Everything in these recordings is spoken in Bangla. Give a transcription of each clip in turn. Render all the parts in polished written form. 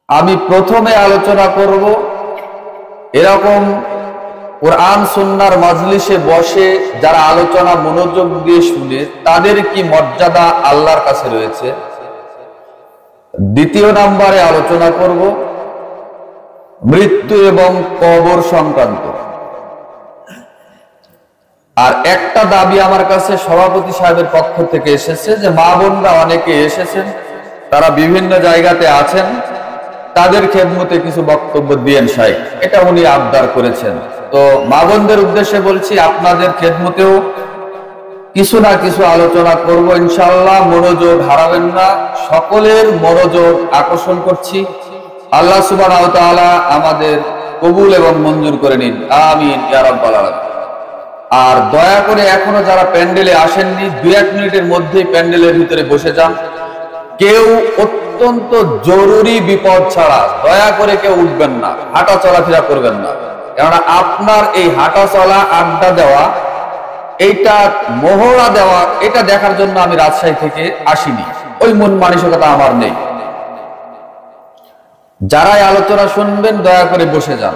আমি প্রথমে আলোচনা করব এরকম কোরআন সুন্নাহর মাজলিসে বসে যারা আলোচনা মনোযোগ দিয়ে শুনে তাদের কি মর্যাদা আল্লাহর কাছে রয়েছে। দ্বিতীয় নম্বরে আলোচনা করব মৃত্যু এবং কবর সংক্রান্ত। আর একটা দাবি আমার কাছে সভাপতি সাহেবের পক্ষ থেকে এসেছে যে মা বোনরা অনেকে এসেছেন, তারা বিভিন্ন জায়গাতে আছেন, তাদের খেদমতে কিছু বক্তব্য দিয়েন সাহেব, এটা উনি আবদার করেছেন। তো মা বোনদের উদ্দেশ্যে বলছি, আপনাদের খেদমতেও কিছু না কিছু আলোচনা করব ইনশাআল্লাহ। মনোযোগ হারাবেন না, সকলের মনোযোগ আকর্ষণ করছি। আল্লাহ সুবহানাহু ওয়া তাআলা আমাদের কবুল এবং মঞ্জুর করে নিন, আমিন ইয়া রাব্বাল আলামিন। আর দয়া করে এখনো যারা প্যান্ডেলে আসেননি, 2-1 মিনিটের মধ্যেই প্যান্ডেলের ভিতরে বসে যান। কেউ অত্যন্ত জরুরি বিপদ ছাড়া দয়া করে কেউ উঠবেন না, হাঁটা চলাফেরা করবেন না। কেননা আপনার এই হাঁটা চলা, আড্ডা দেওয়া, এইটা মহড়া দেওয়া, এটা দেখার জন্য আমি রাজশাহী থেকে আসিনি, ওই মন মানসিকতা আমার নেই। যারাই আলোচনা শুনবেন দয়া করে বসে যান।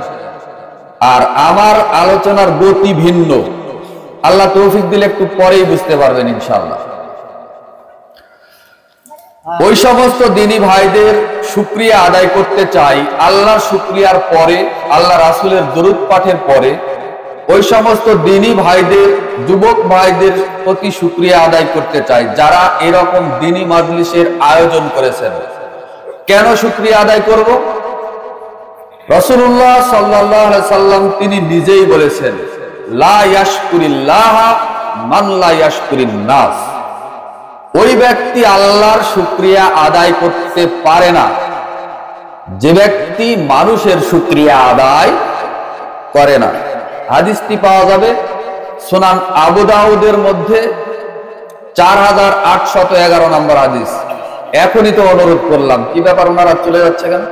আর আমার আলোচনার গতি ভিন্ন, আল্লাহ তৌফিক দিলে একটু পরেই বুঝতে পারবেন ইনশাআল্লাহ। ওই সমস্ত দিনী ভাইদের শুকরিয়া আদায় করতে চাই, আল্লাহর শুকরিয়ার পরে, আল্লাহ রাসূলের দরুদ পাঠের পরে ওই সমস্ত দিনী ভাইদের, যুবক ভাইদের প্রতি শুকরিয়া আদায় করতে চাই যারা এরকম দিনী মাজলিসের আয়োজন করেছেন। কেন শুকরিয়া আদায় করব? রাসূলুল্লাহ সাল্লাল্লাহু আলাইহি সাল্লাম তিনি নিজেই বলেছেন, লা ইয়াশকুরিল্লাহ মান লা ইয়াশকুরিন নাস। ওই ব্যক্তি আল্লাহর শুকরিয়া আদায় করতে পারে না যে ব্যক্তি মানুষের শুকরিয়া আদায় করে না। হাদিসটি পাওয়া যাবে সুনান আবু দাউদের মধ্যে 4811 নম্বর হাদিস। এখনই তো অনুরোধ করলাম, কি ব্যাপার ওনারা চলে যাচ্ছে কেন?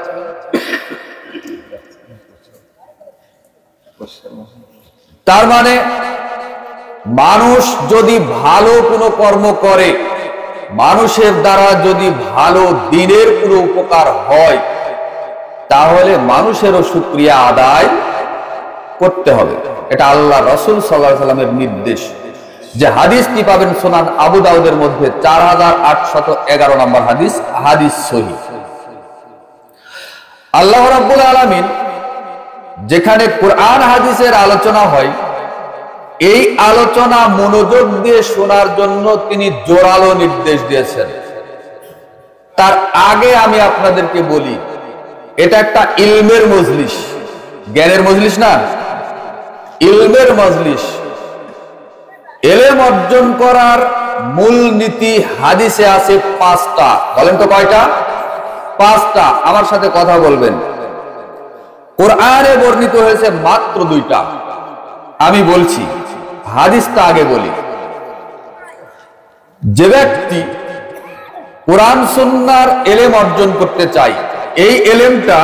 তার মানে মানুষ যদি ভালো কোনো কর্ম করে, মানুষের দ্বারা যদি ভালো দিনের কোনো উপকার হয়, তাহলে মানুষেরও শুকরিয়া আদায় করতে হবে। এটা আল্লাহ রাসূল সাল্লাল্লাহু আলাইহি ওয়াসাল্লামের নির্দেশ। যে হাদিসটি পাবেন সুনান আবু দাউদের মধ্যে 4811 নম্বর হাদিস, হাদিস সহিহ। আল্লাহ রাব্বুল আলামিন যেখানে কোরআন হাদিসের আলোচনা হয়, এই আলোচনা মনোযোগ দিয়ে শোনার জন্য তিনি জোরালো নির্দেশ দিয়েছেন। তার আগে আমি আপনাদেরকে বলি, এটা একটা ইলমের মজলিস, জ্ঞানের মজলিস না, ইলমের মজলিস। ইলম অর্জন করার মূল নীতি হাদিসে আছে 5টা। বলেন তো কয়টা? 5টা। আমার সাথে কথা বলবেন। কোরআনে বর্ণিত হয়েছে মাত্র 2টা। আমি বলছি, হাদিসটা আগে বলি। যে ব্যক্তি কোরআন সুন্নাহর ইলম অর্জন করতে চায়, এই ইলমটা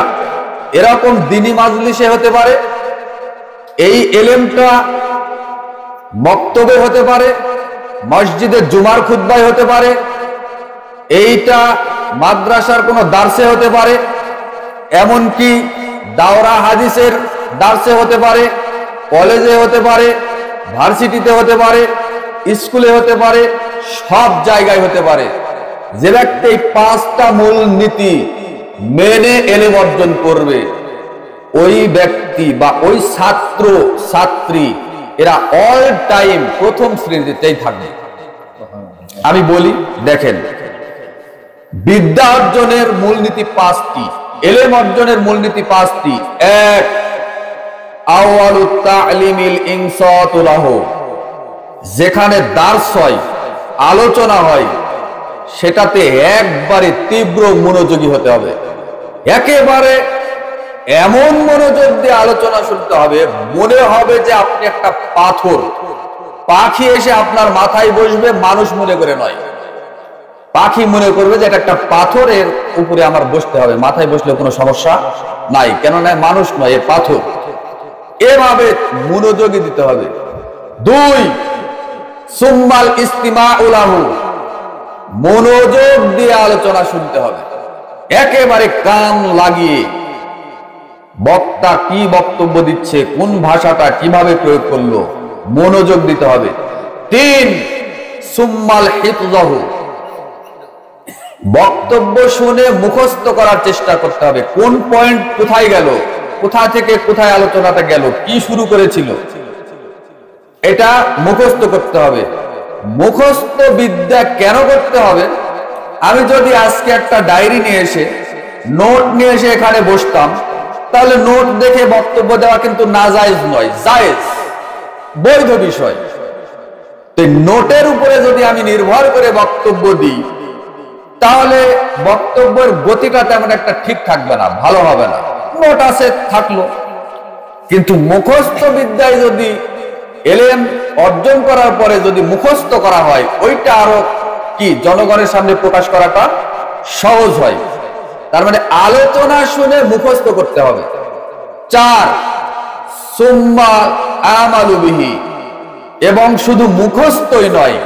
এরকম দ্বীনি মাজলিসে হতে পারে, এই ইলমটা মক্তবে হতে পারে, মসজিদে জুমার খুতবায় হতে পারে, এইটা মাদ্রাসার কোনো দার্সে হতে পারে, এমনকি দাওরা হাদিসের দার্সে হতে পারে, কলেজে হতে পারে, ভার্সিটিতে হতে পারে, স্কুলে হতে পারে, সব জায়গায় হতে পারে। যে ব্যক্তি 5টা মূল নীতি মেনে ইলম অর্জন করবে, ওই ব্যক্তি বা ওই ছাত্র ছাত্রী এরা অল টাইম প্রথম শ্রেণীতেই থাকবে। আমি বলি, দেখেন, বিদ্যা অর্জনের মূলনীতি 5টি, ইলম অর্জনের মূলনীতি 5টি। 1, আউয়ালুত তা'লিমিল ইনসাতু লাহু। যেখানে দার্স হয়, আলোচনা হয়, সেটাতে একবারে তীব্র মনোযোগী হতে হবে। একেবারে এমন মনোযোগ দিয়ে আলোচনা শুনতে হবে, মনে হবে যে আপনি একটা পাথর, পাখি এসে আপনার মাথায় বসবে, মানুষ মনে করে নয়, পাখি মনে করবে যে এটা একটা পাথরের উপরে আমার বসতে হবে, মাথায় বসলে কোনো সমস্যা নাই, কেননা মানুষ নয়, এ পাথর। এভাবে মনোযোগী দিতে হবে। 2, সুম্মাল ইস্তিমাউ লাহু। মনোযোগ দিয়ে আলোচনা শুনতে হবে। একেবারে কান লাগিয়ে বক্তা কি বক্তব্য দিচ্ছে, কোন ভাষাটা কিভাবে প্রয়োগ করলো, মনোযোগ দিতে হবে। 3 সুম্মাল হিফযাহু, বক্তব্য শুনে মুখস্থ করার চেষ্টা করতে হবে। কোন পয়েন্ট কোথায় গেল, কোথা থেকে কোথায় আলোচনাটা গেল, কি শুরু করেছিল, এটা মুখস্থ করতে হবে। মুখস্থ বিদ্যা কেন করতে হবে? আমি যদি আজকে একটা ডায়েরি নিয়ে এসে, নোট নিয়ে এসে এখানে বসতাম, তাহলে নোট দেখে বক্তব্য দেওয়া কিন্তু নাজায়েজ নয়, জায়েজ, বৈধ বিষয়। তো নোটের উপরে যদি আমি নির্ভর করে বক্তব্য দিই, তাহলে বক্তব্যের গতিটা তেমন একটা ঠিক থাকবে না, ভালো হবে না। নোট আছে থাকলো, কিন্তু মুখস্থ বিদ্যায় যদি এলেম অর্জন করার পরে যদি মুখস্থ করা হয়, ওইটা আরো কি জনগণের সামনে প্রকাশ করাটা সহজ হয়। তার মানে আলোচনা শুনে মুখস্থ করতে হবে। 4 সুম্মা আমালু বিহি, এবং শুধু মুখস্থই নয়,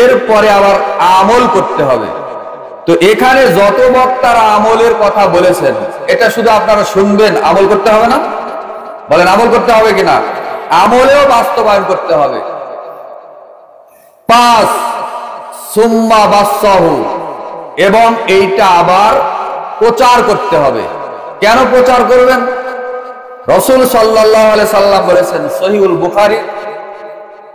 এরপরে আবার আমল করতে হবে। তো এখানে যত বক্তারা আমলের কথা বলেছেন, এটা শুধু আপনারা শুনবেন, আমল করতে হবে না? বলেন আমল করতে হবে কিনা? আমলেও বাস্তবায়ন করতে হবে। 5 সুম্মা বাসাহু, এবং এইটা আবার প্রচার করতে হবে। কেন প্রচার করবেন? রাসূল সাল্লাল্লাহু আলাইহি সাল্লাম বলেছেন, সহিহুল বুখারী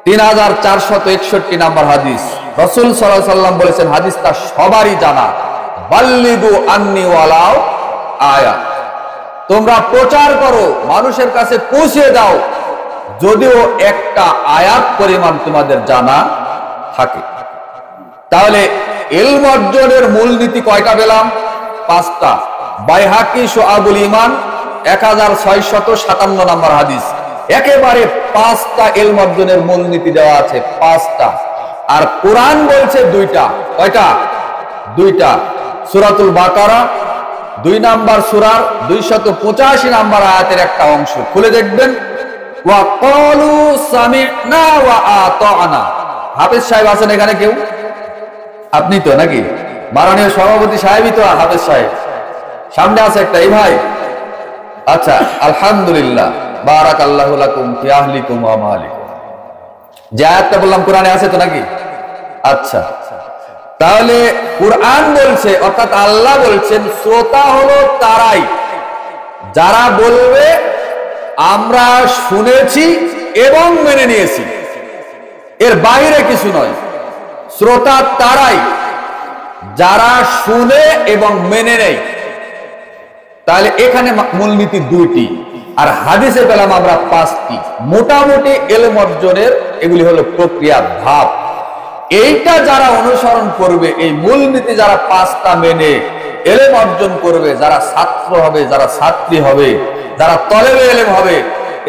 3461 নম্বর হাদিস, রাসূল সাল্লাল্লাহু আলাইহি সাল্লাম বলেছেন, হাদিসটা সবারই জানা, বাল্লিগু আন্নি ওয়ালাউ আয়া, তোমরা প্রচার করো, মানুষের কাছে পৌঁছে দাও, যদিও একটা আয়াত পরিমাণ তোমাদের জানা থাকে। তাহলে ইলম অর্জনের মূলনীতি কয়টা পেলাম? 5টা। বাইহাকি শুআবুল ঈমান 1657 নম্বর হাদিস, একেবারে 5টা ইলম অর্জনের মূলনীতি দেওয়া আছে, 5টা। আর কোরআন বলছে 2টা। কয়টা? 2টা। সূরাতুল বাকারা 2 নম্বর সূরার 285 নম্বর আয়াতের একটা অংশ খুলে দেখবেন, ওয়া ক্বালু সামি'না ওয়া আতা'না। হাফেজ সাহেব আছেন এখানে কেউ? আপনি তো নাকি? মাননীয় সভাপতি সাহেবই তো হাফেজ সাহেব, সামনে আছে একটা, এই ভাই। আচ্ছা, আলহামদুলিল্লাহ, বারাকাল্লাহু লাকুম ফি আহলিকুম ওয়া মালিকুম। যে আয়াতটা বললাম কোরআনে আছে তো নাকি? আচ্ছা, তাহলে কোরআন বলছে, অর্থাৎ আল্লাহ বলছেন, শ্রোতা হলো তারাই যারা বলবে আমরা শুনেছি এবং মেনে নিয়েছি, এর বাইরে কিছু নয়। শ্রোতা তারাই যারা শুনে এবং মেনে নেয়। তাহলে এখানে মূলনীতি 2টি, আর হাদিসে পেলাম আমরা 5টি। মোটামুটি ইলম অর্জনের এগুলি হলো প্রক্রিয়া, ধাপ। এইটা যারা অনুসরণ করবে, এই মূলনীতি যারা 5টা মেনে ইলম অর্জন করবে, যারা ছাত্র হবে, যারা ছাত্রী হবে, যারা তলেবে ইলম হবে,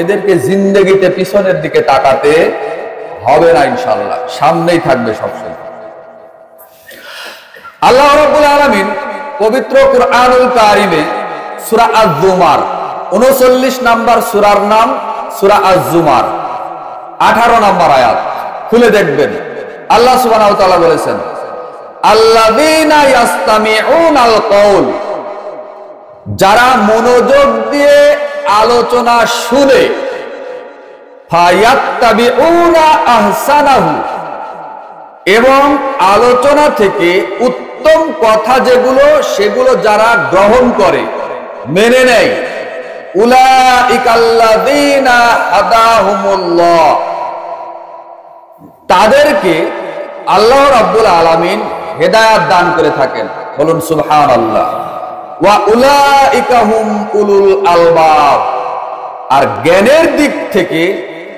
এদেরকে জিন্দেগিতে পিছনের দিকে তাকাতে হবে না, ইনশাআল্লাহ সামনেই থাকবে সবসময়। আল্লাহ রাব্বুল আলামিন পবিত্র কুরআনুল কারীমে সূরা আয-যুমার 39 নম্বর সূরার নাম সূরা আয-যুমার, 18 নম্বর আয়াত খুলে দেখবেন। আল্লাহ সুবহানাহু ওয়া তাআলা বলেছেন, আল্লাযীনা ইয়াসতামিউনাল কওল, যারা মনোযোগ দিয়ে আলোচনা শুনে, ফায়াত্তাবিউনা আহসানাহু, এবং আলোচনা থেকে উত্তম কথা যেগুলো, সেগুলো যারা গ্রহণ করে, মেনে নেয়, উলাইকাল্লাযীনা হাদাহুমুল্লাহ, তাদেরকে আল্লাহ রাব্বুল আলামিন হেদায়েত দান করে থাকেন। বলুন সুবহানাল্লাহ। ওয়া উলাইকা হুম উলুল আলবাব, আর জ্ঞানের দিক থেকে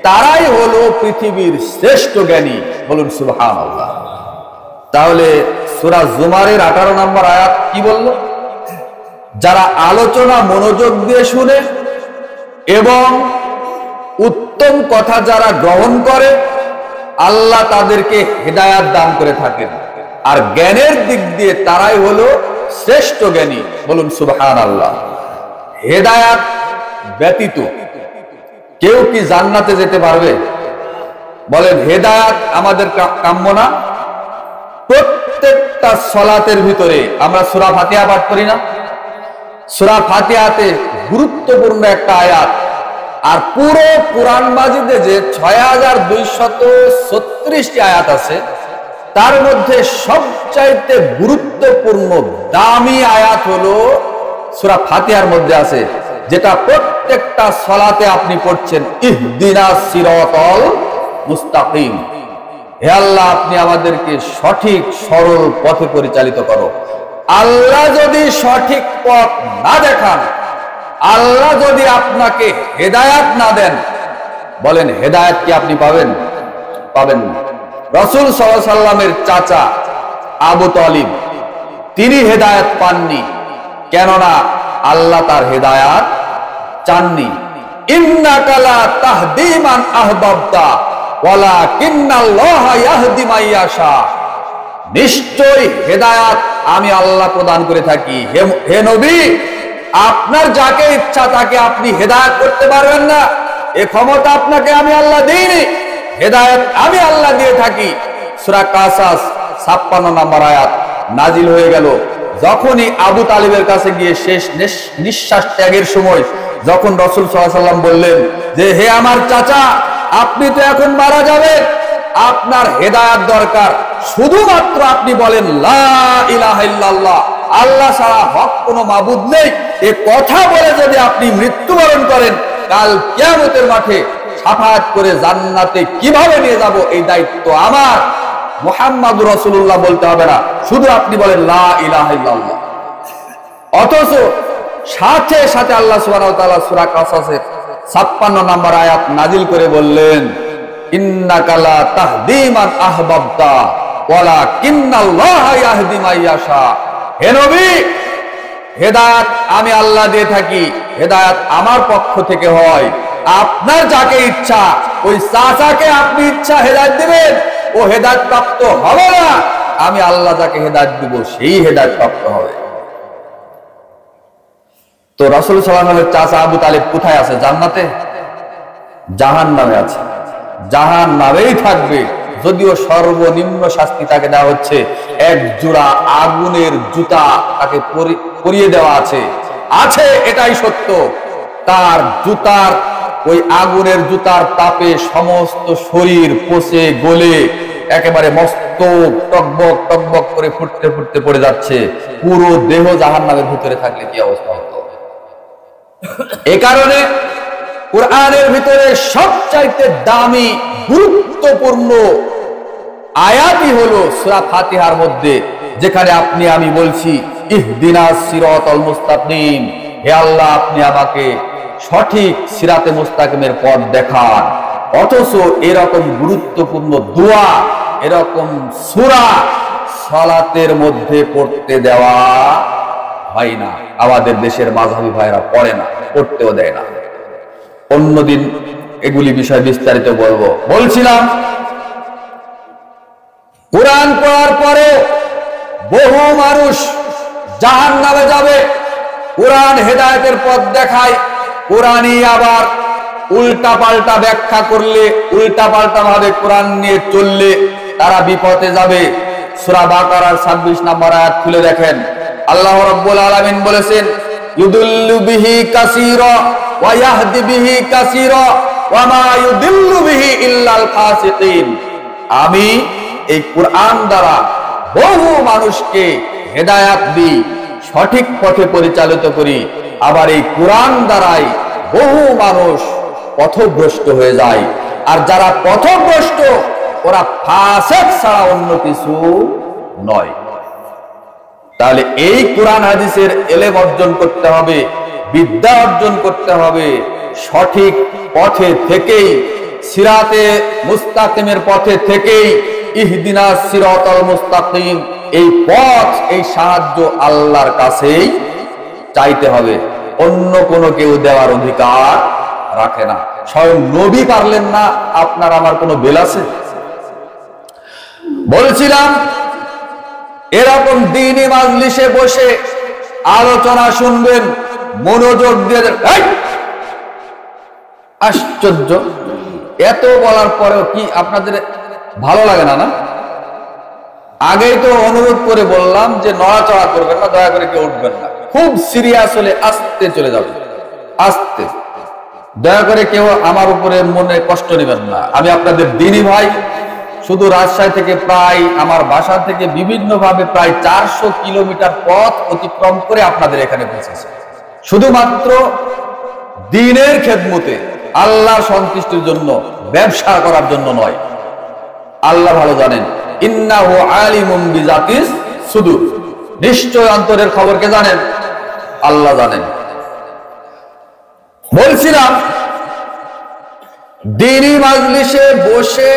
তারাই হলো পৃথিবীর শ্রেষ্ঠ জ্ঞানী। বলুন সুবহানাল্লাহ। তাহলে সূরা জুমারের 18 নম্বর আয়াত কি বলল? যারা আলোচনা মনোযোগ দিয়ে শুনে এবং উত্তম কথা যারা গ্রহণ করে, আল্লাহ তাদেরকে হেদায়েত দান করে থাকেন, আর জ্ঞানের দিক দিয়ে তারাই হলো শ্রেষ্ঠ জ্ঞানী। বলুন সুবহানাল্লাহ। হেদায়েত ব্যতীত কেউ কি জান্নাতে যেতে পারবে? বলেন, হেদায়েত আমাদের কাম্য না? প্রত্যেকটা সালাতের ভিতরে আমরা সূরা ফাতিহা পাঠ করি না? সূরা ফাতিহাতে গুরুত্বপূর্ণ একটা আয়াত। আর পুরো কুরআন মাজিদে যে ৬২৩৬টি আয়াত আছে, তার মধ্যে সবচাইতে গুরুত্বপূর্ণ দামি আয়াত হলো সূরা ফাতিহার মধ্যে আছে, যেটা প্রত্যেকটা সালাতে আপনি পড়ছেন, ইহদিনাস সিরাতাল মুস্তাকিম। হে আল্লাহ, আপনি আমাদেরকে সঠিক সরল পথে পরিচালিত করো। আল্লাহ যদি সঠিক পথ না দেখান, আল্লাহ যদি আপনাকে হেদায়াত না দেন, বলেন হেদায়াত কি আপনি পাবেন? পাবেন না। রাসূল সাল্লাল্লাহু আলাইহি সাল্লামের চাচা আবু তালিব, তিনি হেদায়াত পাননি, কেননা আল্লাহ তার হেদায়াত চাননি। ইন্নাকা লা তাহদি মান আহবাবতা ওয়ালাকিন্নাল্লাহা ইয়াহদি মান ইয়াশা। নিশ্চয়ই হেদায়াত আমি আল্লাহ প্রদান করে থাকি। হে নবী, আপনার যাকে ইচ্ছা তাকে আপনি হেদায়েত করতে পারবেন না, এ ক্ষমতা আপনাকে আমি আল্লাহ দেইনি। হেদায়েত আমি আল্লাহ দিয়ে থাকি। সূরা কাসাস ৫৬ নম্বর আয়াত নাজিল হয়ে গেল যখনই আবু তালিবের কাছে গিয়ে শেষ নিঃশ্বাস ত্যাগের সময়, যখন রাসূল সাল্লাল্লাহু আলাইহি ওয়াসাল্লাম বললেন যে হে আমার চাচা, আপনি তো এখন মারা যাবেন, আপনার হেদায়েত দরকার, শুধুমাত্র আপনি বলেন লা ইলাহা ইল্লাল্লাহ, আল্লাহ ছাড়া হক কোনো মাবুদ নেই, এ কথা বলে যদি আপনি মৃত্যুবরণ করেন, কাল কিয়ামতের মাঠে শাফাআত করে জান্নাতে কিভাবে নিয়ে যাব, এই দায়িত্ব আমার। মুহাম্মাদুর রাসূলুল্লাহ বলতে হবে না, শুধু আপনি বলেন লা ইলাহা ইল্লাল্লাহ। অথচ সাথে সাথে আল্লাহ সুবহানাহু ওয়া তাআলা সূরা কাসাসের ৫৬ নম্বর আয়াত নাজিল করে বললেন, ইন্নাকা লা তাহদি মান আহবাবতা ওয়ালাকিন্নাল্লাহা ইয়াহদি মান ইয়াশা। হে নবী, হেদায়েত আমি আল্লাহ দিয়ে থাকি, হেদায়েত আমার পক্ষ থেকে হয়। আপনার যাকে ইচ্ছা, ওই চাচাকে আপনি ইচ্ছা হেদায়েত দিবেন, ও হেদায়েত প্রাপ্ত হবে না। আমি আল্লাহ যাকে হেদায়েত দিব, সেই হেদায়েত প্রাপ্ত হবে। তো রাসূল সাল্লাল্লাহু আলাইহি ওয়াসাল্লামের চাচা আবু তালিব কোথায় আছে? জান্নাতে? জাহান্নামে আছে। জাহান্নামেই থাকবে, যদিও সর্বনিম্ন শাস্তি তাকে দেওয়া হচ্ছে, এক জোড়া আগুনের জুতা তাকে পরিয়ে দেওয়া আছে। এটাই সত্য, তার জুতার, ওই আগুনের জুতার তাপে সমস্ত শরীর পচে গলে একেবারে মস্তক টকবক টকবক করে ফুটতে ফুটতে পড়ে যাচ্ছে। পুরো দেহ জাহান্নামের ভিতরে থাকলে কি অবস্থা হতো? এ কারণে কুরআনের ভিতরে সবচাইতে দামি গুরুত্বপূর্ণ আয়াতই হলো সূরা ফাতিহার মধ্যে, যেখানে আপনি আমি বলছি ইহদিনাস সিরাতাল মুস্তাকিম, হে আল্লাহ আপনি আমাকে সঠিক সিরাতে মুস্তাকিমের পথ দেখান। অথচ এরকম গুরুত্বপূর্ণ দোয়া, এরকম সূরা সালাতের মধ্যে পড়তে দেওয়া হয় না। আমাদের দেশের মাযহাবী ভাইরা পড়ে না, পড়তেও দেয় না। অন্যদিন এগুলি বিষয় বিস্তারিত বলছিলাম। কুরআন পড়ার পরে বহু মানুষ জাহান্নামে যাবে। কুরআন হেদায়েতের পথ দেখায়, কুরআনই আবার উল্টা পাল্টা ব্যাখ্যা করলে, উল্টা পাল্টা ভাবে কোরআন নিয়ে চললে তারা বিপদে যাবে। সূরা বাকারার ২৬ নম্বর আয়াত খুলে দেখেন, আল্লাহ রাব্বুল আলামিন বলেছেন, ইউদিল্লু বিহি কাসীরা ওয়া ইয়াহদি বিহি কাসীরা ওয়া মা ইউদিল্লু বিহি ইল্লাল ফাসিকিন। আমি এই কুরআন দ্বারা বহু মানুষকে হেদায়েত দিই, সঠিক পথে পরিচালিত করি, আবার এই কুরআন দ্বারাই বহু মানুষ পথভ্রষ্ট হয়ে যায়। আর যারা পথভ্রষ্ট, ওরা ফাসিক ছাড়া অন্য কিছু নয়। তাহলে এই কুরআন হাদিসের ইলম অর্জন করতে হবে, বিদ্যা অর্জন করতে হবে, সঠিক পথে থেকেই, সিরাতে মুস্তাকিমের পথে থেকেই, ইহদিনাস সিরাতাল মুস্তাকিম, এই পথ, এই সাহায্য আল্লাহর কাছেই চাইতে হবে। অন্য কোনো কেউ দেওয়ার অধিকার রাখে না। স্বয়ং নবী পারলেন না, আপনার আমার কোনো বেল আছে? বলছিলাম, এরকম দ্বীনি মাজলিসে বসে আলোচনা শুনবেন, মনোযোগ দিয়ে। আশ্চর্য, এত বলার পরেও কি আপনাদের ভালো লাগে না? না, আগেই তো অনুরোধ করে বললাম যে নড়াচড়া করবেন না, দয়া করে কেউ উঠবেন না, খুব সিরিয়াস হলে আস্তে চলে যাবে, আস্তে। দয়া করে কেউ আমার উপরে মনে কষ্ট নেবেন না। আমি আপনাদের দিনী ভাই, শুধু রাজশাহী থেকে প্রায় আমার বাসা থেকে বিভিন্ন ভাবে প্রায় 400 কিলোমিটার পথ অতিক্রম করে আপনাদের এখানে পৌঁছেছে, শুধুমাত্র দ্বীনের খেদমতে, আল্লাহর সন্তুষ্টির জন্য, ব্যবসা করার জন্য নয়। আল্লাহ ভালো জানেন, ইন্নাহু আলিমুম বিজাতিস সুদূর, নিশ্চয় অন্তরের খবর কে জানেন? আল্লাহ জানেন। বলছিলাম দ্বীনি মাজলিসে বসে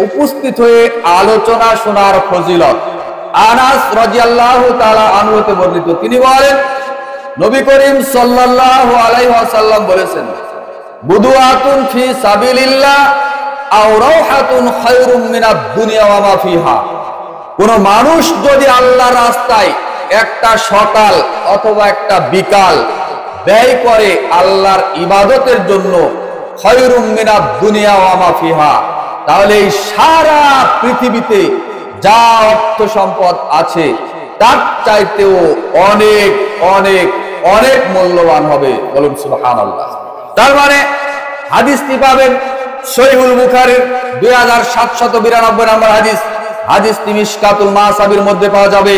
উপস্থিত হয়ে আলোচনা শোনার ফজিলত। আনাস রাদিয়াল্লাহু তাআলা আনহু হতে বর্ণিত, তিনি বলেন নবী করিম সাল্লাল্লাহু আলাইহি ওয়াসাল্লাম বলেছেন, বুদুআতুন ফি সাবিলিল্লাহ আও রাওহাতুন খায়রুম মিনাদ দুনিয়া ওয়া মা ফিহা। কোন মানুষ যদি আল্লাহর রাস্তায় একটা সকাল অথবা একটা বিকাল ব্যয় করে আল্লাহর ইবাদতের জন্য, খায়রুম মিনাদ দুনিয়া ওয়া মা ফিহা, তাহলে এই সারা পৃথিবীতে যা অর্থ সম্পদ আছে তার চাইতেও অনেক অনেক অনেক মূল্যবান হবে। বলুন সুবহানাল্লাহ। তার মানে হাদিসটি পাবেন সহিহুল বুখারীর 2792 নম্বর হাদিস, হাদিসটি মিশকাতুল মাসাবির মধ্যে পাওয়া যাবে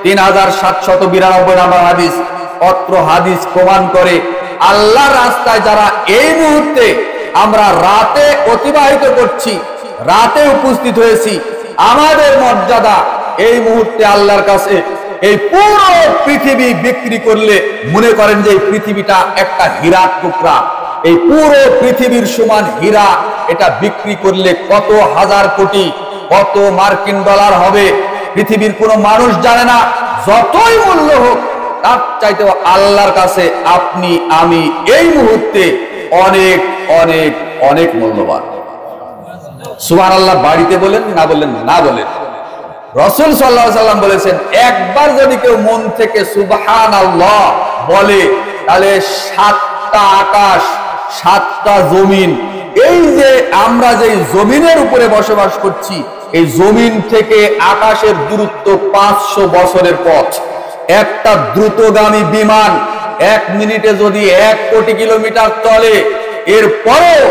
3792 নম্বর হাদিস। অত্র হাদিস প্রমাণ করে আল্লাহর রাস্তায় যারা এই মুহূর্তে আমরা রাতে অতিবাহিত করছি, রাতে উপস্থিত হয়েছি, আমাদের মর্যাদা এই মুহূর্তে আল্লাহর কাছে এই পুরো পৃথিবী বিক্রি করলে মনে করেন যে এই পৃথিবীটা একটা হীরার টুকরা, এই পুরো পৃথিবীর সমান হীরা, এটা বিক্রি করলে কত হাজার কোটি, কত মার্কিন ডলার হবে পৃথিবীর কোনো মানুষ জানে না। যতই মূল্য হোক তার চাইতেও আল্লাহর কাছে আপনি আমি এই মুহূর্তে অনেক অনেক অনেক মূল্যবান। সুবহানাল্লাহ। বাড়িতে বলেন না বলেন না বলেন, রাসূল সাল্লাল্লাহু আলাইহি ওয়াসাল্লাম বলেছেন একবার যদি কেউ মন থেকে সুবহানাল্লাহ বলে, তাহলে 7টা আকাশ 7টা জমিন, এই যে আমরা যে জমিনের উপরে বসবাস করছি, এই জমিন থেকে আকাশের দূরত্ব 500 বছরের পথ। একটা দ্রুতগামী বিমান 1 মিনিটে যদি 1 কোটি কিলোমিটার চলে, এরপরেও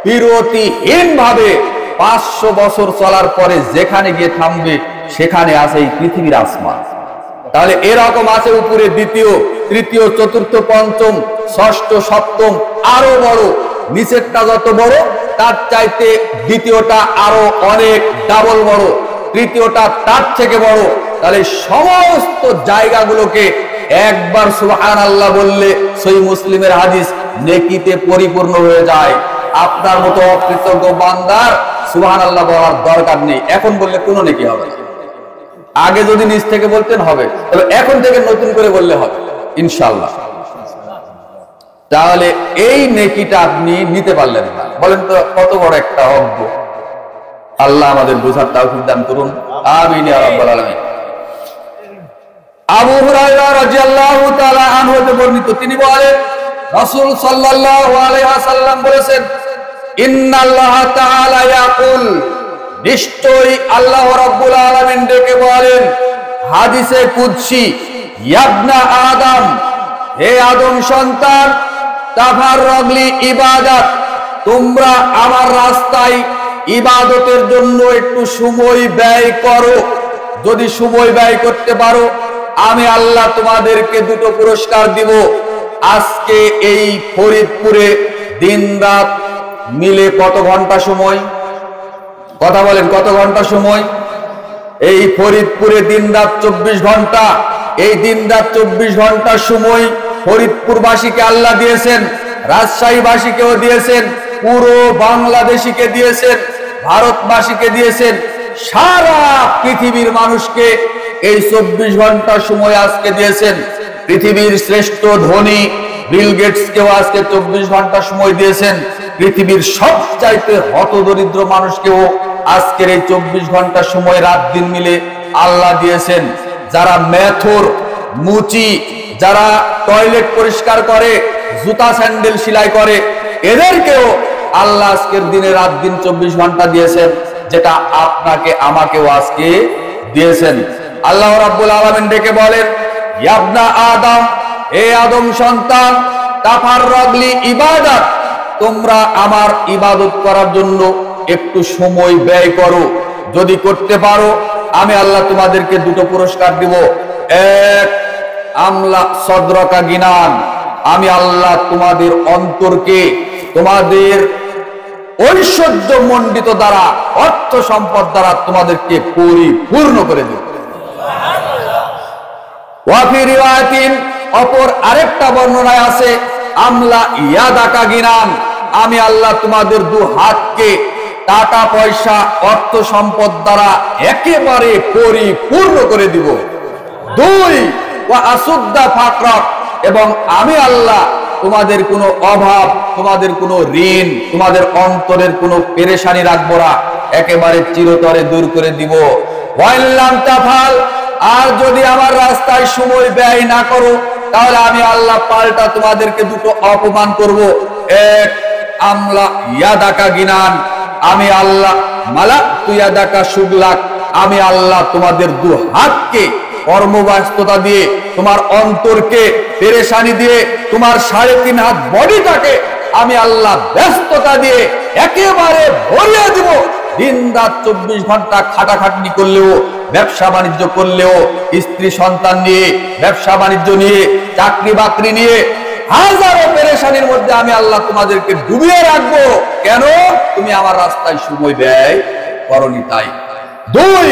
বিরতিহীন ভাবে 500 বছর চলার পরে যেখানে গিয়ে থামবে সেখানে আছে এই পৃথিবীর আসমান। তাহলে এরকম আছে উপরে দ্বিতীয়, তৃতীয়, চতুর্থ, পঞ্চম, ষষ্ঠ, সপ্তম, আরো বড়। নিচেরটা যত বড় তার চাইতে দ্বিতীয়টা আরো অনেক ডাবল বড়, তৃতীয়টা তার থেকে বড়। তাহলে সমস্ত জায়গাগুলোকে একবার সুবহানাল্লাহ বললে, সহিহ মুসলিমের হাদিস, নেকিতে পরিপূর্ণ হয়ে যায়। আপনার মতো অকৃতজ্ঞ বান্দার সুবহানাল্লাহ বলার দরকার নেই, এখন বললে কোনো নেকি হবে না। আগে যদি নিজ থেকে বলতেন হবে, তবে এখন থেকে নতুন করে বললে হবে ইনশাআল্লাহ। তাহলে এই নেকিটা আপনি নিতে পারলেন না, বলেন তো কত বড় একটা অজ্ঞ। আল্লাহ আমাদের বোঝার তৌফিক দান করুন, আমিন ইয়া রাব্বাল আলামিন। আবু হুরায়রা রাদিয়াল্লাহু তাআলা আনহু হতে বর্ণিত, তিনি বলেন রাসূল সাল্লাল্লাহু আলাইহি ওয়াসাল্লাম বলেছেন, ইন্নাল্লাহ তাআলা ইয়াকুল, নিশ্চয়ই আল্লাহ রাব্বুল আলামিন ডেকে বলেন হাদিসে কুদসি, ইয়াবনা আদম, হে আদম সন্তান, তাফাররাগলি ইবাদাত, তোমরা আমার রাস্তায় ইবাদতের জন্য একটু সময় ব্যয় করো। যদি সময় ব্যয় করতে পারো, আমি আল্লাহ তোমাদেরকে 2টো পুরস্কার দিব। আজকে এই ফরিদপুরে দিন রাত মিলে কত ঘন্টা সময়? কথা বলেন, কত ঘন্টা সময়? এই ফরিদপুরে দিন রাত 24 ঘন্টা। এই দিন রাত 24 ঘন্টার সময় ফরিদপুরবাসীকে আল্লাহ দিয়েছেন, রাজশাহীবাসীকেও দিয়েছেন, পুরো বাংলাদেশিকে দিয়েছেন, ভারতবাসীকে দিয়েছেন, সারা পৃথিবীর মানুষকে এই 24 ঘন্টা সময় আজকে দিয়েছেন। পৃথিবীর শ্রেষ্ঠ ধনী বিল গেটসকেও আজকে 24 ঘন্টা সময় দিয়েছেন। পৃথিবীর সবচাইতে হতদরিদ্র মানুষকেও আজকের এই 24 ঘন্টা সময় রাত দিন মিলে আল্লাহ দিয়েছেন। যারা মেথর, মুচি, যারা টয়লেট পরিষ্কার করে, জুতা স্যান্ডেল সেলাই করে, এদেরকেও আল্লাহ আজকের দিনে রাত দিন 24 ঘন্টা দিয়েছেন, যেটা আপনাকে আমাকেও আজকে দিয়েছেন। আল্লাহ রাব্বুল আলামিন ডেকে বলেন, ইয়া ইবনা আদম, হে আদম সন্তান, তাফাররাগলি ইবাদাত, তোমরা আমার ইবাদত করার জন্য একটু সময় ব্যয় করো। যদি করতে পারো আমি আল্লাহ তোমাদেরকে দুটো পুরস্কার দিব। এক, আমলা সদরকা গিনান, আমি আল্লাহ তোমাদের অন্তরকে তোমাদের ঐশ্বর্য মণ্ডিত দ্বারা, অর্থ সম্পদ দ্বারা তোমাদেরকে পরিপূর্ণ করে দেব। ওয়াফি রিওয়ায়াতিন, অপর আরেকটা বর্ণনায় আছে, আমলা ইয়াদাকা গিনান, আমি আল্লাহ তোমাদের দু হাতকে টাকা পয়সা অর্থ সম্পদ দ্বারা একেবারে পরিপূর্ণ করে দিব। দুই, ওয়া আসুদ্দা ফাকরা, এবং আমি আল্লাহ তোমাদের কোনো অভাব, তোমাদের কোনো ঋণ, তোমাদের অন্তরের কোনো পেরেশানি রাখবো না, একেবারে চিরতরে দূর করে দিব। ওয়াইল্লাম তাফাল, আর যদি আমার রাস্তায় সময় ব্যয় না করো তাহলে আমি আল্লাহ পাল্টা তোমাদেরকে দুটো অপমান করব। এক, আমলা ইয়াদাকা গিনান, আমি আল্লাহ মালাক তুয়াদাকা সুগলাক, আমি আল্লাহ তোমাদের দু হাতকে কর্মব্যস্ততা দিয়ে, তোমার অন্তরকে পেরেশানি দিয়ে, তোমার 3.5 হাত বডিটাকে আমি আল্লাহ ব্যস্ততা দিয়ে একেবারে ভরিয়ে দিব। দিন রাত 24 ঘন্টা খাটাখাটনি করলেও, ব্যবসা বাণিজ্য করলেও, স্ত্রী সন্তান নিয়ে, ব্যবসা বাণিজ্য নিয়ে, চাকরি বাকরি নিয়ে হাজারো পেরেশানির মধ্যে আমি আল্লাহ তোমাদেরকে ডুবিয়ে রাখবো। কেন? তুমি আমার রাস্তায় সময় ব্যয় করনি তাই। দুই,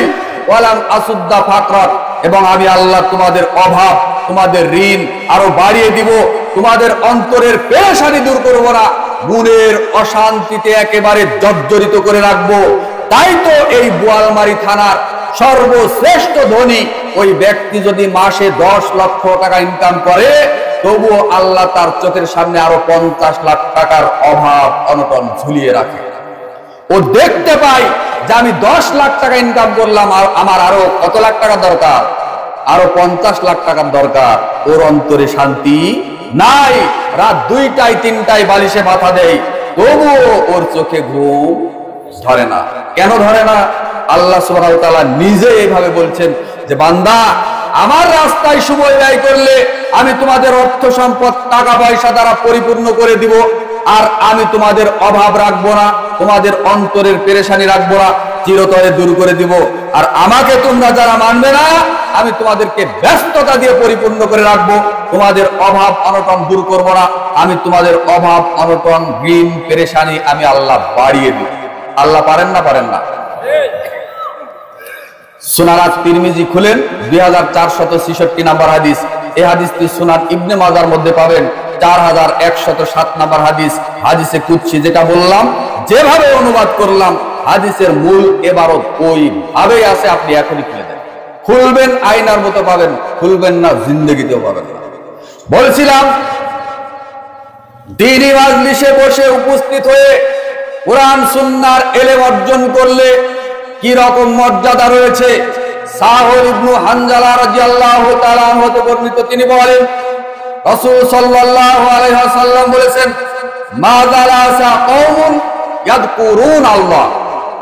ওয়ালাম আসুদ্দা ফাকরাত, এবং আমি আল্লাহ তোমাদের অভাব, তোমাদের ঋণ আরো বাড়িয়ে দিব, তোমাদের অন্তরের পেরেশানি দূর করবো না, মনের অশান্তিতে একেবারে জর্জরিত করে রাখবো। তাই তো এই বোয়ালমারী থানার সর্বশ্রেষ্ঠ ধনী ওই ব্যক্তি যদি মাসে 10 লক্ষ টাকা ইনকাম করে, তবুও আল্লাহ তার চোখের সামনে আরো 50 লাখ টাকার অভাব অনটন ঝুলিয়ে রাখে। ও দেখতে পাই যে আমি 10 লাখ টাকা ইনকাম করলাম, আর আমার আরো কত লাখ টাকা দরকার, আরো 50 লাখ টাকার দরকার। ওর অন্তরে শান্তি নাই, রাত 2টায় 3টায় বালিশে মাথা দেয়, তবুও ওর চোখে ঘুম ধরে না। কেন ধরে না? আল্লাহ সুবহানাহু ওয়া তাআলা নিজে এইভাবে বলছেন যে বান্দা, আমার রাস্তায় সময় ব্যয় করলে আমি তোমাদের অর্থ সম্পদ টাকা পয়সা দ্বারা পরিপূর্ণ করে দিব, আর আমি তোমাদের অভাব রাখবো না, তোমাদের অন্তরের পেরেশানি রাখবো না, চিরতরে দূর করে দিব। আর আমাকে তোমরা যারা মানবে না, আমি তোমাদেরকে ব্যস্ততা দিয়ে পরিপূর্ণ করে রাখবো, তোমাদের অভাব অনটন দূর করব না, আমি তোমাদের অভাব অনটন ঋণ পেরেশানি আমি আল্লাহ বাড়িয়ে দিব। আল্লাহ পারেন না? পারেন না? সুনান তিরমিজি খুলেন, 2466 নম্বর হাদিস। এই হাদিসটি সুনান ইবনে মাজার মধ্যে পাবেন, 4107 নম্বর হাদিস। হাদিসে কুদসি যেটা বললাম, যেভাবে অনুবাদ করলাম, হাদিসের মূল ইবারত ওইভাবেই আছে। আপনি এখনই খুলে দেন, খুলবেন আয়নার মতো পাবেন, খুলবেন না জিন্দেগিতেও পাবেন না। বলছিলাম, দ্বীনি মাজলিসে বসে উপস্থিত হয়ে কোরআন সুন্নাহর ইলম অর্জন করলে কি রকম মর্যাদা রয়েছে। সাহল ইবনে হানজালা রাদিয়াল্লাহু তাআলা আনহু হতে বর্ণিত, তিনি বলেন, রাসূল সাল্লাল্লাহু আলাইহি ওয়াসাল্লাম বলেছেন, মা জালাসা কওমুন ইয়াযকুরুন আল্লাহ,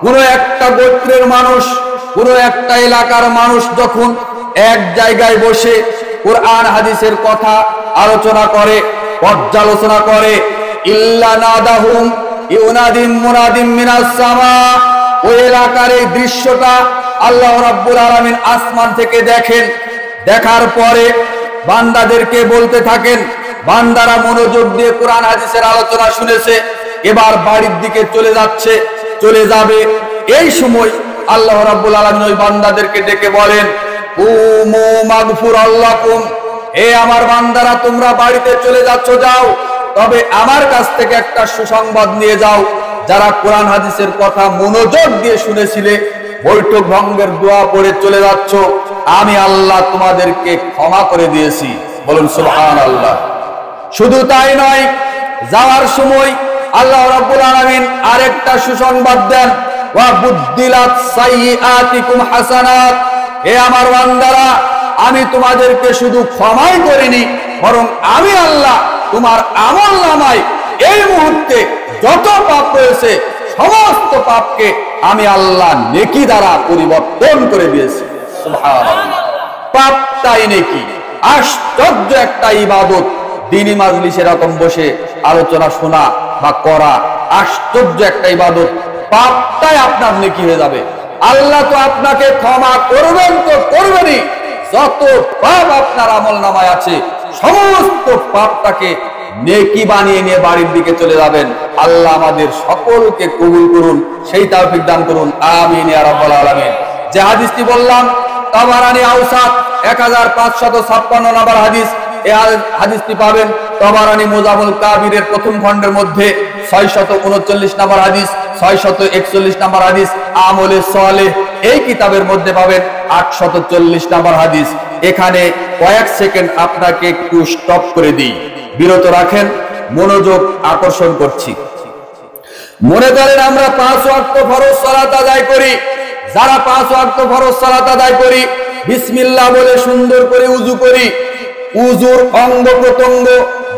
কোন একটা গোত্রের মানুষ, কোন একটা এলাকার মানুষ যখন এক জায়গায় বসে কোরআন হাদিসের কথা আলোচনা করে, পর্যালোচনা করে, ইল্লা নাদাহুম ইউনাদিম মুনাদিম মিনাস সামা, ওই এলাকার এই দৃশ্যটা আল্লাহ রাব্বুল আলামিন আসমান থেকে দেখেন। দেখার পরে বান্দাদেরকে বলতে থাকেন, বান্দারা মনোযোগ দিয়ে কোরআন হাদিসের আলোচনা শুনেছে, এবার বাড়ির দিকে চলে যাচ্ছে, চলে যাবে। এই সময় আল্লাহ রাব্বুল আলামিন ওই বান্দাদেরকে ডেকে বলেন, কুমু মাগফুরাল্লাকুম, হে আমার বান্দারা, তোমরা বাড়িতে চলে যাচ্ছ, যাও, তবে আমার কাছ থেকে একটা সুসংবাদ নিয়ে যাও। যারা কোরআন হাদিসের কথা মনোযোগ দিয়ে শুনেছিলে, বৈঠক ভঙ্গের দোয়া পড়ে চলে যাচ্ছ, আমি আল্লাহ তোমাদেরকে ক্ষমা করে দিয়েছি। বলুন সুবহানাল্লাহ। শুধু তাই নয়, যাওয়ার সময় আল্লাহ রাব্বুল আলামিন আরেকটা সুসংবাদ দেন, ওয়া বুদ্দিলাত সাইয়্যাতিকুম হাসানাত, হে আমার বান্দারা, আমি তোমাদেরকে শুধু ক্ষমাই করিনি, বরং আমি আল্লাহ তোমার আমলনামায় এই মুহূর্তে যত পাপ রয়েছে সমস্ত পাপকে আমি আল্লাহ নেকি দ্বারা পরিবর্তন করে দিয়েছি। সুবহানাল্লাহ। পাপটাই নেকি। আশ্চর্য একটা ইবাদত, দ্বীনি মাজলিসে এরকম বসে আলোচনা শোনা বা করা আশ্চর্য একটা ইবাদত। পাপটাই আপনার নেকি হয়ে যাবে। আল্লাহ তো আপনাকে ক্ষমা করবেন তো করবেনই, যত পাপ আপনার আমলনামায় আছে সমস্ত পাপটাকে নেকি বানিয়ে নিয়ে বাড়ির দিকে চলে যাবেন। আল্লাহ আমাদের সকলকে কবুল করুন, সেই তৌফিক দান করুন, আমিন ইয়া রাব্বাল আলামিন। যে হাদিসটি বললাম তাবারানী আওসাত 1556 নম্বর হাদিস, এই হাদিসটি পাবেন তাবারানী মুজামুল কাবিরের প্রথম খণ্ডের মধ্যে 639 নম্বর হাদিস, 641 নম্বর হাদিস, আমলে সালেহ এই কিতাবের মধ্যে পাবেন 840 নম্বর হাদিস। এখানে কয়েক সেকেন্ড আপনাকে একটু স্টপ করে দিই, বিরত রাখেন, মনোযোগ আকর্ষণ করছি। মনে করেন আমরা 5 ওয়াক্ত ফরজ সালাত আদায় করি, যারা 5 ওয়াক্ত ফরজ সালাত আদায় করি, বিসমিল্লাহ বলে সুন্দর করে উযু করি, উযুর অঙ্গ প্রত্যঙ্গ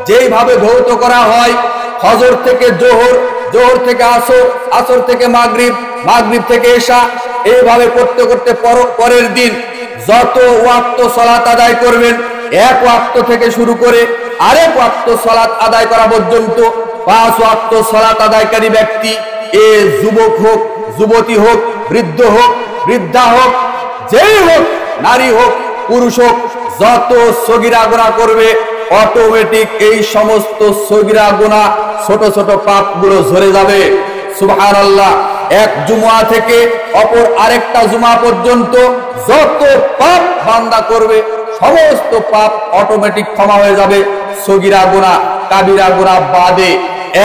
যেইভাবে ধৌত করা হয়, ফজর থেকে জোহর, জোহর থেকে আসর, আসর থেকে মাগরিব, মাগরিব থেকে এশা, এইভাবে করতে করতে পরের দিন যত ওয়াক্ত সালাত আদায় করবেন, এক ওয়াক্ত থেকে শুরু করে আরেক ওয়াক্ত সালাত আদায় করা পর্যন্ত 5 ওয়াক্ত সালাত আদায়কারী ব্যক্তি, এ যুবক হোক, যুবতী হোক, বৃদ্ধ হোক, বৃদ্ধা হোক, যেই হোক, নারী হোক, পুরুষ হোক, যত সগীরা গুনাহ করবে অটোমেটিক এই সমস্ত সগীরা গুনাহ ছোট ছোট পাপগুলো ঝরে যাবে। সুবহানাল্লাহ। এক জুমআ থেকে অপর আরেকটা জুমআ পর্যন্ত যত পাপ বান্দা করবে সমস্ত পাপ অটোমেটিক ক্ষমা হয়ে যাবে, সগীরা গুনাহ কাবিরা গুনাহ বাদে।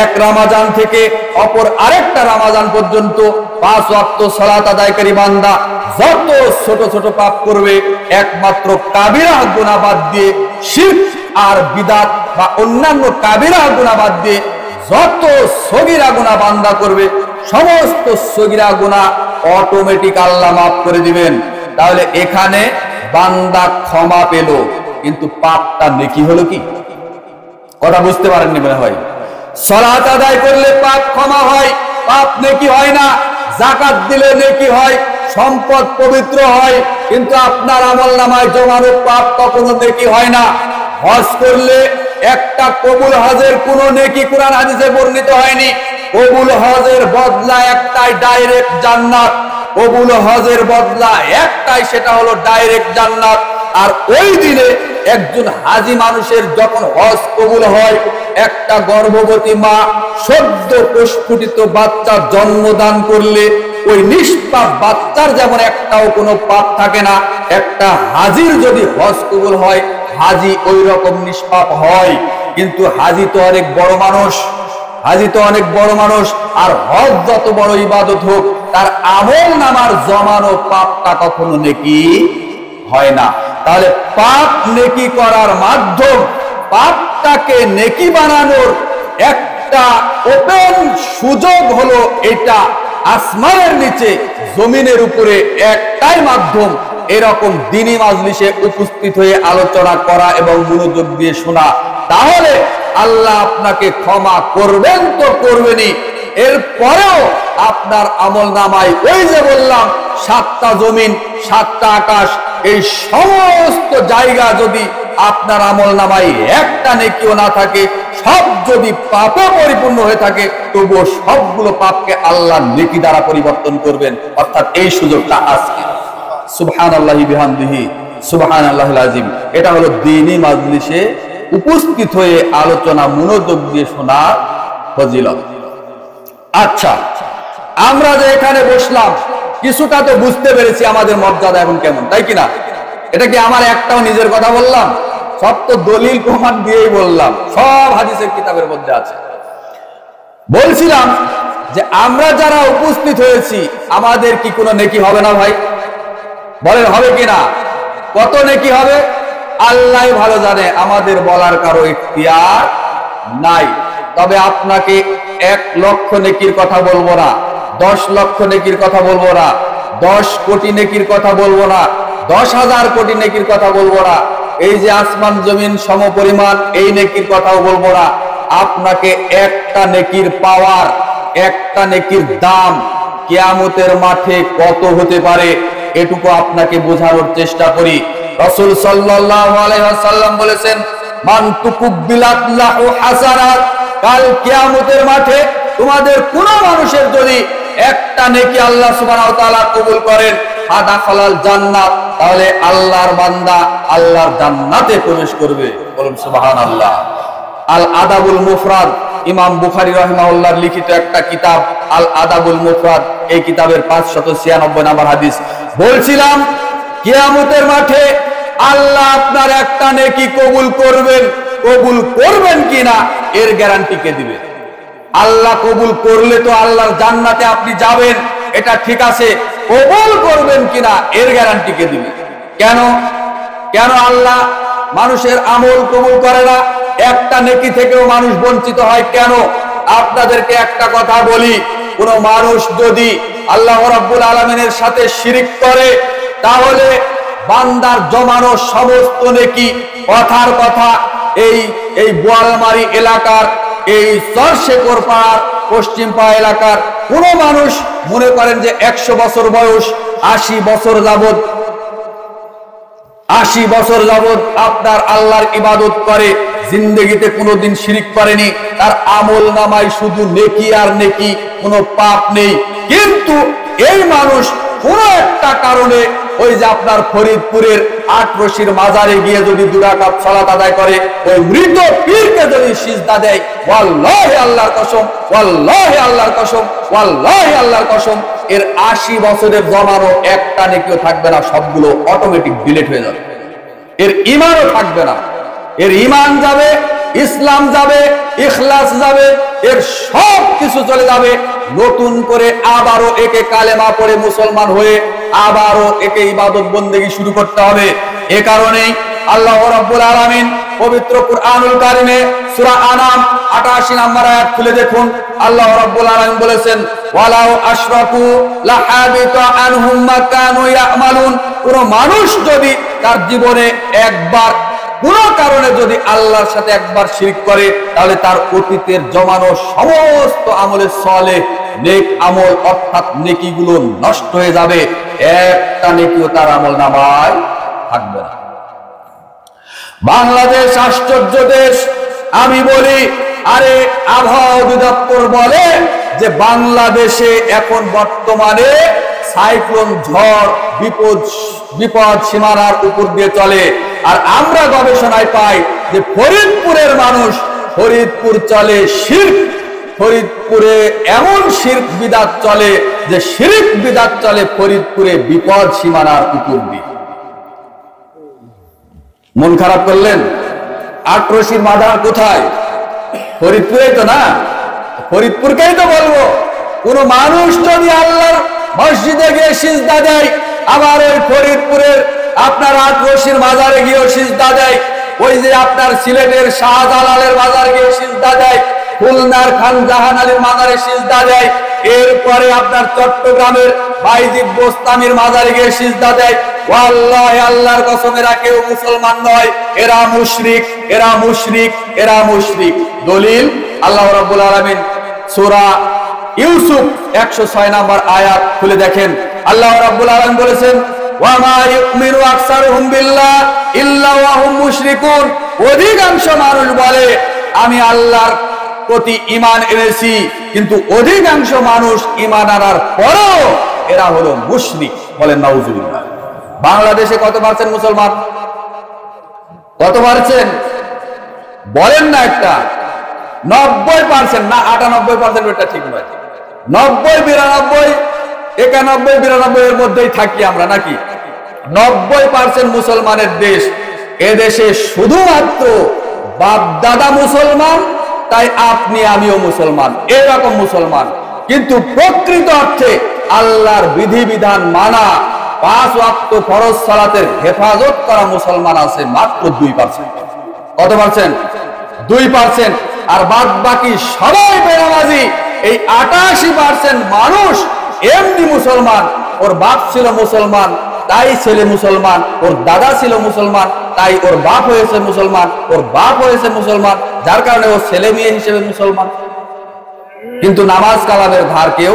এক রমজান থেকে অপর আরেকটা রমজান পর্যন্ত 5 ওয়াক্ত সালাত আদায়কারী বান্দা যত ছোট ছোট পাপ করবে একমাত্র কাবিরা গুনাহ বাদ দিয়ে, শিরক আর বিদআত বা অন্যান্য কাবিরা গুনাহ বাদ দিয়ে যত সগীরা গুনাহ বান্দা করবে সমস্ত সগীরা গুনাহ অটোমেটিক আল্লাহ মাফ করে দিবেন। তাহলে এখানে বান্দা ক্ষমা পেল, কিন্তু পাপটা নেকি হলো কি? কথা বুঝতে পারেননি মনে হয়। সালাত আদায় করলে পাপ ক্ষমা হয়, পাপ নেকি হয় না। যাকাত দিলে নেকি হয়, সম্পদ পবিত্র হয়, কিন্তু আপনার আমলনামায় জমানো পাপ কখনো নেকি হয় না। হজ করলে একটা কবুল হজের কোনো নেকি কুরআন হাদিসে বর্ণিত হয়নি। কবুল হজের বদলা একটাই, ডাইরেক্ট জান্নাত। কবুল হজের বদলা একটাই, সেটা হলো ডাইরেক্ট জান্নাত। আর ওই দিনে একজন হাজী মানুষের যখন হজ কবুল হয়, একটা গর্ভবতী মা সদ্য প্রস্ফুটিত বাচ্চা জন্মদান করলে ওই নিষ্পাপ বাচ্চার যেমন একটাও কোনো পাপ থাকে না, একটা হাজীর যদি হজ কবুল হয় হাজী ওই রকম নিষ্পাপ হয়। কিন্তু হাজী তো অনেক বড় মানুষ, হাজী তো অনেক বড় মানুষ। আর হজ যত বড় ইবাদত হোক, তার আমল নামার জমানো পাপটা কখনো নেকি হয় না। তাহলে পাপ নেকি করার মাধ্যম, পাপটাকে নেকি বানানোর একটা ওপেন সুযোগ হলো এটা। আসমানের নিচে জমিনের উপরে একটাই মাধ্যম, এরকম দ্বীনি মাজলিসে উপস্থিত হয়ে আলোচনা করা এবং মনোযোগ দিয়ে শোনা। তাহলে আল্লাহ আপনাকে ক্ষমা করবেন তো করবেনই, এরপরেও আপনার আমলনামায় ওই যে বললাম 7টা জমিন, 7টা আকাশ, এই সমস্ত জায়গা যদি আপনার আমলনামায় একটা নেকিও না থাকে, সব যদি পাপে পরিপূর্ণ হয়ে থাকে, তবুও সবগুলো পাপকে আল্লাহ নেকি দ্বারা পরিবর্তন করবেন। অর্থাৎ এই সুযোগটা আজকে। সুবহানাল্লাহি বিহামদিহি, সুবহানাল্লাহিল আযীম। এটা হলো দ্বীনি মাজলিসে উপস্থিত হয়ে আলোচনা মনোযোগ দিয়ে শোনার ফজিলত। আচ্ছা, আমরা যে এখানে বসলাম কিছুটা তো বুঝতে পেরেছি আমাদের মর্যাদা এখন কেমন, তাই কিনা? এটা কি আমার একটাও নিজের কথা বললাম? সব তো দলিল প্রমাণ দিয়েই বললাম, সব হাদিসের কিতাবের মধ্যে আছে। বলছিলাম যে আমরা যারা উপস্থিত হয়েছি আমাদের কি কোনো নেকি হবে না ভাই? বলেন হবে কিনা? কত নেকি হবে আল্লাহ ভালো জানে, আমাদের বলার কারো ইখতিয়ার নাই। তবে আপনাকে 1 লক্ষ নেকির কথা বলবো না, 10 লক্ষ নেকির কথা বলবো না, 10 কোটি নেকির কথা বলবো না, 10,000 কোটি নেকির কথা বলবো না, এই যে আসমান জমিন সমপরিমাণ এই নেকির কথাও বলবো না। আপনাকে একটা নেকির পাওয়ার, একটা নেকির দাম কিয়ামতের মাঠে কত হতে পারে এটুকু আপনাকে বোঝানোর চেষ্টা করি। রাসূল সাল্লাল্লাহু আলাইহি ওয়াসাল্লাম বলেছেন, মান তুকুবিলাত লাহু হাসানাত, কাল কিয়ামতের মাঠে তোমাদের কোন মানুষের যদি একটা নেকি আল্লাহ সুবহানাহু ওয়া তাআলা কবুল করেন, আদাখালাল জান্নাত, তাহলে আল্লাহর বান্দা আল্লাহর জান্নাতে প্রবেশ করবে। বলুন সুবহানাল্লাহ। আল আদাবুল মুফরাদ, ইমাম বুখারী রাহিমাহুল্লাহর লিখিত একটা কিতাব আল আদাবুল মুফরাদ, এই কিতাবের 596 নম্বর হাদিস। বলছিলাম কিয়ামতের মাঠে আল্লাহ আপনার একটা নেকি কবুল করবেন কিনা এর গ্যারান্টি কে দিবে? আল্লাহ কবুল করলে তো আল্লাহর জান্নাতে আপনি যাবেন, এটা ঠিক আছে, কবুল করবেন কিনা এর গ্যারান্টি কে দিবে? কেন আল্লাহ মানুষের আমল কবুল করে না? একটা নেকি থেকেও মানুষ বঞ্চিত হয় কেন? আপনাদেরকে একটা কথা বলি, কোন মানুষ যদি আল্লাহ রাব্বুল আলামিনের সাথে শিরিক করে, তাহলে বান্দার জমানো সমস্ত নেকি, কথার কথা, এই বোয়ালমারি এলাকার, এই চরশেখর পাড়ার পশ্চিম পাড়া এলাকার কোন মানুষ মনে করেন যে 100 বছর বয়স, 80 বছর যাবত আপনার আল্লাহর ইবাদত করে, জিন্দেগিতে কোনোদিন শিরিক করেনি, তার আমল নামায় শুধু নেকি আর নেকি, কোনো পাপ নেই। কিন্তু এই মানুষ কোন একটা কারণে ওই যে আপনার ফরিদপুরের আটরশির মাজারে গিয়ে যদি 2 রাকাত সালাত আদায় করে, ওই মৃত পীরকে যদি সিজদা দেয়, ওয়াল্লাহি আল্লাহর কসম, ওয়াল্লাহি আল্লাহর কসম, ওয়াল্লাহি আল্লাহর কসম, এর 80 বছরের জমানো একটা নেকিও থাকবে না, সবগুলো অটোমেটিক ডিলিট হয়ে যাবে। এর ঈমানও থাকবে না, এর ঈমান যাবে, ইসলাম যাবে, ইখলাস যাবে, এর সব কিছু চলে যাবে। নতুন করে আবারও একে কালেমা পড়ে মুসলমান হয়ে আবারও একে ইবাদত বন্দেগী শুরু করতে হবে। এ কারণেই আল্লাহ রাব্বুল আলামিন পবিত্র কুরআনুল কারীমে সূরা আনাম 88 নম্বর আয়াত খুলে দেখুন। আল্লাহ রাব্বুল আলামিন বলেছেন, ওয়ালাউ আশরাকু লাহাবিতা আনহুম মা কানু ইয়ামালুন। কোন মানুষ যদি তার জীবনে একবার কোন কারণে যদি আল্লাহর সাথে একবার শিরক করে, তাহলে তার অতীতের জমানো সমস্ত আমলের সালেহ নেক আমল অর্থাৎ নেকিগুলো নষ্ট হয়ে যাবে, একটা নেকিও তার আমলনামায় থাকবে না। বাংলাদেশ আশ্চর্য দেশ। আমি বলি, আরে আবহাওয়া অধিদপ্তর বলে যে বাংলাদেশে এখন বর্তমানে সাইক্লোন, ঝড়, বিপদ সীমানার উপর দিয়ে চলে। আর আমরা গবেষণায় পাই যে ফরিদপুরের মানুষ, ফরিদপুর চলে শিরক, ফরিদপুরে এমন শিরক বিদআত চলে যে শিরক বিদআত চলে ফরিদপুরে বিপদ সীমানার উপর দিয়ে। মন খারাপ করলেন? আটরশির মাজার কোথায়? ফরিদপুরেই তো না? ফরিদপুরকেই তো বলবো। কোন মানুষ যদি আল্লাহর মসজিদে গিয়ে সিজদা দেয়, আবার ওই ফরিদপুরের আপনার আটরশির মাজারে গিয়ে সিজদা দেয়, ওই যে আপনার সিলেটের শাহজালালের মাজারে গিয়ে সিজদা দেয়, খুলনার খান জাহান আলীর মাজারে সিজদা দেয়, এরপরে আপনার চট্টগ্রামের বাইজিদ বোস্তামির মাজারে গিয়ে সিজদা দেয়, ওয়াল্লাহি আল্লাহর কসম এরা কেউ মুসলমান নয়, এরা মুশরিক, এরা মুশরিক, এরা মুশরিক। দলিল আল্লাহ রাব্বুল আলামিন সূরা ইউসুফ 106 নম্বর আয়াত খুলে দেখেন। আল্লাহ রাব্বুল আলামিন বলেছেন, ওয়া মা ইউমিনু আকসারুহুম বিল্লাহ ইল্লা ওয়া হুম মুশরিকুন। অধিকাংশ মানুষ বলে আমি আল্লাহর প্রতি ঈমান এনেছি, কিন্তু অধিকাংশ মানুষ ঈমান আনার পরেও এরা হলো মুশরিক। বলেন নাউজুবিল্লাহ। বাংলাদেশে কত পার্সেন্ট মুসলমান? কত পার্সেন্ট বলেন না একটা? 90% না 98%, এটা ঠিক নয়। 90, 92, 91, 92 এর মধ্যেই থাকি আমরা নাকি? 90% মুসলমানের দেশ। এদেশে শুধুমাত্র বাপ দাদা মুসলমান, তাই আপনি আমিও মুসলমান, এরকম মুসলমান। কিন্তু প্রকৃত অর্থে আল্লাহর বিধিবিধান মানা, 5 ওয়াক্ত ফরজ সালাতের হেফাজত করা মুসলমান আছে মাত্র 2%। কত পার্সেন্ট? 2%। আর বাদ বাকি সবাই বেনামাজি। এই 88% মানুষ এমনি মুসলমান। ওর বাপ ছিল মুসলমান, তাই ছেলে মুসলমান, ওর দাদা ছিল মুসলমান, তাই ওর বাপ হয়েছে মুসলমান, ওর বাপ হয়েছে মুসলমান, যার কারণে ও ছেলে মেয়ে হিসেবে মুসলমান। কিন্তু নামাজ কালামের ধার কেউ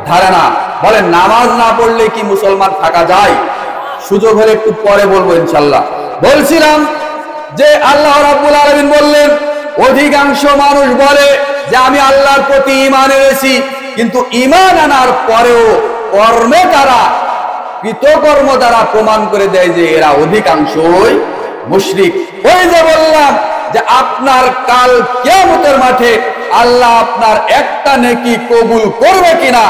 ধারে না। বলে নামাজ না পড়লে কি মুসলমান থাকা যায়? সুযোগ হলে একটু পরে বলবো ইনশাল্লাহ। বলছিলাম যে আল্লাহ রাব্বুল আলামিন বললেন, অধিকাংশ মানুষ বলে যে আমি আল্লাহর প্রতি ঈমান এনেছি, কিন্তু ঈমান আনার পরেও কর্মে তারা, কৃতকর্ম দ্বারা প্রমাণ করে দেয় যে এরা অধিকাংশই মুশরিক। ওই যে বললাম যে আপনার কাল কিয়ামতের মাঠে আল্লাহ আপনার একটা নেকি কবুল করবে কিনা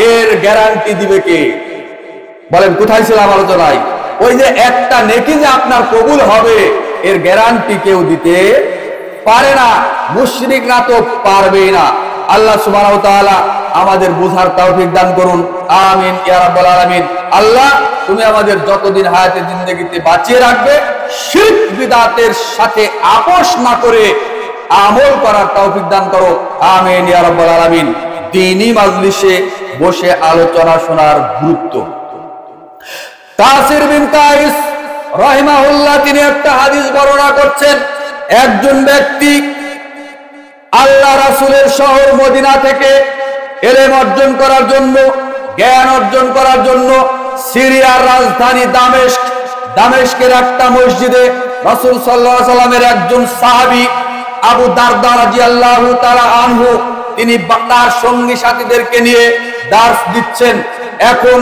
এর গ্যারান্টি দিবে কে? বলেন কোথায় ছিলাম আলোচনায়? ওই যে একটা নেকি যে আপনার কবুল হবে এর গ্যারান্টি কেউ দিতে পারে না, মুশরিকরা তো পারবেই না। আল্লাহ সুবহানাহু ওয়া তাআলা আমাদের বুঝার তৌফিক দান করুন, আমিন ইয়া রাব্বাল আলামিন। আল্লাহ তুমি আমাদের যতদিন হায়াতে জিন্দেগিতে বাঁচিয়ে রাখবে শিরক বিদআতের সাথে আপোষ না করে আমল করার তৌফিক দান করো, আমিন ইয়া রাব্বাল আলামিন। দ্বীনি মাজলিসে বসে আলোচনা শোনার গুরুত্ব। কাসির বিন কাইস রাহিমাহুল্লাহ তিনি একটা হাদিস বর্ণনা করছেন, একজন ব্যক্তি আল্লাহ রাসূলের শহর মদিনা থেকে ইলম অর্জন করার জন্য, জ্ঞান অর্জন করার জন্য সিরিয়ার রাজধানী দামেস্কের একটা মসজিদে রাসূল সাল্লাল্লাহু আলাইহি সাল্লামের একজন সাহাবী আবু দারদা রাদিয়াল্লাহু তাআলা আনহু তিনি তার সঙ্গী সাথীদেরকে নিয়ে দার্স দিচ্ছেন। এখন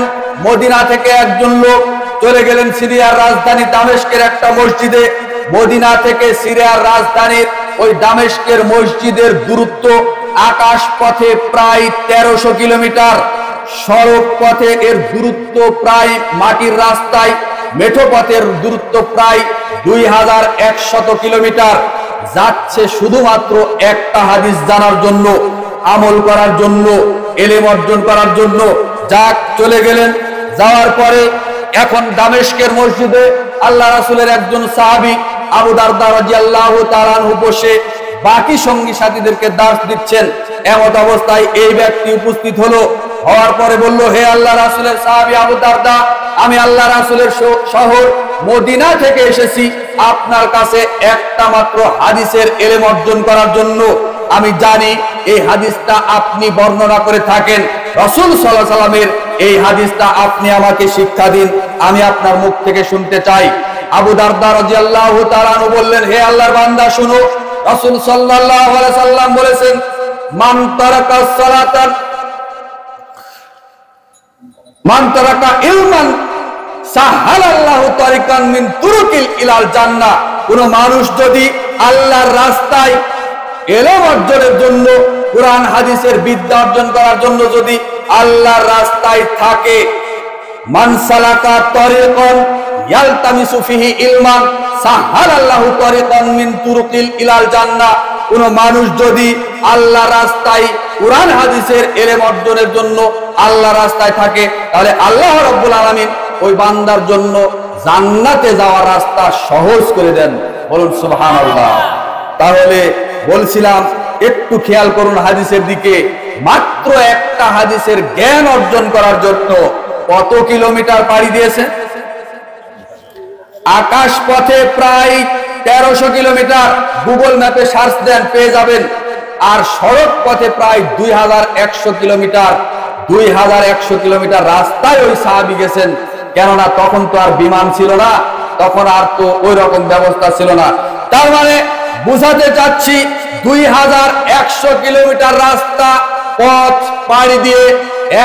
মদিনা থেকে একজন লোক চলে গেলেন সিরিয়ার রাজধানী দামেস্কের একটা মসজিদে। মদিনা থেকে সিরিয়ার রাজধানীর ওই দামেস্কের মসজিদের দূরত্ব আকাশ পথে প্রায় 1300 কিলোমিটার, সড়ক পথে এর দূরত্ব প্রায়, মাটির রাস্তায় মেঠো পথের দূরত্ব প্রায় 2100 কিলোমিটার। যাচ্ছে শুধুমাত্র একটা হাদিস জানার জন্য, আমল করার জন্য, ইলম অর্জন করার জন্য। যাক চলে গেলেন। যাওয়ার পরে এখন দামেস্কের মসজিদে আল্লাহ রাসূলের একজন সাহাবী আবু দারদা রাদিয়াল্লাহু তাআলা আনহু বসে বাকি সঙ্গী সাথীদেরকে দার্স দিচ্ছেন। এমত অবস্থায় এই ব্যক্তি উপস্থিত হলো। হওয়ার পরে বলল, হে আল্লাহ রাসূলের সাহাবী আবু দারদা, আমি আল্লাহ রাসূলের শহর মদিনা থেকে এসেছি আপনার কাছে একটা মাত্র হাদিসের ইলম অর্জন করার জন্য। আমি জানি এই হাদিসটা আপনি বর্ণনা করে থাকেন, রাসূল সাল্লাল্লাহু আলাইহি সাল্লামের এই হাদিসটা আপনি আমাকে শিক্ষা দিন, আমি আপনার মুখ থেকে শুনতে চাই। আবু দারদা রাদিয়াল্লাহু তাআলা আনহু বললেন, হে আল্লাহর বান্দা শুনো, রাসূল সাল্লাল্লাহু আলাইহি সাল্লাম বলেছেন, মান তারাকা ইলমান সাহালাল্লাহু তারিকান মিন তুরুকিল ইলাল জান্নাহ। কোন মানুষ যদি আল্লাহর রাস্তায় ইলম অর্জনের জন্য, কুরআন হাদিসের বিদ্যা অর্জন করার জন্য যদি আল্লাহর রাস্তায় থাকে, মান সালাকা তারিকান ইয়ালতামিসু ফিহি ইলমান সাহালাল্লাহু তারিকান মিন তুরুকিল ইলাল জান্নাহ। কোন মানুষ যদি আল্লাহর রাস্তায় কুরআন হাদিসের ইলম অর্জনের জন্য আল্লাহর রাস্তায় থাকে, তাহলে আল্লাহ রাব্বুল আলামিন ওই বান্দার জন্য জান্নাতে যাওয়ার রাস্তা সহজ করে দেন। বলুন সুবহানাল্লাহ। তাহলে বলছিলাম একটু খেয়াল করুন হাদিসের দিকে। মাত্র একটা হাদিসের জ্ঞান অর্জন করার জন্য কত কিলোমিটার পাড়ি দিয়েছে? আকাশ পথে প্রায় 1300 কিলোমিটার, গুগল ম্যাপে সার্চ দেন পেয়ে যাবেন। আর সড়ক পথে প্রায় 2100 কিলোমিটার। 2100 কিলোমিটার রাস্তায় ওই সাহাবী গেছেন। কেননা তখন তো আর বিমান ছিল না, তখন আর তো ওই রকম ব্যবস্থা ছিল না। তার মানে বুঝাতে চাচ্ছি 2100 কিলোমিটার রাস্তা পথ পাড়ি দিয়ে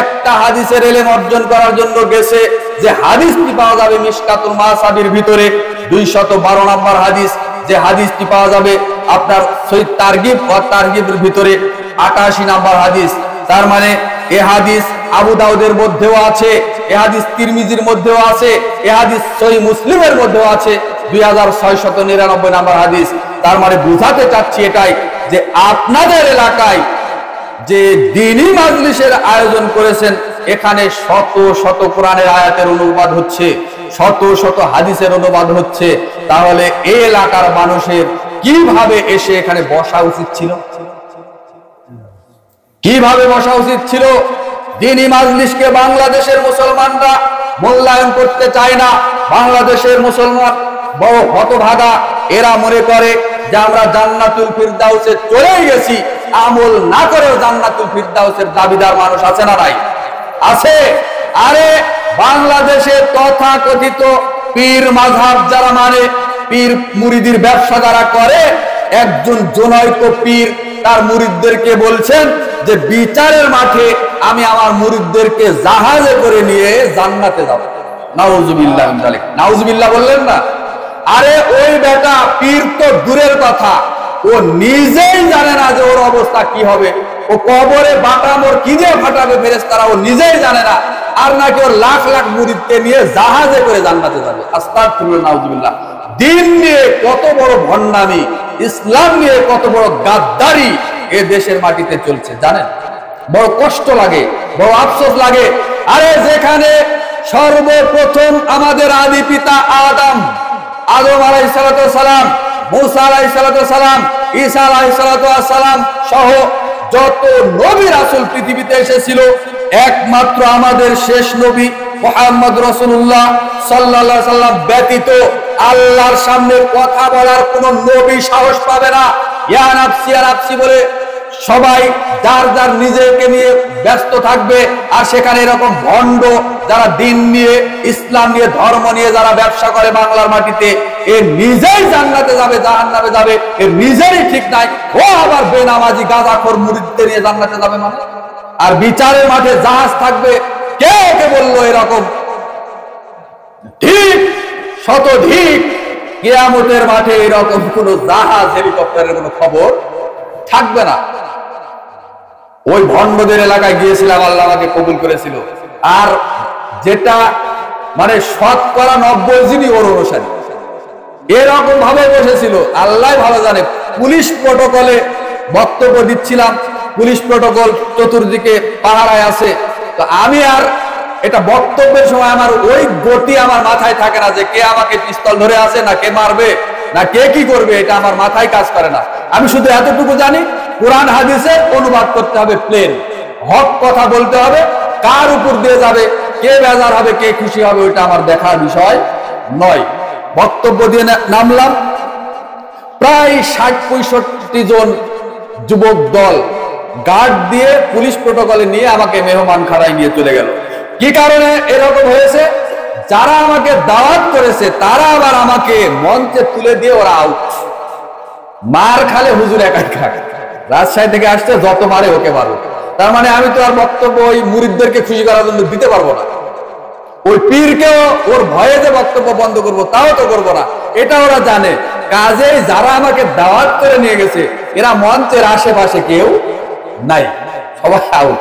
একটা হাদিসের ইলম অর্জন করার জন্য গেছে। যে হাদিসটি পাওয়া যাবে মিশকাতুল মাসাবির ভিতরে 212 নম্বর হাদিস, যে হাদিসটি পাওয়া যাবে আপনার সহিহ তারগিব ও তারগিবের ভিতরে 88 নম্বর হাদিস। তার মানে এই হাদিস আবু দাউদের মধ্যেও আছে, এই হাদিস তিরমিজির মধ্যেও আছে, এই হাদিস সহিহ মুসলিমের মধ্যেও আছে 2699 নম্বর হাদিস। তার মানে বুঝাতে চাচ্ছি এটাই যে আপনাদের এলাকায় যে দ্বীনি মাজলিসের আয়োজন করেছেন, এখানে শত শত কোরআনের আয়াতের অনুবাদ হচ্ছে, শত শত হাদিসের অনুবাদ হচ্ছে। তাহলে এই এলাকার মানুষের কিভাবে এসে এখানে বসা উচিত ছিল? কিভাবে বসা উচিত ছিল? দ্বীনি মাজলিসকে বাংলাদেশের মুসলমানরা মূল্যায়ন করতে চায় না। বাংলাদেশের মুসলমান বড় হতভাগা, এরা মনে করে যে আমরা জান্নাতুল ফিরদাউসে চলে গেছি, আমল না করেও জান্নাতুল ফিরদাউসের দাবিদার মানুষ আছে না নাই? আছে? আরে বাংলাদেশে তথাকথিত পীর মাযহাব যারা মানে, পীর মুরিদির ব্যবসা যারা করে, একজন জনৈক পীর তার মুরিদদেরকে বলছেন যে বিচারের মাঠে আমি আমার মুরিদদেরকে জাহাজে করে নিয়ে জান্নাতে যাব। নাউজুবিল্লাহ মিন যালিক। নাউজুবিল্লাহ বললেন না? আরে ওই বেটা পীর তো দূরের কথা, ও নিজেই জানে না যে ওর অবস্থা কি হবে। ও কবরে বাটামোর কি যে ফাটাবে ফেরেশতারা, ও নিজেই জানে না। আর নাকি ওর লাখ লাখ মুরিদকে নিয়ে জাহাজে করে জান্নাতে যাবে। আস্তাগফিরুল্লাহ, নাউজুবিল্লাহ। দিন নিয়ে কত বড় ভণ্ডামি, ইসলাম নিয়ে কত বড় গাদ্দারি এ দেশের মাটিতে চলছে জানেন? বড় কষ্ট লাগে, বড় আফসোস লাগে। আরে যেখানে সর্বপ্রথম আমাদের আদি পিতা আদম আলাইহিস সালাম, মুসা আলাইহিস সালাম, ঈসা আলাইহিস সালাম সহ যত নবী রাসূল পৃথিবীতে এসেছিল, একমাত্র আমাদের শেষ নবী মুহাম্মদ রাসূলুল্লাহ সাল্লাল্লাহু আলাইহি সাল্লাম ব্যতীত আল্লাহর সামনে কথা বলার কোন নবী সাহস পাবে না। ইয়া নাফসি ইয়া নাফসি বলে সবাই যার যার নিজেকে নিয়ে ব্যস্ত থাকবে। আর সেখানে এরকম ভণ্ড যারা দিন নিয়ে, ইসলাম নিয়ে, ধর্ম নিয়ে যারা ব্যবসা করে বাংলার মাটিতে, এ নিজেই জান্নাতে যাবে জাহান্নামে যাবে, এর নিজেরই ঠিক নাই। ও আবার বেনামাজি গাঁজাখোর মুরিদদের নিয়ে জান্নাতে যাবে মানে? আর বিচারের মাঠে জাহাজ থাকবে, কে কে বললো এরকম? ঠিক শতধিক কিয়ামতের মাঠে এরকম কোন জাহাজ হেলিকপ্টারের কোন খবর থাকবে না। ওই ভণ্ডদের এলাকায় গিয়েছিলাম, আল্লাহ আমাকে কবুল করেছিল। আর যেটা মানে শতকরা 90 জনই ওর অনুসারী, এরকম ভাবে বসেছিল। আল্লাহ ভালো জানে। পুলিশ প্রটোকলে বক্তব্য দিচ্ছিলাম, পুলিশ প্রটোকল চতুর্দিকে পাহারায় আছে। তো আমি আর এটা বক্তব্যের সময় আমার ওই গতি আমার মাথায় থাকে না যে কে আমাকে পিস্তল ধরে আছে, না কে মারবে, না কে কি করবে, এটা আমার মাথায় কাজ করে না। আমি শুধু এতটুকু জানি, কোরআন হাদিসের অনুবাদ করতে হবে প্লেন, হক কথা বলতে হবে। কার উপর দিয়ে যাবে, কে বেজার হবে, কে খুশি হবে, ওইটা আমার দেখার বিষয় নয়। বক্তব্য দিয়ে নামলাম, প্রায় 60-65 জন যুবক দল গার্ড দিয়ে পুলিশ প্রটোকলে নিয়ে আমাকে মেহমান খানায় নিয়ে চলে গেল। কি কারণে এরকম হয়েছে? যারা আমাকে দাওয়াত করেছে তারা আবার আমাকে মঞ্চে তুলে দিয়ে ওরা আউট। মার খালে হুজুর একাই খায়, রাজশাহী থেকে আসছে, যত মারে ওকে মারো। তার মানে আমি তো আর বক্তব্য ওই মুরিদদেরকে খুশি করার জন্য দিতে পারবো না। ওই পীরকেও ওর ভয়ে যে বক্তব্য বন্ধ করবো তাও তো করবো না, এটা ওরা জানে। কাজেই যারা আমাকে দাওয়াত করে নিয়ে গেছে এরা মঞ্চের আশেপাশে কেউ নাই, সবাই আউট।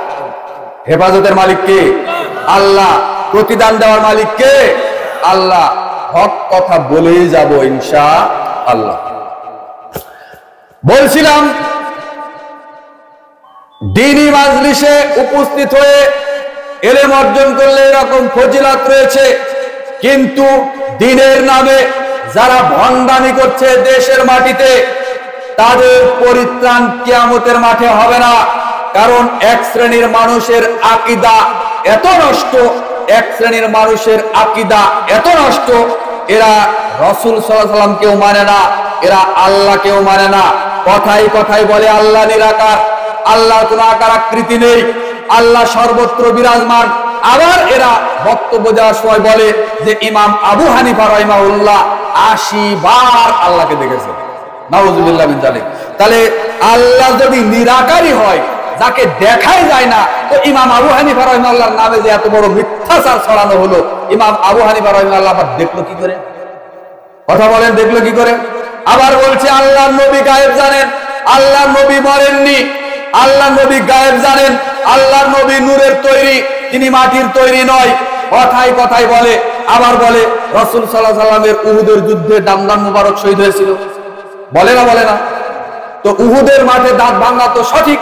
হেফাজতের মালিক কে? আল্লাহ। প্রতিদান দেওয়ার মালিক কে? আল্লাহ। হক কথা বলেই যাব ইনশাআল্লাহ। বলছিলাম দ্বীনি মাজলিসে উপস্থিত হয়ে ইলম অর্জন করলে এরকম ফজিলত রয়েছে, কিন্তু দ্বীনের নামে যারা ভণ্ডামি করছে দেশের মাটিতে, তাদের পরিত্রাণ কিয়ামতের মাঠে হবে না। কারণ এক শ্রেণীর মানুষের আকীদা এত নষ্ট, এক শ্রেণীর মানুষের আকীদা এত নষ্ট, এরা রাসূল সাল্লাল্লাহু আলাইহি ওয়াসাল্লাম কেউ মানে না, এরা আল্লাহ কেউ মানে না। কথাই কথাই বলে আল্লাহ নিরাকার, আল্লাহর কোনো আকার আকৃতি নেই, আল্লাহ সর্বত্র বিরাজমান। আবার এরা বক্তব্য দেওয়ার সময় বলে যে ইমাম আবু হানিফা রাহিমাহুল্লাহ 80 বার আল্লাহকে দেখেছে। নাউজুবিল্লাহ মিন যালিক। তাহলে আল্লাহ যদি নিরাকারই হয়, যাকে দেখাই যায় না, তো ইমাম আবু হানিফা রাহিমাহুল্লাহর নামে যে এত বড় মিথ্যাচার ছড়ানো হলো, ইমাম আবু হানিফা রাহিমাহুল্লাহ আবার দেখলো কি করে? কথা বলেন, দেখলো কি করে? আবার বলছে আল্লাহর নবী গায়েব জানেন, আল্লাহর নবী মরেননি, আল্লাহর নবী গায়েব জানেন, আল্লাহর নবী নূরের তৈরি, তিনি মাটির তৈরি নয়। কথাই কথাই বলে। আবার বলে রাসূল সাল্লাল্লাহু আলাইহি ওয়াসাল্লামের উহুদের যুদ্ধে দামদাম মুবারক শহীদ হয়েছিল, বলে না? বলে না? তো উহুদের মাঠে দাঁত ভাঙা তো সঠিক,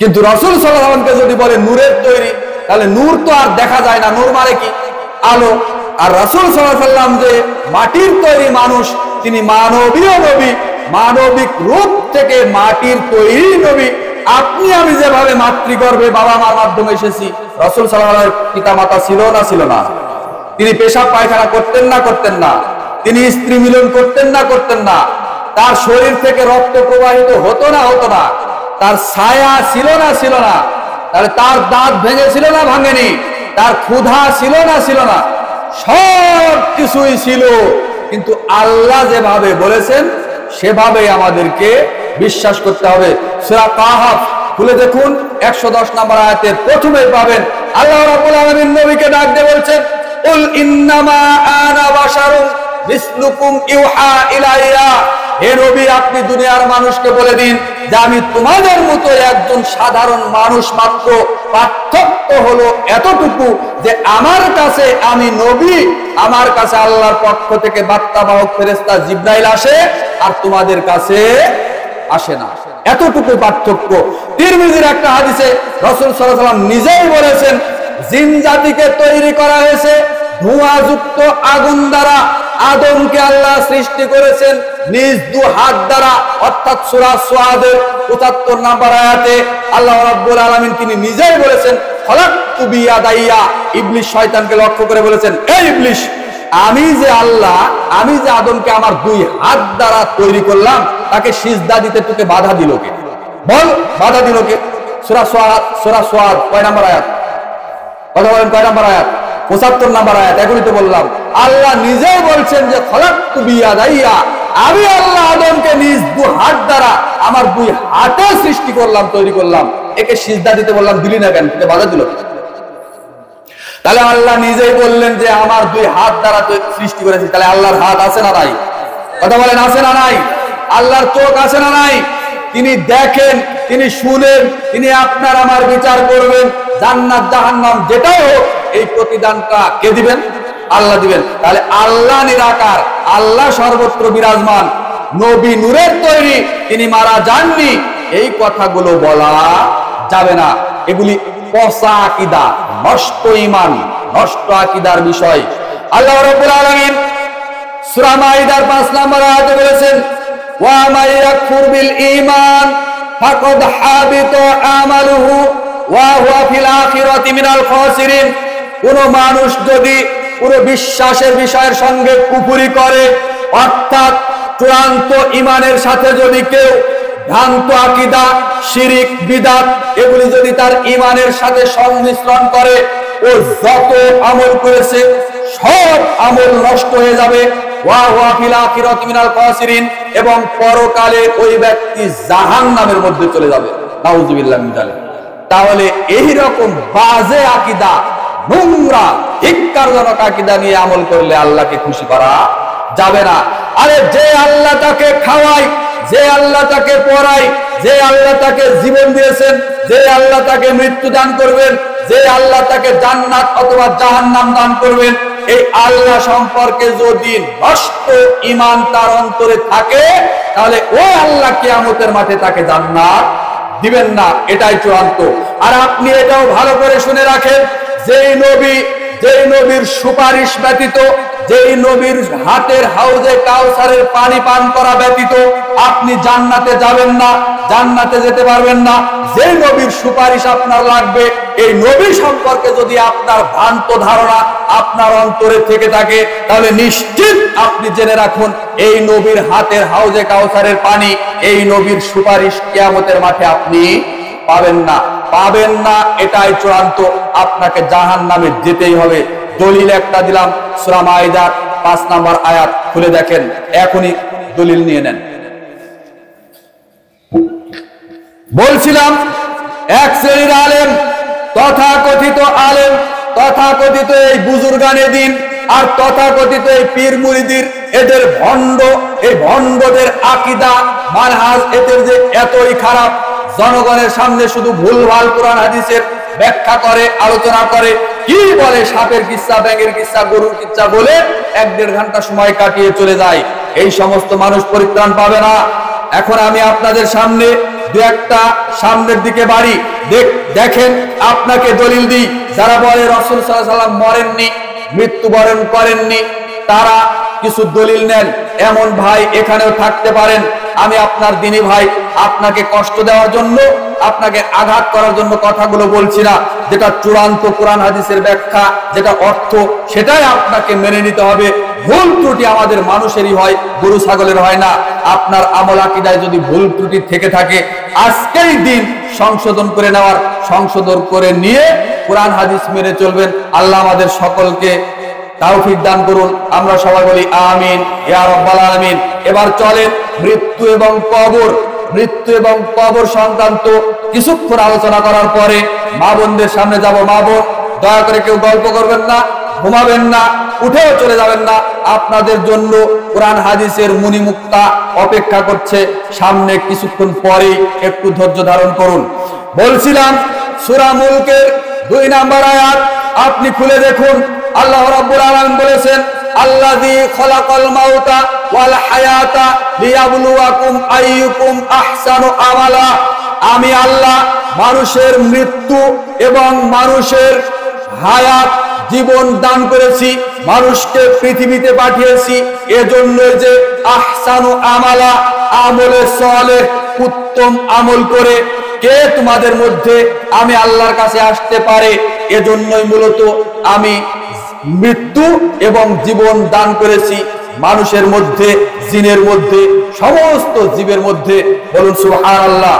কিন্তু রাসূল সাল্লাল্লাহু আলাইহি ওয়াসাল্লামকে যদি বলে নূরের তৈরি, তাহলে নূর তো আর দেখা যায় না, নূর মানে কি? আলো। আর রাসূল সাল্লাল্লাহু আলাইহি ওয়াসাল্লাম যে মাটির তৈরি মানুষ, তিনি মানবীয় নবী, মানবিক রূপ থেকে মাটির তৈরি নবী। আপনি আমি যেভাবে মাতৃগর্ভে বাবা মার মাধ্যমে এসেছি, রাসূল সাল্লাল্লাহু আলাইহি ওয়াসাল্লামের পিতা মাতা ছিল না? ছিল না? তিনি পেশাব পায়খানা করতেন না? করতেন না? তিনি স্ত্রী মিলন করতেন না? করতেন না? তার শরীর থেকে রক্ত প্রবাহিত হতো না? হতো না? তার ছায়া ছিল না? ছিল না? তাহলে তার দাঁত ভেঙেছিল না ভাঙেনি? তার ক্ষুধা ছিল না ছিল না? সব কিছুই ছিল, কিন্তু আল্লাহ যেভাবে বলেছেন সেভাবেই আমাদেরকে বিশ্বাস করতে হবে। সূরা কাহফ খুলে দেখুন, 110 নম্বর আয়াতের প্রথমেই পাবেন আল্লাহ রাব্বুল আলামিন নবীকে ডাক দিয়ে বলছেন, কুল ইন্নামা আনা বাশারুম মিসলুকুম ইউহা ইলাইয়া। হে নবী, আপনি দুনিয়ার মানুষকে বলে দিন যে আমি তোমাদের মতো একজন সাধারণ মানুষ মাত্র। পার্থক্য হলো এতটুকু যে আমার কাছে আমি নবী, আমার কাছে আল্লাহর পক্ষ থেকে বার্তাবাহক ফেরেশতা জিবরাইল আসে, আর তোমাদের কাছে আসে না। এতটুকু পার্থক্য। তিরমিজির একটা হাদিসে রাসূল সাল্লাল্লাহু আলাইহি ওয়াসাল্লাম নিজেই বলেছেন, জিন জাতিকে তৈরি করা হয়েছে ধোঁয়াযুক্ত আগুন দ্বারা। আদমকে আল্লাহ সৃষ্টি করেছেন নিজ দু হাত দ্বারা, অর্থাৎ সূরা সুআদের ৭৫ নম্বর আয়াতে আল্লাহ রাব্বুল আলামিন তিনি নিজেই বলেছেন, খলাকতু বিয়াদাইয়া। ইবলিস শয়তানকে লক্ষ্য করে বলেছেন, এই ইবলিস, আমি যে আল্লাহ, আমি যে আদমকে আমার দুই হাত দ্বারা তৈরি করলাম, তাকে সিজদা দিতে তোকে বাধা দিল কে? বল, বাধা দিল কে? সূরা সুআদ কয় নম্বর আয়াত? কথা বলেন, কয় নম্বর আয়াত? ৭৫ নম্বর আয়াত। এখনই তো বললাম, আল্লাহ নিজেই বলছেন যে খলাকতু বিয়াদাইয়া, আমি আল্লাহ আদমকে নিজ দু হাত দ্বারা, আমার দুই হাতে সৃষ্টি করলাম, তৈরি করলাম। একে সিজদা দিতে বললাম, দিলি না কেন? তোকে বাধা দিল। তাহলে আল্লাহ নিজেই বললেন যে আমার দুই হাত দ্বারা সৃষ্টি করেছি। তাহলে আল্লাহর হাত আছে না নাই? কথা বলেন, আছে না নাই? আল্লাহর চোখ আছে না নাই? তিনি দেখেন, তিনি শুনেন, তিনি আপনার আমার বিচার করবেন। জান্নাত জাহান্নাম যেটাই হোক, এই প্রতিদানটা কে দিবেন? আল্লাহ দিবেন। তাহলে আল্লাহ নিরাকার, আল্লাহ সর্বত্র বিরাজমান, নবী নূরের তৈরি, তিনি মারা যাননি, এই কথাগুলো বলা যাবে না। এগুলি পচা আকীদা, নষ্ট ঈমান, নষ্ট আকীদার বিষয়। আল্লাহ রাব্বুল আলামিন সূরা মাইদার 5 নম্বর আয়াতে বলেছেন, ওয়া মান ইয়াকফুর বিল ঈমান ফাকাদ হাবিতা আমালুহু ওয়া হুয়া ফিল আখিরাতি মিনাল খাসিরিন। কোন মানুষ যদি পুরো বিশ্বাসের বিষয়ের সঙ্গে কুফরি করে, অর্থাৎ চূড়ান্ত ঈমানের সাথে যদি কেউ ভ্রান্ত আকীদা, শিরিক, বিদআত এগুলি যদি তার ঈমানের সাথে সংমিশ্রণ করে, ও যত আমল করেছে সব আমল নষ্ট হয়ে যাবে। ওয়া হুয়া ফিল আখিরাতি মিনাল খাসিরিন, এবং পরকালে ওই ব্যক্তি জাহান্নামের মধ্যে চলে যাবে। নাউযুবিল্লাহ মিন যালিক। তাহলে এই রকম বাজে আকীদা, নোংরা ধিক্কারজনক আকীদা নিয়ে আমল করলে আল্লাহকে খুশি করা যাবে না। আরে যে আল্লাহ তাকে খাওয়ায়, যে আল্লাহ তাকে পড়ায়, যে আল্লাহ তাকে জীবন দিয়েছেন, যে আল্লাহ তাকে মৃত্যু দান করবেন, যে আল্লাহ তাকে জান্নাত অথবা জাহান্নাম দান করবেন, এই আল্লাহ সম্পর্কে যদি নষ্ট ঈমান তার অন্তরে থাকে, তাহলে ওই আল্লাহ কিয়ামতের মাঠে তাকে জান্নাত দিবেন না। এটাই চূড়ান্ত। আর আপনি এটাও ভালো করে শুনে রাখেন, যেই নবীর সুপারিশ ব্যতীত, যেই নবীর হাতের হাউজে কাউসারের পানি পান করা ব্যতীত আপনি জান্নাতে যাবেন না, জান্নাতে যেতে পারবেন না। যেই নবীর সুপারিশ আপনার লাগবে, এই নবী সম্পর্কে যদি আপনার ভ্রান্ত ধারণা আপনার অন্তরে থেকে থাকে, তাহলে নিশ্চিত আপনি জেনে রাখুন, এই নবীর হাতের হাউজে কাউসারের পানি, এই নবীর সুপারিশ কিয়ামতের মাঠে আপনি পাবেন না, পাবেন না। এটাই চূড়ান্ত। আপনাকে জাহান্নামে যেতেই হবে। দলিল একটা দিলাম, সূরা মাইদার 5 নম্বর আয়াত খুলে দেখেন, এখনই দলিল নিয়ে নেন। বলছিলাম, এক শ্রেণীর আলেম, তথাকথিত আলেম, তথাকথিত এই বুজুর্গানে দিন আর তথাকথিত এই পীর মুরিদির, এদের ভণ্ড, এই ভণ্ডদের আকীদা, মানহাজ এদের যে এতই খারাপ, জনগণের সামনে শুধু ভুলভাল কোরআন হাদিসের ব্যাখ্যা করে, আলোচনা করে, কি বলে সাপের কিচ্ছা, ব্যাঙের কিচ্ছা, গরুর কিচ্ছা বলে 1-1.5 ঘন্টা সময় কাটিয়ে চলে যায়। এই সমস্ত মানুষ পরিত্রাণ পাবে না। এখন আমি আপনাদের সামনে দু একটা সামনের দিকে বাড়ি দেখেন, আপনাকে দলিল দিই। যারা বলে রাসূল সাল্লাল্লাহু আলাইহি ওয়াসাল্লাম মরেননি, মৃত্যুবরণ করেননি, তারা কিছু দলিল নেন। এমন ভাই এখানেও থাকতে পারেন। আমি আপনার দিনী ভাই, আপনাকে কষ্ট দেওয়ার জন্য, আপনাকে আঘাত করার জন্য কথাগুলো বলছি না। যেটা চূড়ান্ত কোরআন হাদিসের ব্যাখ্যা, যেটা অর্থ, সেটাই আপনাকে মেনে নিতে হবে। ভুল ত্রুটি আমাদের মানুষেরই হয়, গরু ছাগলের হয় না। আপনার আমল আকীদায় যদি ভুল ত্রুটি থেকে থাকে, আজকেই দিন সংশোধন করে নেওয়ার, সংশোধন করে নিয়ে কোরআন হাদিস মেনে চলবেন। আল্লাহ আমাদের সকলকে তাওফিক দান করুন। আমরা সবাই বলি আমিন ইয়া রাব্বাল আলামিন। এবার চলেন মৃত্যু এবং কবর, মৃত্যু এবং কবর সংক্রান্ত কিছুক্ষণ আলোচনা করার পরে মা বোনদের সামনে যাব। মা বোন, দয়া করে কেউ গল্প করবেন না, ঘুমাবেন না, উঠেও চলে যাবেন না। আপনাদের জন্য কোরআন হাদিসের মুনিমুক্তা অপেক্ষা করছে সামনে কিছুক্ষণ পরেই, একটু ধৈর্য ধারণ করুন। বলছিলাম সূরা মুলকের 2 নম্বর আয়াত আপনি খুলে দেখুন। আল্লাহ রাব্বুল আলামিন বলেছেন, আল্লাযী খালাকাল মাউতা ওয়াল হায়াতা লিয়াবলুয়াকুম আইয়ুকুম আহসানু আমালা। আমি আল্লাহ মানুষের মৃত্যু এবং মানুষের হায়াত, জীবন দান করেছি, মানুষকে পৃথিবীতে পাঠিয়েছি এজন্য যে আহসানু আমালা, আমলে সালেহ, উত্তম আমল করে কে তোমাদের মধ্যে আমি আল্লাহর কাছে আসতে পারে। এজন্যই মূলত আমি মৃত্যু এবং জীবন দান করেছি মানুষের মধ্যে, জিনের মধ্যে, সমস্ত জীবের মধ্যে। বলুন সুবহানাল্লাহ।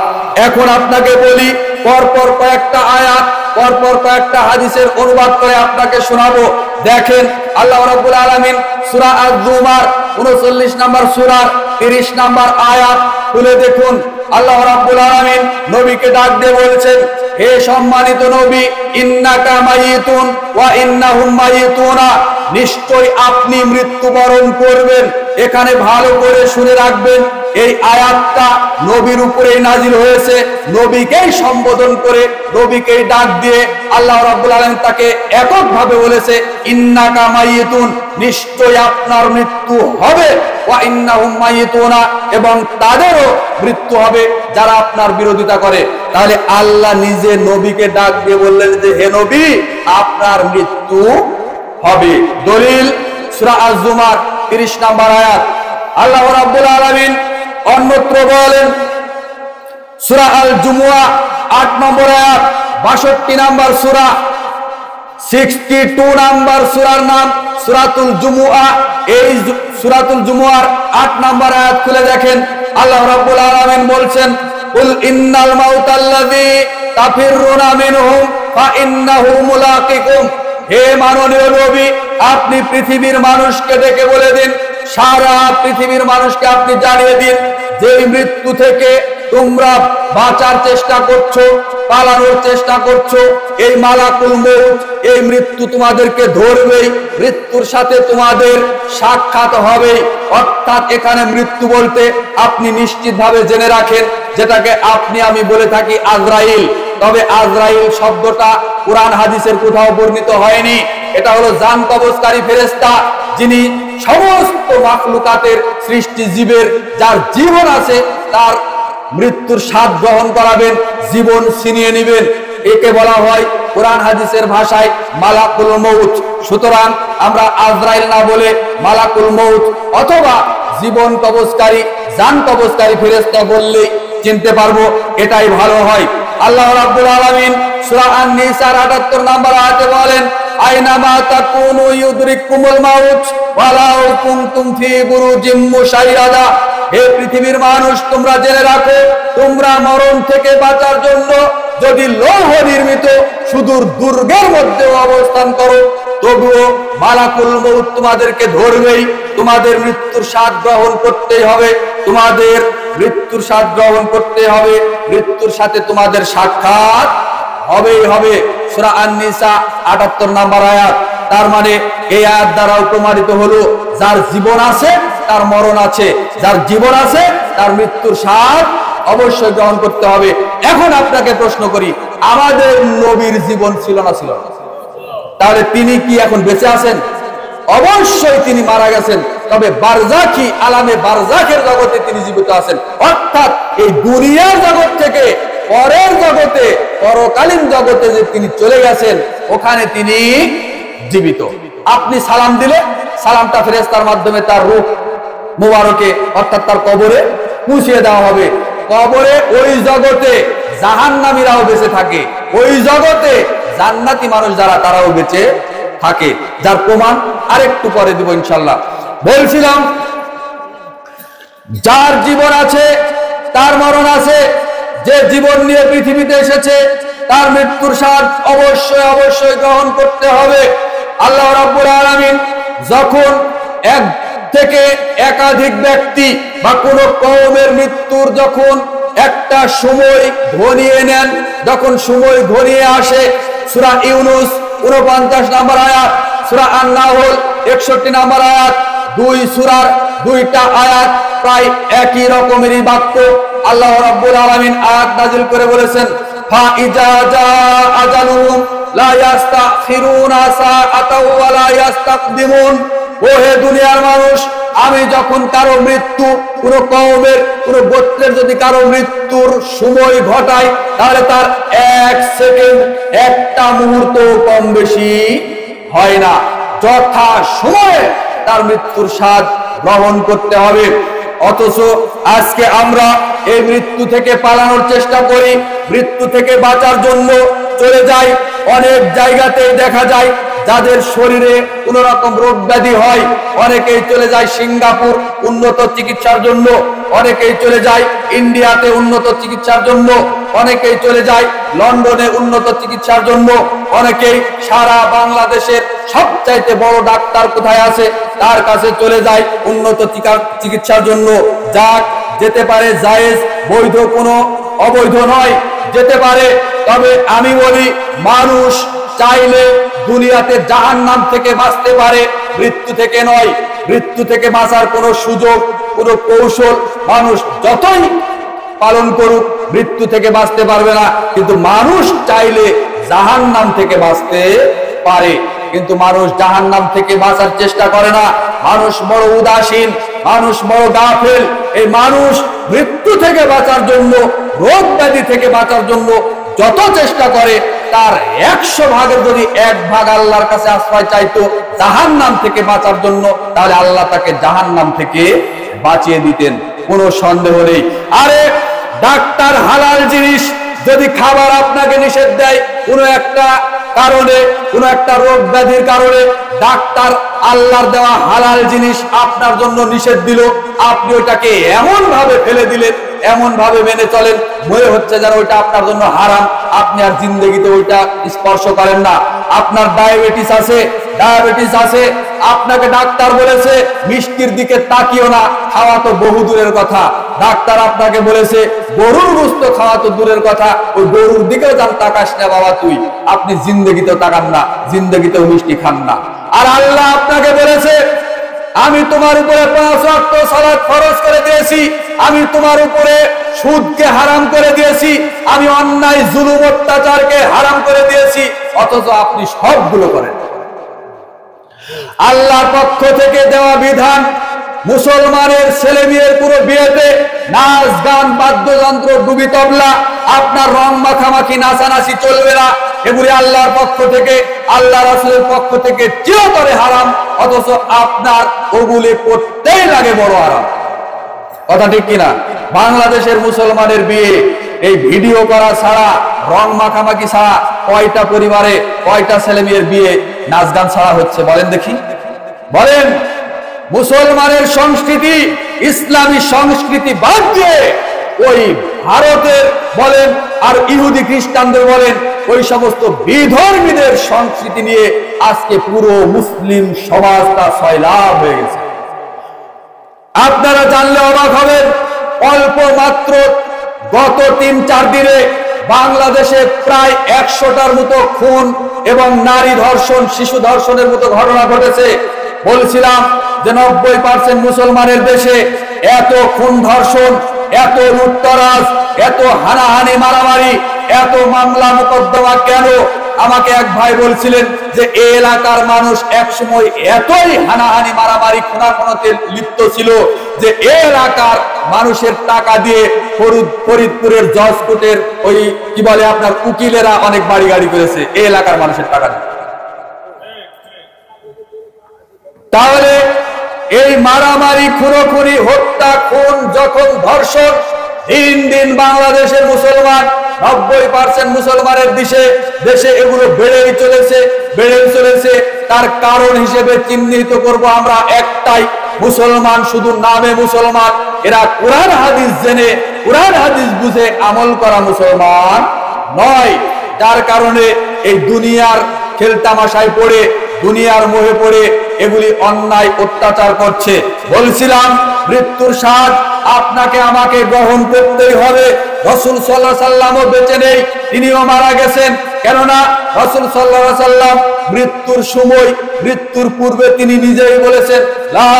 এখন আপনাকে বলি, পরপর কয়েকটা আয়াত, পরপর কয়েকটা হাদিসের অনুবাদ করে আপনাকে শোনাবো। দেখেন আল্লাহ রাব্বুল আলামিন সূরা আয-যুমার 39 নম্বর সূরার 30 নম্বর আয়াত খুলে দেখুন। আল্লাহ রাব্বুল আলামিন নবীকে ডাক দিয়ে বলছেন, হে সম্মানিত নবী, ইন্নাকা মাইয়িতুন ওয়া ইন্নাহুম মাইয়িতুনা, নিশ্চয়ই আপনি মৃত্যুবরণ করবেন। এখানে ভালো করে শুনে রাখবেন, এই আয়াতটা নবীর উপরেই নাজিল হয়েছে। নবীকেই সম্বোধন করে, নবীকেই ডাক দিয়ে আল্লাহ রাব্বুল আলামিন তাকে এককভাবে বলেছে, ইন্নাকা মাইয়িতুন, নিশ্চয়ই আপনার মৃত্যু হবে, ওয়া ইন্নাহুম মাইয়িতুনা, এবং তাদেরও মৃত্যু হবে যারা আপনার বিরোধিতা করে। তাহলে আল্লাহ নিজে নবীকে ডাক দিয়ে বললেন যে, হে নবী, আপনার মৃত্যু হবে। দলিল সূরা আয-যুমার 30 নম্বর আয়াত। আল্লাহ রাব্বুল আলামিন অন্যত্র বলেন সূরা আল-জুমুআ 8 নম্বর আয়াত, 62 নম্বর সূরা, 62 নম্বর সূরার নাম সূরাতুল জুমুআ। এই সূরাতুল জুমুআর 8 নম্বর আয়াত খুলে দেখেন। আল্লাহ রাব্বুল আলামিন বলছেন, কুল ইন্নাল মাউতাল্লাযী তাফিরুনা মিনহুম ফাইন্নাহু মুলাকিকুম। হে মাননীয় নবী, আপনি পৃথিবীর মানুষকে ডেকে বলে দিন, সারা পৃথিবীর মানুষকে আপনি জানিয়ে দিন, যে মৃত্যু থেকে তোমরা বাঁচার চেষ্টা করছো, পালানোর চেষ্টা করছো, এই মালাকুল মউত, এই মৃত্যু তোমাদেরকে ধরবেই, মৃত্যুর সাথে তোমাদের সাক্ষাৎ হবে। অর্থাৎ এখানে মৃত্যু বলতে আপনি নিশ্চিতভাবে জেনে রাখেন, যেটাকে আপনি আমি বলে থাকি আজরাইল। তবে আজরাইল শব্দটা কুরআন হাদিসের কোথাও বর্ণিত হয়নি। এটা হলো জান কবজকারী ফেরেশতা, যিনি সমস্ত মাখলুকাতের সৃষ্টি জীবের যার জীবন আছে তার মৃত্যুর স্বাদ গ্রহণ করাবেন, জীবন ছিনিয়ে নেবেন। একে বলা হয় কুরআন হাদিসের ভাষায় মালাকুল মউত। সুতরাং আমরা আজরাইল না বলে মালাকুল মউত অথবা জীবন কবজকারী, জান কবজকারী ফেরেশতা বললেই চিনতে পারবো, এটাই ভালো হয়। আল্লাহ রাব্বুল আলামিন সূরা আন-নিসার 78 নম্বর আয়াতে বলেন, আইনামা তাকুনু ইউদরিকুমুল মাউত ওয়ালাউ কুনতুম ফি বুরুজিম মুশাইয়াদা। হে পৃথিবীর মানুষ, তোমরা জেনে রাখো, তোমরা মরণ থেকে বাঁচার জন্য যদি লৌহ নির্মিত সুদূর দুর্গের মধ্যে অবস্থান করো, তবুও মালাকুল মউত তোমাদেরকে ধরবেই। তোমাদের মৃত্যুর স্বাদ গ্রহণ করতেই হবে, তোমাদের মৃত্যুর স্বাদ গ্রহণ করতে হবে, মৃত্যুর সাথে তোমাদের সাক্ষাৎ হবেই হবে। সূরা আন-নিসা 78 নম্বর আয়াত। তার মানে এই আয়াত দ্বারা প্রমাণিত হলো, যার জীবন আছে তার মরণ আছে, যার জীবন আছে তার মৃত্যুর স্বাদ অবশ্যই গ্রহণ করতে হবে। এখন আপনাকে প্রশ্ন করি, আমাদের নবীর জীবন ছিল না ছিল না? তাহলে তিনি কি এখন বেঁচে আছেন? অবশ্যই তিনি মারা গেছেন, তবে বারজাখি আলামে বারজাখের জগতে তিনি জীবিত আছেন। অর্থাৎ এই দুনিয়ার জগৎ থেকে পরের জগতে, পরকালীন জগতে যে তিনি চলে গেছেন, ওখানে তিনি জীবিত। আপনি সালাম দিলে সালামটা ফেরেশতার মাধ্যমে তার রূহ মুবারকে অর্থাৎ তার কবরে পৌঁছিয়ে দেওয়া হবে। কবরে ওই জগতে জাহান্নামীরাও বেঁচে থাকে, ওই জগতে জান্নাতি মানুষ যারা তারাও বেঁচে থাকে, যার প্রমাণ আরেকটু পরে দিব ইনশাল্লাহ। বলছিলাম যার জীবন আছে তার মরণ আছে, যে জীবন নিয়ে পৃথিবীতে এসেছে তার মৃত্যুর স্বাদ অবশ্যই অবশ্যই গ্রহণ করতে হবে। আল্লাহ রাব্বুল আলামিন যখন এক থেকে একাধিক ব্যক্তি বা কোন কওমের মৃত্যুর যখন একটা সময় ঘনিয়ে নেন, যখন সময় ঘনিয়ে আসে, সূরা ইউনূস 49 নম্বর আয়াত, সূরা আন-নাহল 61 নম্বর আয়াত, দুই সূরার দুইটা আয়াত প্রায় একই রকমেরই বাক্য। আল্লাহ রাব্বুল আলামিন আয়াত নাযিল করে বলেছেন, ফা ইজা জা আজালুহুম লা ইস্তাখিরুনা সাআতাও ওয়া লা ইস্তাকদিমুন। ও হে দুনিয়ার মানুষ, আমি যখন কারো মৃত্যু, কোন কওমের কোন গোত্রের যদি কারো মৃত্যুর সময় ঘটাই, তাহলে তার এক সেকেন্ড, একটা মুহূর্ত কম বেশি হয় না, যথা সময়ে তার মৃত্যুর স্বাদ গ্রহণ করতে হবে। অথচ আজকে আমরা এই মৃত্যু থেকে পালানোর চেষ্টা করি, মৃত্যু থেকে বাঁচার জন্য চলে যাই। অনেক জায়গাতেই দেখা যায় যাদের শরীরে কোন রকম রোগ ব্যাধি হয়, অনেকেই চলে যায় সিঙ্গাপুর উন্নত চিকিৎসার জন্য, অনেকেই চলে যায় ইন্ডিয়াতে উন্নত চিকিৎসার জন্য, অনেকেই চলে যায় লন্ডনে উন্নত চিকিৎসার জন্য, অনেকেই সারা বাংলাদেশের সবচাইতে বড় ডাক্তার কোথায় আছে তার কাছে চলে যায় উন্নত চিকিৎসার জন্য। যাক, যেতে পারে, জায়েজ, বৈধ, কোনো অবৈধ নয়, যেতে পারে। তবে আমি বলি, মানুষ চাইলে দুনিয়াতে জাহান্নাম থেকে বাঁচতে পারে, মৃত্যু থেকে নয়। মৃত্যু থেকে বাঁচার কোনো সুযোগ, কোনো কৌশল মানুষ যতই পালন করুক মৃত্যু থেকে বাঁচতে পারবে না। কিন্তু মানুষ চাইলে জাহান্নাম থেকে বাঁচতে পারে, কিন্তু মানুষ জাহান্নাম থেকে বাঁচার চেষ্টা করে না। মানুষ বড় উদাসীন, মানুষ বড় গাফেল। এই মানুষ মৃত্যু থেকে বাঁচার জন্য, রোগ ব্যাধি থেকে বাঁচার জন্য যত চেষ্টা করে, তার 100 ভাগের যদি 1 ভাগ আল্লাহর কাছে আশ্রয় চাইতো জাহান্নাম থেকে বাঁচার জন্য, তাহলে আল্লাহ তাকে জাহান্নাম থেকে বাঁচিয়ে দিতেন, কোনো সন্দেহ নেই। আরে ডাক্তার হালাল জিনিস যদি খাবার আপনাকে নিষেধ দেয় কোনো একটা কারণে, কোনো একটা রোগ ব্যাধির কারণে, ডাক্তার আল্লাহর দেওয়া হালাল জিনিস আপনার জন্য নিষেধ দিল, আপনি ওটাকে এমন ভাবে ফেলে দিলেন, এমন ভাবে মেনে চলেন, মনে হচ্ছে যেন ওইটা আপনার জন্য হারাম, আপনি আর জিন্দেগিতে ওইটা স্পর্শ করেন না। আপনার ডায়াবেটিস আছে, আপনাকে ডাক্তার বলেছে মিষ্টির দিকে তাকিও না, খাওয়া তো বহু দূরের কথা। ডাক্তার আপনাকে বলেছে গরুর গোশত খাওয়া তো দূরের কথা, ওই গরুর দিকেও যান তাকাস না বাবা তুই, আপনি জিন্দেগিতেও তাকান না, জিন্দেগিতেও মিষ্টি খান না। আর আল্লাহ আপনাকে বলেছে আমি তোমার উপরে 5 ওয়াক্ত সালাত ফরজ করে দিয়েছি, আমি তোমার উপরে সুদকে হারাম করে দিয়েছি, আমি অন্যায় জুলুম অত্যাচারকে হারাম করে দিয়েছি, অথচ আপনি সবগুলো করেন। আল্লাহর পক্ষ থেকে দেওয়া বিধান, মুসলমানের ছেলে মেয়ের পুরো বিয়েতে নাচ গান, বাদ্যযন্ত্র, ডুবি তবলা, আপনার রং মাখামাখি, নাচানাচি চলবে না। এগুলি আল্লাহর পক্ষ থেকে, আল্লাহ রাসূলের পক্ষ থেকে চিরতরে হারাম, অথচ আপনার ওগুলি করতেই লাগে বড় হারাম। কথা ঠিক কিনা? বাংলাদেশের মুসলমানের বিয়ে এই ভিডিও করা ছাড়া, রং মাখামাখি ছাড়া কয়টা পরিবারে, কয়টা ছেলে মেয়ের বিয়ে নাচ গান ছাড়া হচ্ছে বলেন দেখি? বলেন। মুসলমানের সংস্কৃতি, ইসলামী সংস্কৃতি বাদ দিয়ে ওই ভারতের বলেন আর ইহুদি খ্রিস্টানদের বলেন, ওই সমস্ত বিধর্মীদের সংস্কৃতি নিয়ে আজকে পুরো মুসলিম সমাজটা সয়লাভ হয়ে গেছে। আপনারা জানলে অবাক হবেন, অল্প মাত্র গত 3-4 দিনে বাংলাদেশে প্রায় 100টার মতো খুন এবং নারী ধর্ষণ, শিশু ধর্ষণের মতো ঘটনা ঘটেছে। বলছিলাম যে 90% মুসলমানের দেশে এত খুন ধর্ষণ, এত লুটতরাজ, এত হানাহানি মারামারি, এত মামলা মোকদ্দমা কেন? আমাকে এক ভাই বলছিলেন যে এই এলাকার মানুষ একসময় এতই হানাহানি মারামারি খুনাখুনিতে লিপ্ত ছিল যে এই এলাকার মানুষের টাকা দিয়ে ফরিদপুরের জজ কোর্টের ওই কি বলে আপনার উকিলেরা অনেক বাড়ি গাড়ি করেছে এই এলাকার মানুষের টাকা দিয়ে। তাহলে এই মারামারি, খুনোখুনি, হত্যা, খুন, যখন ধর্ষণ, দিন দিন বাংলাদেশের মুসলমান 90% মুসলমানের দেশে এগুলো বেড়েই চলেছে। তার কারণ হিসেবে চিহ্নিত করব আমরা একটাই, মুসলমান শুধু নামে মুসলমান, এরা কোরআন হাদিস জেনে কোরআন হাদিস বুঝে আমল করা মুসলমান নয়। যার কারণে এই দুনিয়ার খেলতামাশায় পড়ে, দুনিয়ার মোহে পড়ে এগুলি অন্যায় অত্যাচার করছে। বলছিলাম মৃত্যুর স্বাদ আপনাকে আমাকে গ্রহণ করতেই হবে। রাসূল সাল্লাল্লাহু আলাইহি সাল্লামও বেঁচে নেই, তিনিও মারা গেছেন। কেননা রাসূল সাল্লাল্লাহু আলাইহি সাল্লাম মৃত্যুর সময়, মৃত্যুর পূর্বে তিনি নিজেই বলেছেন, লা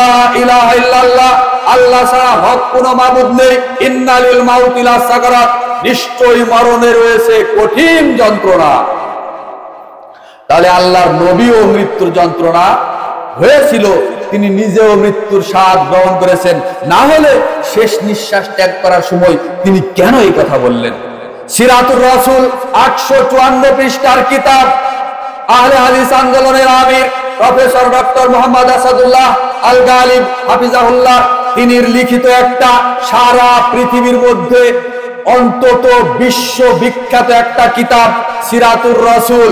ইলাহা ইল্লাল্লাহ, আল্লাহ ছাড়া হক কোনো মাবুদ নেই, ইন্নালিল মাউতি লা সাকারাত, নিশ্চয়ই মরণে রয়েছে কঠিন যন্ত্রণা। তাহলে আল্লাহর নবীও মৃত্যুর যন্ত্রণা হয়েছিল, তিনি নিজেও মৃত্যুর স্বাদ গ্রহণ করেছেন। না হলে শেষ নিঃশ্বাস ত্যাগ করার সময় তিনি কেন এই কথা বললেন? সিরাতুর রাসূল 854 পৃষ্ঠার কিতাব, আহলে হাদিস আন্দোলনের আমির প্রফেসর ডক্টর মোহাম্মদ আসাদুল্লাহ আল গালিব হাফিজাহুল্লাহ, তিনি লিখিত একটা সারা পৃথিবীর মধ্যে অন্তত বিশ্ববিখ্যাত একটা কিতাব সিরাতুর রাসূল।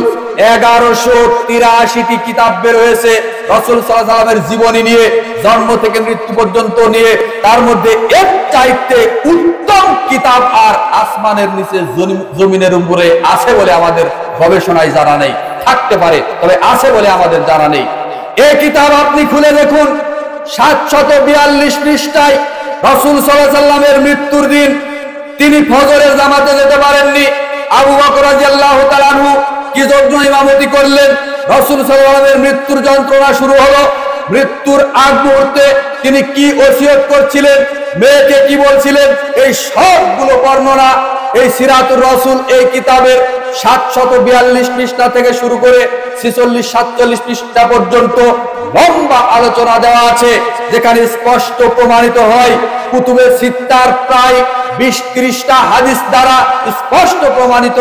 1183টি কিতাব বের হয়েছে রাসূল সাল্লাল্লাহু আলাইহি ওয়াসাল্লামের জীবনী নিয়ে, জন্ম থেকে মৃত্যু পর্যন্ত নিয়ে। তার মধ্যে এর চাইতে উত্তম কিতাব আর আসমানের নিচে জমিনের উপরে আছে বলে আমাদের গবেষণায় জানা নেই। থাকতে পারে, তবে আছে বলে আমাদের জানা নেই। এই কিতাব আপনি খুলে দেখুন, 742 পৃষ্ঠায় রাসূল সাল্লাল্লাহু আলাইহি ওয়াসাল্লামের মৃত্যুর দিন তিনি ফজরের জামাতে যেতে পারেননি। আবু বকর রাদিয়াল্লাহু তাআলা আনহু কি জন্য ইমামতি করলেন? রাসূল সাল্লাল্লাহু আলাইহি ওয়াসাল্লামের মৃত্যুর যন্ত্রণা শুরু হলো। মৃত্যুর আগ মুহূর্তে তিনি কি ওসিয়ত করছিলেন, মেয়েকে কি বলছিলেন, এই সবগুলো বর্ণনা এই সিরাতুর রাসূল এই কিতাবের 742 পৃষ্ঠা থেকে শুরু করে 46-47 পৃষ্ঠা পর্যন্ত লম্বা আলোচনা দেওয়া আছে, যেখানে স্পষ্ট প্রমাণিত হয়, কুতুবে সিত্তার প্রায় 20-30টা হাদিস দ্বারা স্পষ্ট প্রমাণিত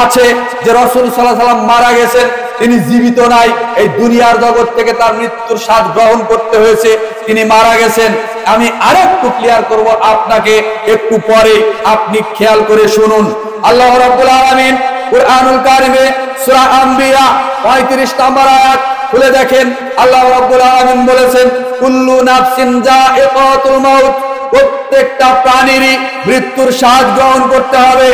আছে যে রাসূল সাল্লাল্লাহু আলাইহি ওয়াসাল্লাম মারা গেছেন, তিনি জীবিত নাই। এই দুনিয়ার জগৎ থেকে তার মৃত্যুর স্বাদ গ্রহণ করতে হয়েছে, তিনি মারা গেছেন। আমি আরেকটু ক্লিয়ার করব আপনাকে একটু পরে, আপনি খেয়াল করে শুনুন। আল্লাহ রাব্বুল আলামিন কুরআনুল কারিমে সূরা আম্বিয়া 35 নম্বর আয়াত খুলে দেখেন, আল্লাহ রাব্বুল আলামিন বলেছেন, কুল্লু নাফসিন যায়িকাতুল মাউত, প্রত্যেকটা প্রাণীরই মৃত্যুর স্বাদ গ্রহণ করতে হবে।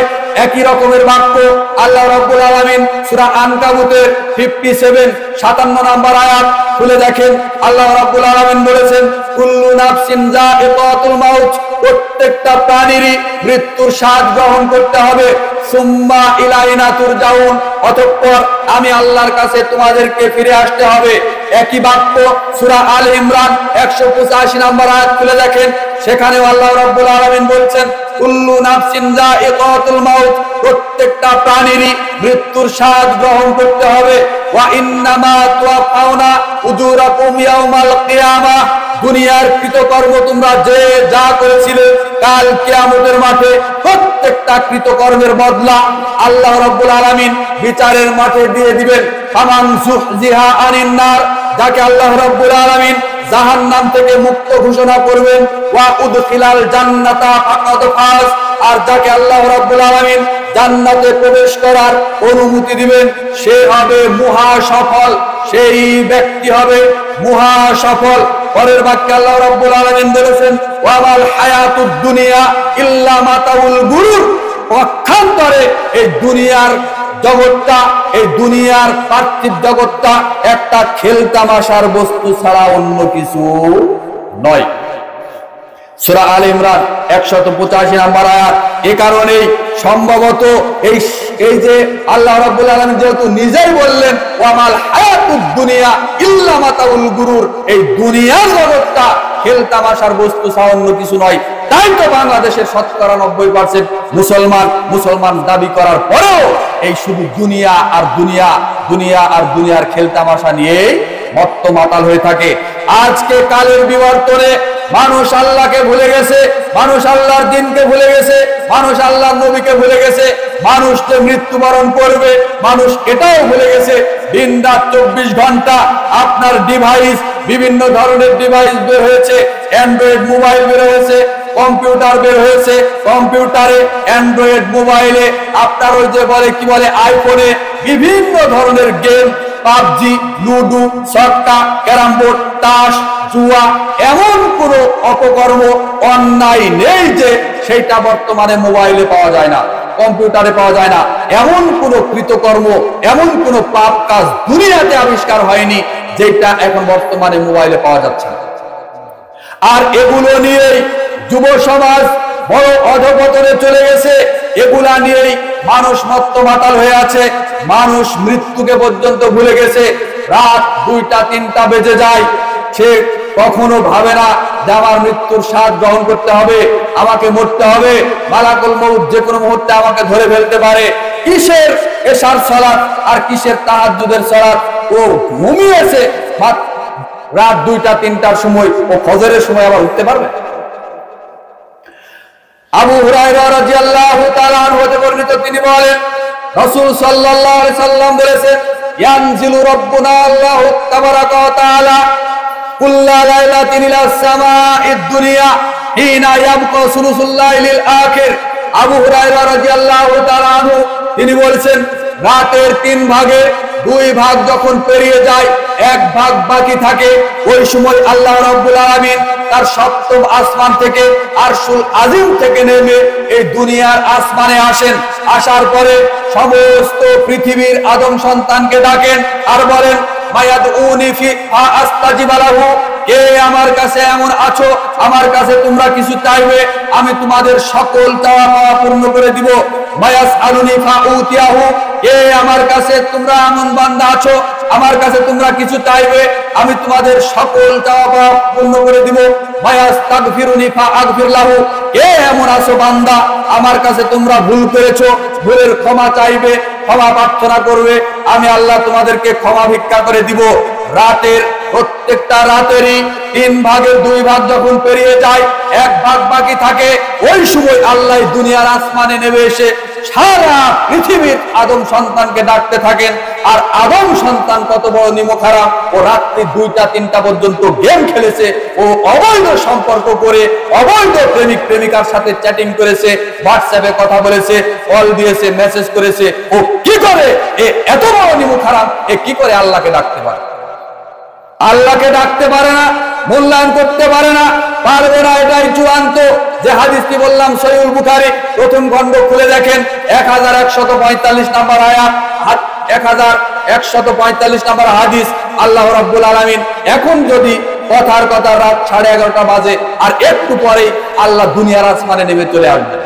একই রকমের বাক্য আল্লাহ রাব্বুল আলামিন সূরা আনকাবুতের 57 নম্বর আয়াত খুলে দেখেন, আল্লাহ রাব্বুল আলামিন বলেছেন, কুল্লু নাফসিন যায়িকাতুল মাউত, প্রত্যেকটা প্রাণীরই মৃত্যুর স্বাদ গ্রহণ করতে হবে। সুম্মা ইলাইনা তুরজাউন, অতঃপর আমি আল্লাহর কাছে তোমাদেরকে ফিরে আসতে হবে। একই বাক্য সূরা আলে ইমরান 185 নম্বর আয়াত খুলে দেখেন, সেখানেও আল্লাহ রাব্বুল আলামিন বলছেন, কুল্লু নাফসিন যায়িকাতুল মাউত, প্রত্যেকটা প্রাণীরই মৃত্যুর স্বাদ গ্রহণ করতে হবে। ওয়া ইন্নামা তুওয়াফাউনা উজুরাকুম ইয়াউমাল কিয়ামাহ, দুনিয়ার কৃতকর্ম তোমরা যে যা করেছিলে কাল কিয়ামতের মাঠে প্রত্যেকটা কৃতকর্মের বদলা আল্লাহ রাব্বুল আলামিন বিচারের মাঠে দিয়ে দিবেন। ফামান যুহজিহা আনিন নার, যাকে আল্লাহ রাব্বুল আলামিন জাহান্নাম থেকে মুক্ত ঘোষণা করবেন, ওয়া উদখিলাল জান্নাতা ফাকাদ ফাজ, আর যাকে আল্লাহ রাব্বুল আলামিন জান্নাতে প্রবেশ করার অনুমতি দিবেন, সে হবে মহা সফল, সেই ব্যক্তি হবে মহা সফল। পরের বাক্যে আল্লাহ রাব্বুল আলামিন বলেছেন, ওয়া মাল হায়াতুদ দুনিয়া ইল্লা মাতাউল গুরুর, পক্ষান্তরে এই দুনিয়ার জগৎটা, এই দুনিয়ার পার্থিব জগৎটা একটা খেলতামাশার বস্তু ছাড়া অন্য কিছু নয়। সূরা আলে ইমরান 185 নম্বর আয়াত। এই কারণেই সম্ভবত এই যে আল্লাহ রাব্বুল আলামিন যেহেতু নিজেই বললেন, ওয়া মাল হায়াতুদ দুনিয়া ইল্লা মাতাউল গুরুর, এই দুনিয়ার জগৎটা খেলতামাশার বস্তু ছাড়া অন্য কিছু নয়। তাই তো বাংলাদেশের 90% মুসলমান দাবি করার পরেও এই শুধু দুনিয়া আর দুনিয়ার খেলতামাশা নিয়ে মত্ত মাতাল হয়ে থাকে। আজকে কালের বিবর্তনে মানুষ আল্লাহকে ভুলে গেছে, মানুষ আল্লাহর দ্বীনকে ভুলে গেছে, মানুষ আল্লাহর নবীকে ভুলে গেছে, মানুষ তো মৃত্যুবরণ করবে, মানুষ এটাও ভুলে গেছে। দিন রাত 24 ঘন্টা আপনার ডিভাইস, বিভিন্ন ধরনের ডিভাইস বের হয়েছে, অ্যান্ড্রয়েড মোবাইল বের হয়েছে, কম্পিউটার বের হয়েছে, কম্পিউটারে, অ্যান্ড্রয়েড মোবাইলে, আপনার ওই যে বলে কি বলে আইফোনে বিভিন্ন ধরনের গেম, পাবজি, লুডো, সট্টা, ক্যারাম বোর্ড, তাস, জুয়া, এমন কোনো অপকর্ম অন্যায় নেই যে সেইটা বর্তমানে মোবাইলে পাওয়া যায় না, কম্পিউটারে পাওয়া যায় না। এমন কোনো কৃতকর্ম, এমন কোনো পাপ কাজ দুনিয়াতে আবিষ্কার হয়নি যেটা এখন বর্তমানে মোবাইলে পাওয়া যাচ্ছে না। আর এগুলো নিয়েই যুব সমাজ বড় অধঃপতনে চলে গেছে। এগুলা নিয়েই মানুষ মত্ত মাতাল হয়ে আছে, মানুষ মৃত্যুকে পর্যন্ত ভুলে গেছে। রাত 2টা 3টা বেজে যায়, সে কখনো ভাবে না যে আমার মৃত্যুর স্বাদ গ্রহণ করতে হবে, আমাকে মরতে হবে, মালাকুল মউত যে কোনো মুহূর্তে আমাকে ধরে ফেলতে পারে। কিসের এশার সালাত আর কিসের তাহাজ্জুদের সালাত? ও ঘুমিয়েছে রাত 2টা 3টার সময়, ও ফজরের সময় আবার উঠতে পারবে? আবু হুরায়রা রাদিয়াল্লাহু তাআলা আনহু হতে বর্ণিত, তিনি বলেন রাসূল সাল্লাল্লাহু আলাইহি সাল্লাম বলেছেন, ইয়ানজিলু রাব্বুনা আল্লাহু তাবারাকা ওয়া তাআলা কুল্লা লাইলাতিন ইলাস সামাঈদ দুনিয়া হিনা ইয়াবকা সুলুসুল লাইলিল আখির। আবু হুরায়রা রাদিয়াল্লাহু তাআলা আনহু তিনি বলেছেন, রাতের 3 ভাগে 2 ভাগ যখন পেরিয়ে যায়, 1 ভাগ বাকি থাকে, ওই সময় আল্লাহ রাব্বুল আলামিন তার সপ্তম আসমান থেকে আরশুল আজিম থেকে নেমে এই দুনিয়ার আসমানে আসেন। আসার পরে সমস্ত পৃথিবীর আদম সন্তানকে ডাকেন আর বলেন, মায়াদউনি ফি আস্তাজিব লাহু, কে আমার কাছে এমন আছো আমার কাছে তোমরা কিছু চাইবে, আমি তোমাদের সকল চাওয়া পাওয়া পূর্ণ করে দিব। মায়াসআলুনি ফাউতিয়াহু, কে আমার কাছে তোমরা এমন বান্দা আছো আমার কাছে তোমরা কিছু চাইবে, আমি তোমাদের সকল চাওয়া পাওয়া পূর্ণ করে দিব। মায়াস্তাগফিরুনি ফাআগফির লাহু, কে এমন আছো বান্দা আমার কাছে তোমরা ভুল করেছো, ভুলের ক্ষমা চাইবে, ক্ষমা প্রার্থনা করবে, আমি আল্লাহ তোমাদেরকে ক্ষমা ভিক্ষা করে দিব। রাতের প্রত্যেকটা রাতেরই 3 ভাগের 2 ভাগ যখন পেরিয়ে যায়, 1 ভাগ বাকি থাকে, ওই সময় আল্লাহ দুনিয়ার আসমানে নেমে এসে সারা পৃথিবীর আদম সন্তানকে ডাকতে থাকেন। আর আদম সন্তান কত বড় নিমখারাম, ও রাত্রি 2টা 3টা পর্যন্ত গেম খেলেছে, ও অবৈধ সম্পর্ক করে অবৈধ প্রেমিক প্রেমিকার সাথে চ্যাটিং করেছে, হোয়াটসঅ্যাপে কথা বলেছে, কল দিয়েছে, মেসেজ করেছে। ও কি করে, এ এত বড় নিমখারাম, এ কি করে আল্লাহকে ডাকতে পারে? আল্লাহকে ডাকতে পারে না, মূল্যায়ন করতে পারে না, পারবে না। এটাই চূড়ান্ত যে হাদিসটি বললাম সহিহুল বুখারী প্রথম খণ্ড খুলে দেখেন, 1145 নম্বর আয়াত, 1145 নম্বর হাদিস। আল্লাহ রাব্বুল আলামিন এখন যদি কথার কথা রাত 11:30 বাজে আর একটু পরে আল্লাহ দুনিয়ার আসমানে নেমে চলে আসবে।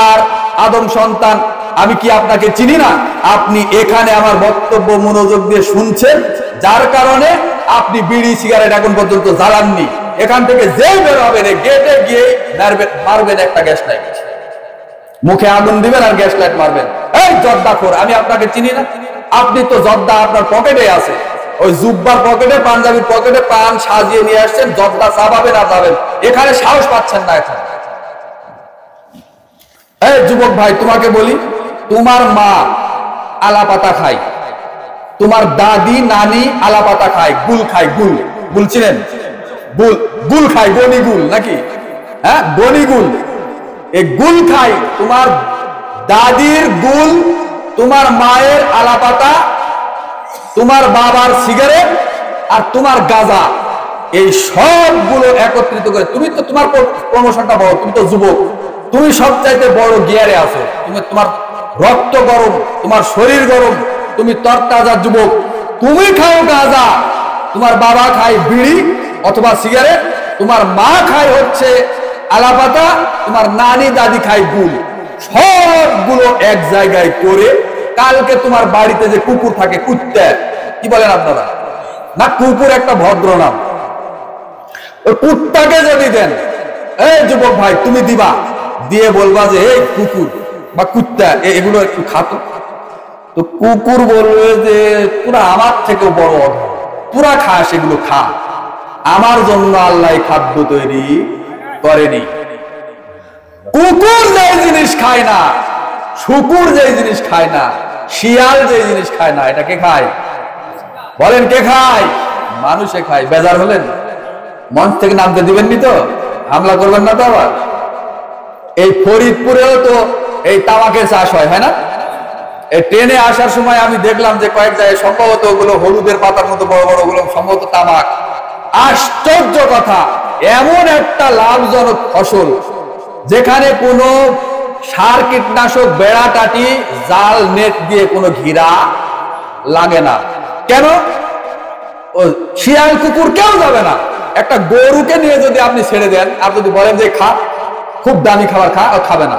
আর আদম সন্তান, আমি কি আপনাকে চিনি না? আপনি এখানে আমার বক্তব্য মনোযোগ দিয়ে শুনছেন, যার কারণে আপনি বিড়ি সিগারেট এখন পর্যন্ত জ্বালাননি। এখান থেকে যেই বের হবেন গেটে গিয়ে মারবেন একটা গ্যাস লাইট, মুখে আগুন দিবেন আর গ্যাস লাইট মারবেন। এই জর্দাখোর, আমি আপনাকে চিনি না? আপনি তো জর্দা আপনার পকেটে আছে, ওই জুব্বার পকেটে, পাঞ্জাবির পকেটে পান সাজিয়ে নিয়ে আসছেন, জর্দা চাবাবেন আর যাবেন, এখানে সাহস পাচ্ছেন না। এখন এই যুবক ভাই, তোমাকে বলি, তোমার মা আলাপাতা খায়, তোমার দাদি নানি আলাপাতা খায়, গুল খায়, গুল, গুল চিনেন? গুল খায়, গনিগুল নাকি? হ্যাঁ, গনিগুল। এই গুল খায়, তোমার দাদির গুল, তোমার মায়ের আলাপাতা, তোমার বাবার সিগারেট আর তোমার গাঁজা, এই সবগুলো একত্রিত করে, তুমি তো তোমার প্রমোশনটা বড়, তুমি তো যুবক, তুমি সবচাইতে বড় গিয়ারে আছো, তুমি, তোমার রক্ত গরম, তোমার শরীর গরম, তুমি তরতাজা যুবক, তুমি খাও গাঁজা, তোমার বাবা খায় বিড়ি অথবা সিগারেট, তোমার মা খায় হচ্ছে আলাপাতা, তোমার নানি দাদি খায় গুল, সবগুলো এক জায়গায় করে কালকে তোমার বাড়িতে যে কুকুর থাকে, কুত্তা কি বলেন আপনারা না? কুকুর একটা ভদ্র নাম, ওই কুত্তাকে যদি দেন, এই যুবক ভাই তুমি দিবা, দিয়ে বলবা যে এই কুকুর বা কুত্তা এগুলো একটু খাতো, তো কুকুর বলবে যে তোরা আমার থেকেও বড়, তোরা খাস, এগুলো খা, আমার জন্য আল্লাহ খাদ্য তৈরি করেনি। কুকুর যে জিনিস খায় না, শুকুর যে জিনিস খায় না, শিয়াল যে জিনিস খায় না, এটা কে খায়? বলেন কে খায়? মানুষে খায়। বেজার হলেন? মঞ্চ থেকে নামতে দিবেননি তো? হামলা করবেন না তো আবার। এই ফরিদপুরেও তো এই তামাকের চাষ হয়, হয় না? এই ট্রেনে আসার সময় আমি দেখলাম যে কয়েক জায়গায় সম্ভবত ওগুলো হলুদের পাতার মতো বড় বড় ওগুলো সম্ভবত তামাক। আশ্চর্য কথা, এমন একটা লাভজনক ফসল যেখানে কোনো সার কীটনাশক বেড়া টাটি জাল নেট দিয়ে কোনো ঘিরা লাগে না। কেন? ও শিয়াল কুকুর কেউ যাবে না। একটা গরুকে নিয়ে যদি আপনি ছেড়ে দেন আর যদি বলেন যে খা, খুব দামি খাবার খা, ও খাবে না।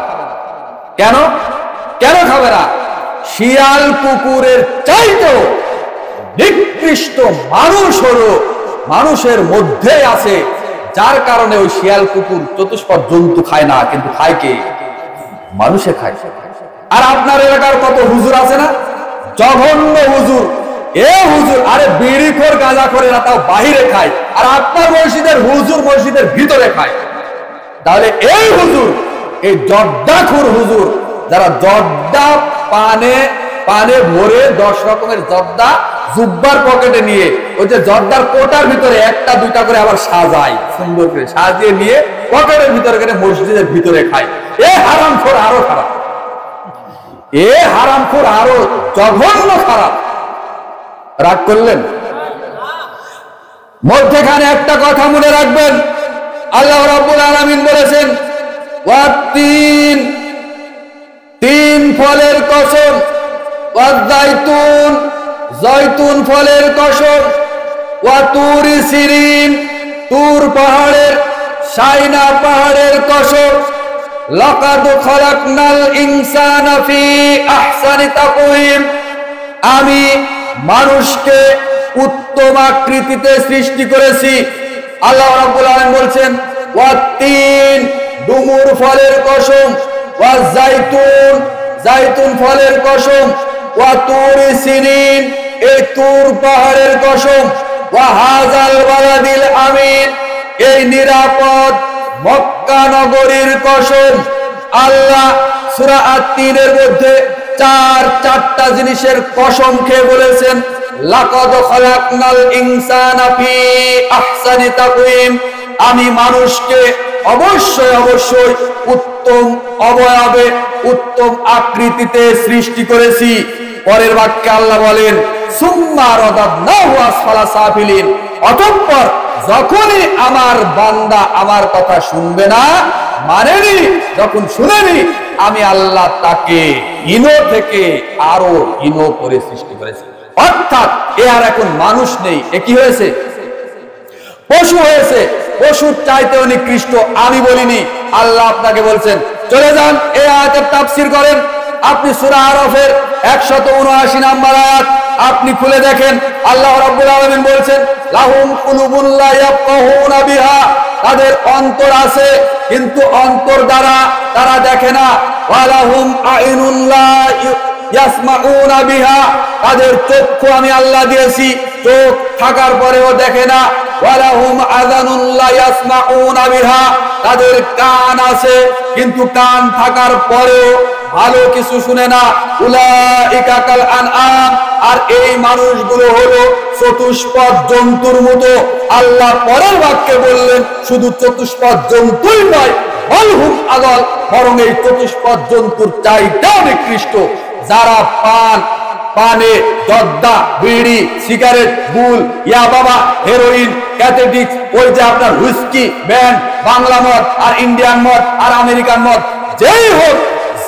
কেন? কেন খাবে না? শিয়াল কুকুরের চাইতেও নিকৃষ্ট মানুষ হলো মানুষের মধ্যে আছে, যার কারণে ওই শিয়াল কুকুর চতুষ্পদ জন্তু খায় না, কিন্তু খায় কে? মানুষে খায়। আর আপনার এলাকার কত হুজুর আছে না, জঘন্য হুজুর। এ হুজুর, আরে বিড়িখোর গাঁজাখোরেরা তাও বাহিরে খায়, আর আপনার মসজিদের হুজুর মসজিদের ভিতরে খায়। তাহলে এই হুজুর, এই জর্দাখোর হুজুর, যারা জর্দা পানে পানে ভরে 10 রকমের জর্দা জুব্বার পকেটে নিয়ে ওই যে জর্দার কোটার ভিতরে একটা দুইটা করে আবার সাজায়, সুন্দর করে সাজিয়ে নিয়ে পকেটের ভিতরে করে মসজিদের ভিতরে খায়। এ হারামখোর আরো খারাপ, এ হারামখোর আরো জঘন্য খারাপ। রাগ করলেন? মধ্যখানে একটা কথা মনে রাখবেন, আল্লাহ রাব্বুল আলামিন বলেছেন ওয়াত্তিন, তিন ফলের কসম, ওয়াজ্জাইতুন, জয়তুন ফলের কসম, ওয়াতুর সিরিন, তুর পাহাড়ের সাইনা পাহাড়ের কসম, লাকাদ খালাকনাল ইনসানা ফি আহসানি তাকওয়িম, আমি মানুষকে উত্তম আকৃতিতে সৃষ্টি করেছি। আল্লাহ রাব্বুল আলামিন বলছেন ওয়াত্তিন, ডুমুর ফলের কসম, ওয়াজাইতুন, জাইতুন ফলের কসম, ওয়াতুর সিনিন, এই তুর পাহাড়ের কসম, ওয়াহাযাল বালাদিল আমিন, এই নিরাপদ মক্কা নগরীর কসম। আল্লাহ সূরা আত-তিনের মধ্যে চারটা জিনিসের কসম খেয়ে বলেছেন লাকাদ খালাকনাল ইনসানা ফি আহসানি তাকওয়িম, আমি মানুষকে অবশ্যই অবশ্যই উত্তম অবয়বে উত্তম আকৃতিতে সৃষ্টি করেছি। পরের বাক্যে আল্লাহ বলেন সুম্মা রাদাদনাহু আসফালা সাফিলিন, অতঃপর যখনই আমার বান্দা আমার কথা শুনবে না, মানেনি, যখন শুনেনি, আমি আল্লাহ তাকে হীন থেকে আরো হীন করে সৃষ্টি করেছি। অর্থাৎ এ আর এখন মানুষ নেই, এ কি হয়েছে? পশু হয়েছে। পশুর চাইতেও নিকৃষ্ট। আমি বলিনি, আল্লাহ আপনাকে বলছেন। চলে যান এই আয়াতের তাফসীর করেন। আপনি সূরা আরাফের 179 নম্বর আয়াত আপনি খুলে দেখেন, আল্লাহ রাব্বুল আলামিন বলছেন লাহুম কুলুবুন লা ইয়াফকাহুনা বিহা, তাদের অন্তর আছে কিন্তু অন্তর দ্বারা তারা দেখে না। ওয়ালাহুম আইনুন লা ইয়াসমাউনা বিহা, তাদের চক্ষু আমি আল্লাহ দিয়েছি, চোখ থাকার পরেও দেখে না। ওয়ালাহুম আযানুন লা ইয়াসমাউনা বিহা, তাদের কান আছে কিন্তু কান থাকার পরেও ভালো কিছু শুনে না। উলাইকা কাল আনআম, আর এই মানুষগুলো হলো চতুষ্পদ জন্তুর মতো। আল্লাহ পরের বাক্যে বললেন শুধু চতুষ্পদ জন্তুই নয়, বলহুম আযাল, বরং এই চতুষ্পদ জন্তুর চাইতেও নিকৃষ্ট। যারা পানে জর্দা, বিড়ি, সিগারেট, গুল, ইয়াবাবা, হেরোইন, ক্যাথেটিক্স, ওই যে আপনার হুইস্কি, ব্যান্ড, বাংলা মদ আর ইন্ডিয়ান মদ আর আমেরিকান মদ, যেই হোক,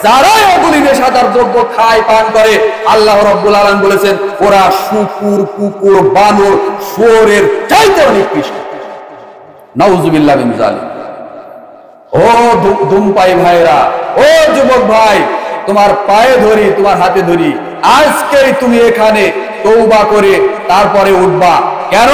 যারাই ওগুলি নেশাদার দ্রব্য খায়, পান করে, আল্লাহ রাব্বুল আলামিন বলেছেন ওরা শুকুর, কুকুর, বানর, শুয়োরের চাইতেও নিকৃষ্ট। নাউযুবিল্লাহ মিন যালিক। ও ধূমপায়ী ভাইরা, ও যুবক ভাই, তোমার পায়ে ধরি, তোমার হাতে ধরি, আজকেই তুমি এখানে তওবা করে তারপরে উঠবা। কেন?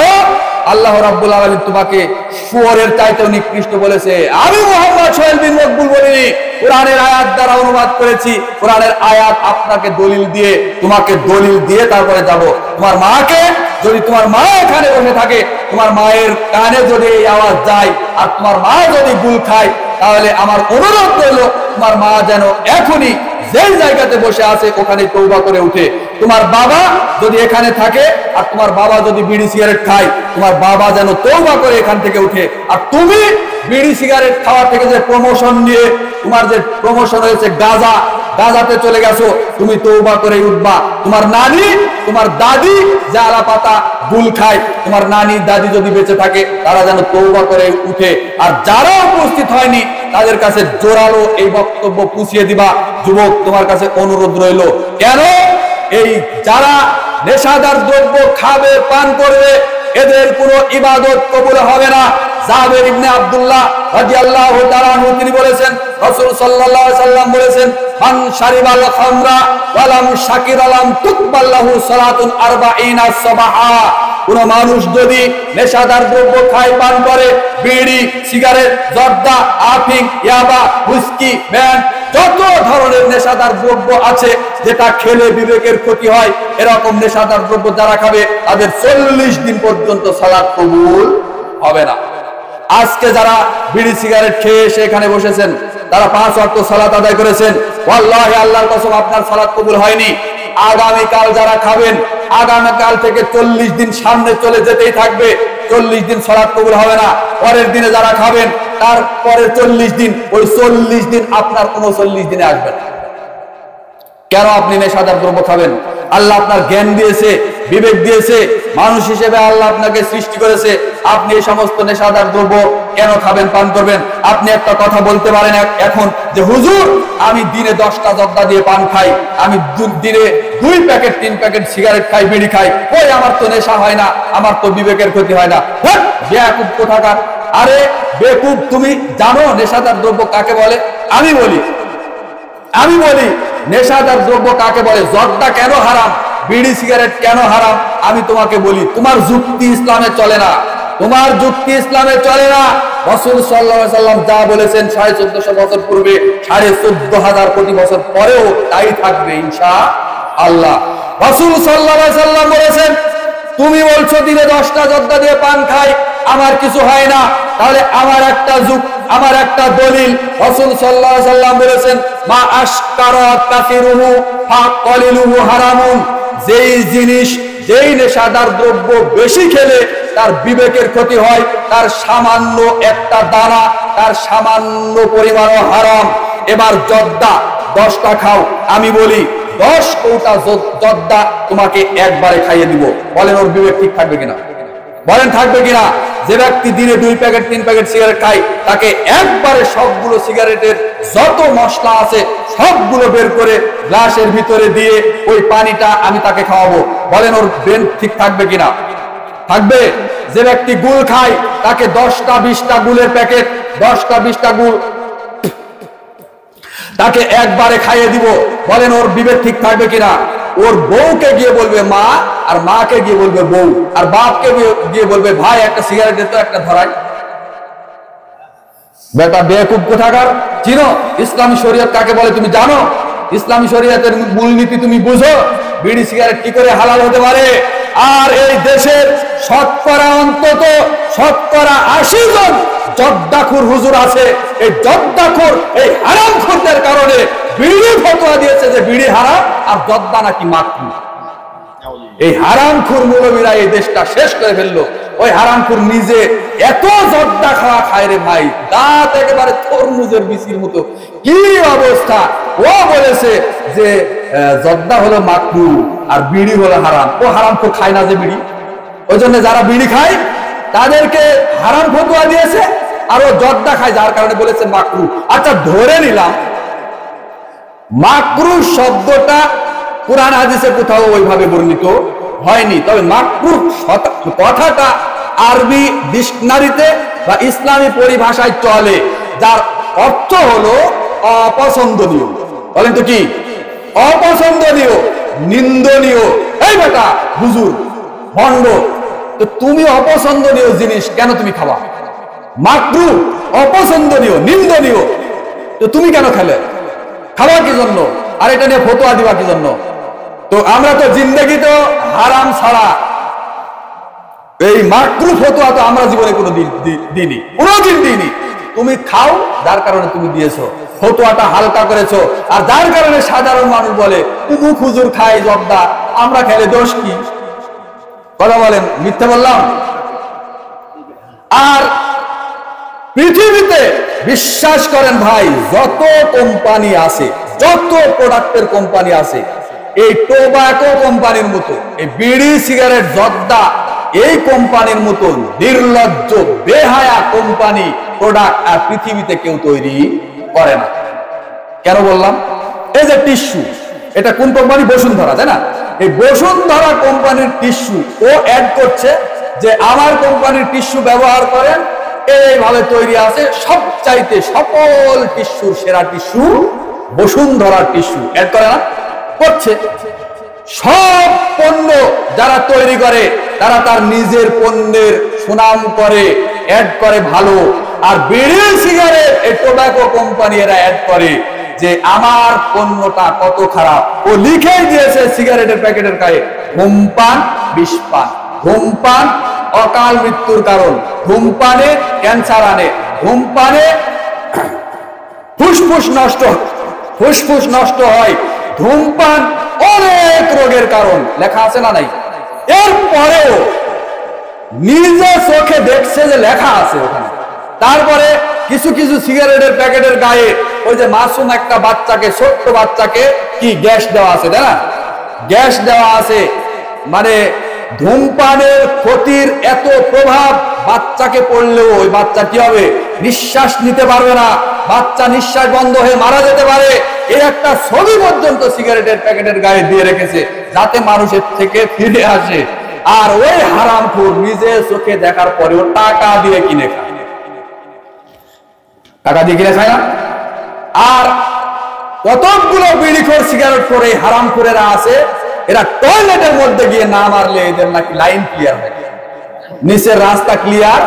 আল্লাহ রাব্বুল আলামিন তোমাকে শুয়োরের চাইতেও নিকৃষ্ট বলেছে। আমি মুহাম্মদ সোহেল বিন মকবুল বলিনি, কোরআনের আয়াত দ্বারা অনুবাদ করেছি। কোরআনের আয়াত আপনাকে দলিল দিয়ে, তোমাকে দলিল দিয়ে তারপরে যাব। তোমার মাকে, যদি তোমার মা এখানে বসে থাকে, তোমার মায়ের কানে যদি এই আওয়াজ যায় আর তোমার মা যদি গুল খায়, তাহলে আমার অনুরোধ রইল তোমার মা যেন এখনই যেই জায়গাতে বসে আছে ওখানে তওবা করে উঠে। তোমার বাবা যদি এখানে থাকে আর তোমার বাবা যদি বিড়ি সিগারেট খায়, তোমার বাবা যেন তওবা করে এখান থেকে উঠে। আর তুমি বিড়ি সিগারেট খাওয়া থেকে যে প্রমোশন নিয়ে তোমার যে প্রমোশন হয়েছে গাজাতে চলে গেছো, তুমি তওবা করে উঠবা। তোমার নানি তোমার দাদি যে আলা পাতা গুল খায়, তোমার নানি দাদি যদি বেঁচে থাকে তারা যেন তওবা করে উঠে। আর যারা উপস্থিত হয়নি তাদের কাছে জোরালো এই বক্তব্য পুষিয়ে দিবা। যুবক, তোমার কাছে অনুরোধ রইল, কেন এই যারা নেশাদার দ্রব্য খাবে পান করবে এদের কোনো ইবাদত কবুল হবে না। জাবের ইবনে আব্দুল্লাহ রাদিয়াল্লাহু তাআলা আনহু তিনি বলেছেন, রাসূল সাল্লাল্লাহু আলাইহি সাল্লাম বলেছেন, মান শারিবাল খামরা ওয়া লাম শাকিরা লাম তুকবাল লাহু সালাতুন 40 সাবাহা। কোন মানুষ যদি নেশাদার দ্রব্য খায় পান করে, বিড়ি সিগারেট জর্দা আফিং ইয়াবা হুইস্কি ব্যান্ড যত ধরনের নেশাদার দ্রব্য আছে যেটা খেলে বিবেকের ক্ষতি হয়, এরকম নেশাদার দ্রব্য যারা খাবে তাদের 40 দিন পর্যন্ত সালাত কবুল হবে না। আজকে যারা বিড়ি সিগারেট খেয়ে এসে এখানে বসেছেন তারা 5 ওয়াক্ত সালাত আদায় করেছেন, ওয়াল্লাহি আল্লাহর কসম আপনার সালাত কবুল হয়নি। আগামীকাল যারা খাবেন, আগামীকাল থেকে 40 দিন সামনে চলে যেতেই থাকবে, 40 দিন সালাত কবুল হবে না। পরের দিনে যারা খাবেন তার পরের 40 দিন, ওই 40 দিন আপনার 39 দিনে আসবে না। কেন আপনি নেশাদার দ্রব্য খাবেন? আল্লাহ আপনার জ্ঞান দিয়েছে, বিবেক দিয়েছে, মানুষ হিসেবে আল্লাহ আপনাকে সৃষ্টি করেছে। আপনি এই সমস্ত নেশাদার দ্রব্য কেন খাবেন, পান করবেন? আপনি একটা কথা বলতে পারেন এখন যে হুজুর আমি দিনে 10টা জর্দা দিয়ে পান খাই, আমি দিনে 2 প্যাকেট 3 প্যাকেট সিগারেট খাই, বিড়ি খাই, ওই আমার তো নেশা হয় না, আমার তো বিবেকের ক্ষতি হয় না। বেয়াকুব কোথাকার! আরে বেকুব, তুমি জানো নেশাদার দ্রব্য কাকে বলে? আমি বলি নেশাদার দ্রব্য কাকে বলে, জর্দা কেন হারাম, বিড়ি সিগারেট কেন হারাম, আমি তোমাকে বলি। তোমার যুক্তি ইসলামে চলে না, তোমার যুক্তি ইসলামে চলে না। রাসূল সাল্লাল্লাহু আলাইহি সাল্লাম যা বলেছেন 1450 বছর পূর্বে, 14,500 কোটি বছর পরেও তাই থাকবে ইনশাআল্লাহ। রাসূল সাল্লাল্লাহু আলাইহি সাল্লাম বলেছেন, তুমি বলছো দিনে 10টা জর্দা দিয়ে পান খাই, আমার কিছু হয় না, তাহলে আমার একটা দলিল। রাসূল সাল্লাল্লাহু আলাইহি সাল্লাম বলেছেন, মা আশকারা কাসিরুহু ফা কলিলুহু হারামুন। যেই নেশাদার দ্রব্য বেশি খেলে তার বিবেকের ক্ষতি হয়, তার সামান্য একটা দানা, তার সামান্য পরিমাণও হারাম। এবার জর্দা 10টা খাও, আমি বলি 10 কৌটা জর্দা তোমাকে একবারে খাইয়ে দিব, বলেন ওর বিবেক ঠিক থাকবে কিনা? বলেন থাকবে কিনা? যে ব্যক্তি দিনে 2 প্যাকেট 3 প্যাকেট সিগারেট খায়, তাকে একবারে সবগুলো সিগারেটের যত মশলা আছে সবগুলো বের করে গ্লাসের ভিতরে দিয়ে ওই পানিটা আমি তাকে খাওয়াবো, বলেন ওর ব্রেন ঠিক থাকবে কিনা? থাকবে। যে ব্যক্তি গুল খায়, তাকে 10টা 20টা গুলের প্যাকেট, 10টা 20টা গুল তাকে একবারে খাইয়ে দিব, বলেন ওর বিবেক ঠিক থাকবে কিনা? ওর বউকে গিয়ে বলবে মা, আর মাকে গিয়ে বলবে বউ, আর বাপকে গিয়ে বলবে ভাই একটা সিগারেট দে তো, একটা ধরাই। বেটা বেকুব কোথাকার! চিনো ইসলামী শরীয়ত কাকে বলে তুমি জানো? ইসলামী শরীয়তের মূলনীতি তুমি বুঝো? বিড়ি সিগারেট কি করে হালাল হতে পারে? আর এই দেশের অন্তত 80 জন জর্দাখোর হুজুর আছে। এই জর্দাখোর, এই হারামখোরদের কারণে বিড়ি ফতোয়া দিয়েছে যে বিড়ি হারাম আর জর্দা নাকি মাকরুহ। এই হারামখোর মৌলবীরা এই দেশটা শেষ করে ফেললো। ওই হারামখোর নিজে এত জর্দা খাওয়া খায় রে ভাই, দাঁত একেবারে তরমুজের বিচির মতো, কি অবস্থা! ও বলেছে যে জর্দা হলো মাকরুহ আর বিড়ি হলো হারাম। ও হারামখোর খায় না যে বিড়ি, ওই জন্য যারা বিড়ি খায় তাদেরকে হারাম ফতোয়া দিয়েছে, আর ও জর্দা খায় যার কারণে বলেছে মাকরুহ। আচ্ছা ধরে নিলাম মাকরুহ শব্দটা কুরআন হাদিসে কোথাও ওইভাবে বর্ণিত হয়নি, তবে মাকরুহ কথাটা আরবি ডিকশনারিতে বা ইসলামী পরিভাষায় চলে, যার অর্থ হলো অপছন্দনীয়। বলেন তো কি? অপছন্দনীয়, নিন্দনীয়। এই বেটা হুজুর ভণ্ড, তো তুমি অপছন্দনীয় জিনিস কেন তুমি খাওয়া? মাকরুহ, অপছন্দনীয়, নিন্দনীয়, তো তুমি কেন খেলে? খাওয়া কি জন্য? আর এটা নিয়ে ফতোয়া দিবা কি জন্য? তো আমরা তো জিন্দেগি তো হারাম ছাড়া এই মাকরুহ ফতোয়া তো আমরা জীবনে কোনোদিন দিইনি, কোনোদিন দিইনি। তুমি খাও যার কারণে তুমি দিয়েছো। ফতোয়াটা হালকা করেছো, আর যার কারণে সাধারণ মানুষ বলে উমুক হুজুর খায় জর্দা, আমরা খেলে দোষ কি? কথা বলেন, মিথ্যে বললাম? আর পৃথিবীতে বিশ্বাস করেন ভাই, যত কোম্পানি আছে, যত প্রোডাক্টের কোম্পানি আছে, এই টোবাকো কোম্পানির মতো, এই বিড়ি সিগারেট জর্দা এই কোম্পানির মতো নির্লজ্জ বেহায়া কোম্পানি প্রোডাক্ট আর পৃথিবীতে কেউ তৈরি করে না। কেন বললাম? এই যে টিস্যু, এটা কোন কোম্পানি? বসুন্ধরা, তাই না? এই বসুন্ধরা কোম্পানির টিস্যু ও অ্যাড করছে যে আমার কোম্পানির টিস্যু ব্যবহার করেন, এইভাবে তৈরি আছে, সবচাইতে সকল টিস্যুর সেরা টিস্যু বসুন্ধরা টিস্যু অ্যাড করে না? করছে। সব পণ্য যারা তৈরি করে তারা তার নিজের পণ্যের সুনাম করে, অ্যাড করে ভালো। আর বিড়ি সিগারেট এই টোবাকো কোম্পানি এরা অ্যাড করে যে আমার পণ্যটা কত খারাপ। ও লিখেই দিয়েছে সিগারেটের প্যাকেটের গায়ে, ধূমপান বিষপান, ধূমপান অকাল মৃত্যুর কারণ, ধূমপানে ক্যান্সার আনে, ধূমপানে ফুসফুস নষ্ট হয়, ধূমপান অনেক রোগের কারণ, লেখা আছে না নাই? এরপরেও নিজে চোখে দেখছে যে লেখা আছে ওখানে। তারপরে কিছু কিছু সিগারেটের প্যাকেটের গায়ে ওই যে মাসুম একটা বাচ্চাকে, ছোট্ট বাচ্চাকে কি গ্যাস দেওয়া আছে, তাই না? গ্যাস দেওয়া আছে, মানে ধূমপানের ক্ষতির এত প্রভাব বাচ্চাকে পড়লেও ওই বাচ্চা কি হবে? নিঃশ্বাস নিতে পারবে না, বাচ্চা নিঃশ্বাস বন্ধ হয়ে মারা যেতে পারে। এই একটা ছবি পর্যন্ত সিগারেটের প্যাকেটের গায়ে দিয়ে রেখেছে যাতে মানুষের থেকে ফিরে আসে। আর ওই হারামখোর নিজে চোখে দেখার পরেও টাকা দিয়ে কিনে খায়, টাকা দিয়ে কিনে খায় না? আর কতগুলো বিড়িখোর সিগারেট করে হারামখোরেরা আছে, এরা টয়লেটের মধ্যে গিয়ে না মারলে এদের নাকি লাইন ক্লিয়ার হয়, নিচের রাস্তা ক্লিয়ার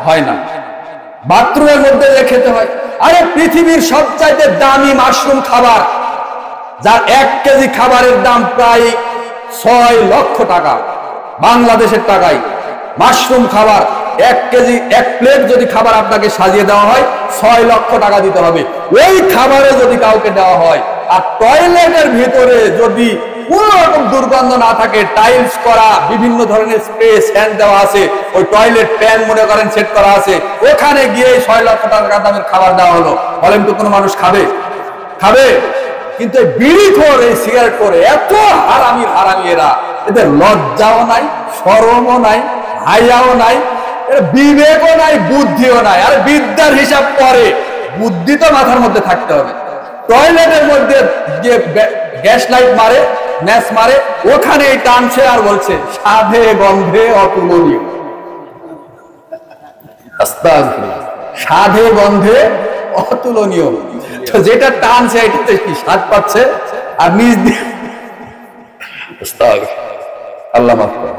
হয় না, বাথরুমের মধ্যে খেতে হয়। আরে পৃথিবীর সবচাইতে দামি মাশরুম খাবার, যার 1 কেজি খাবারের দাম প্রায় 6 লক্ষ টাকা বাংলাদেশের টাকায়। মাশরুম খাবার 1 কেজি, 1 প্লেট যদি খাবার আপনাকে সাজিয়ে দেওয়া হয় 6 লক্ষ টাকা দিতে হবে। ওই খাবারে যদি কাউকে দেওয়া হয়, আর টয়লেটের ভিতরে যদি কোন রকম দুর্গন্ধ না থাকে, টাইলস করা, বিভিন্ন ধরনের স্প্রে স্যান্ড দেওয়া আছে, ওই টয়লেট প্যান মনে করেন সেট করা আছে, ওখানে গিয়ে 6 লক্ষ টাকা দামের খাবার দেওয়া হলো, বলেন তো কোনো মানুষ খাবে? খাবে? কিন্তু বিড়ি খোর, এই সিগারেট করে এত হারামি এরা, এদের লজ্জাও নাই, শরমও নাই, হায়াও নাই, এর বিবেকও নাই, বুদ্ধিও নাই। আর বিদ্যার হিসাব পরে, বুদ্ধি তো মাথার মধ্যে থাকতে হবে। টয়লেটের মধ্যে যে গ্যাস লাইট মারে, ম্যাচ মারে, ওখানে টানছে আর বলছে স্বাদে গন্ধে অতুলনীয়। স্বাদে গন্ধে অতুলনীয়। তো যেটা টানছে এটাতে কি স্বাদ পাচ্ছে, আর নিজ দিয়ে আল্লাহ মাফ করে,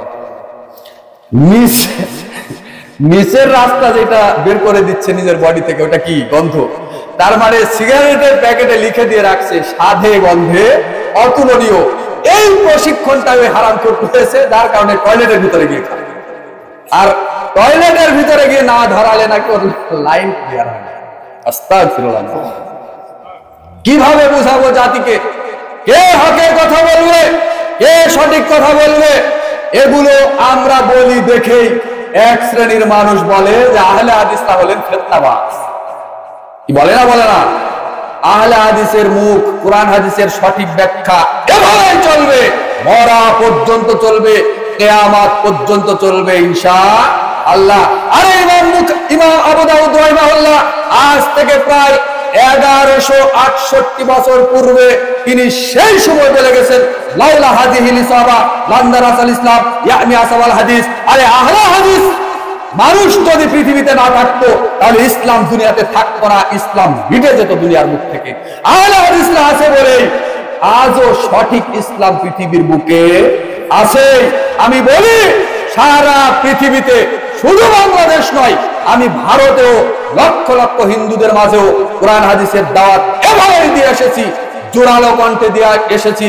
নিচের রাস্তা যেটা বের করে দিচ্ছে নিজের বডি থেকে, ওটা কি গন্ধ। তার মানে সিগারেটের প্যাকেটে লিখে দিয়ে রাখছে স্বাদে গন্ধে অতুলনীয়। এই প্রশিক্ষণটা ওই হারামখোর করেছে, যার কারণে টয়লেটের ভিতরে গিয়ে খায়। আর টয়লেটের ভিতরে গিয়ে না ধরালে নাকি ওর লাইন ক্লিয়ার হয় না। আস্তাগফিরুল্লাহ। কিভাবে বুঝাবো জাতিকে? কে হকের কথা বলবে, কে সঠিক কথা বলবে? এগুলো আমরা বলি দেখেই এক শ্রেণীর মানুষ বলে যে আহলে হাদিসরা হলেন ফিতনাবাজ। কি বলে না? বলে না? আহলে হাদিসের মুখ, কোরআন হাদিসের সঠিক ব্যাখ্যা এভাবে চলবে, মরা পর্যন্ত চলবে, কিয়ামত পর্যন্ত চলবে ইনশাআল্লাহ। আরে ইমাম আবু দাউদ রাহিমাহুল্লাহ আজ থেকে প্রায় 1168 বছর পূর্বে তিনি সেই সময় বলে গেছেন, লাউলা হাদিহিল ইসাবা লান্দারাসাল ইসলাম ইয়ানি আসাবাল হাদিস। আরে আহলে হাদিস মানুষ যদি পৃথিবীতে না থাকতো তাহলে ইসলাম দুনিয়াতে থাকতো না, ইসলাম মিটে যেত দুনিয়ার মুখ থেকে। আহলে হাদিসরা আছে বলেই আজও সঠিক ইসলাম পৃথিবীর বুকে আছে। আমি বলি সারা পৃথিবীতে, শুধু বাংলাদেশ নয়, আমি ভারতেও লক্ষ লক্ষ হিন্দুদের মাঝেও কোরআন হাদিসের দাওয়াত এভাবেই দিয়ে এসেছি, জোরালো কণ্ঠে দিয়ে এসেছি,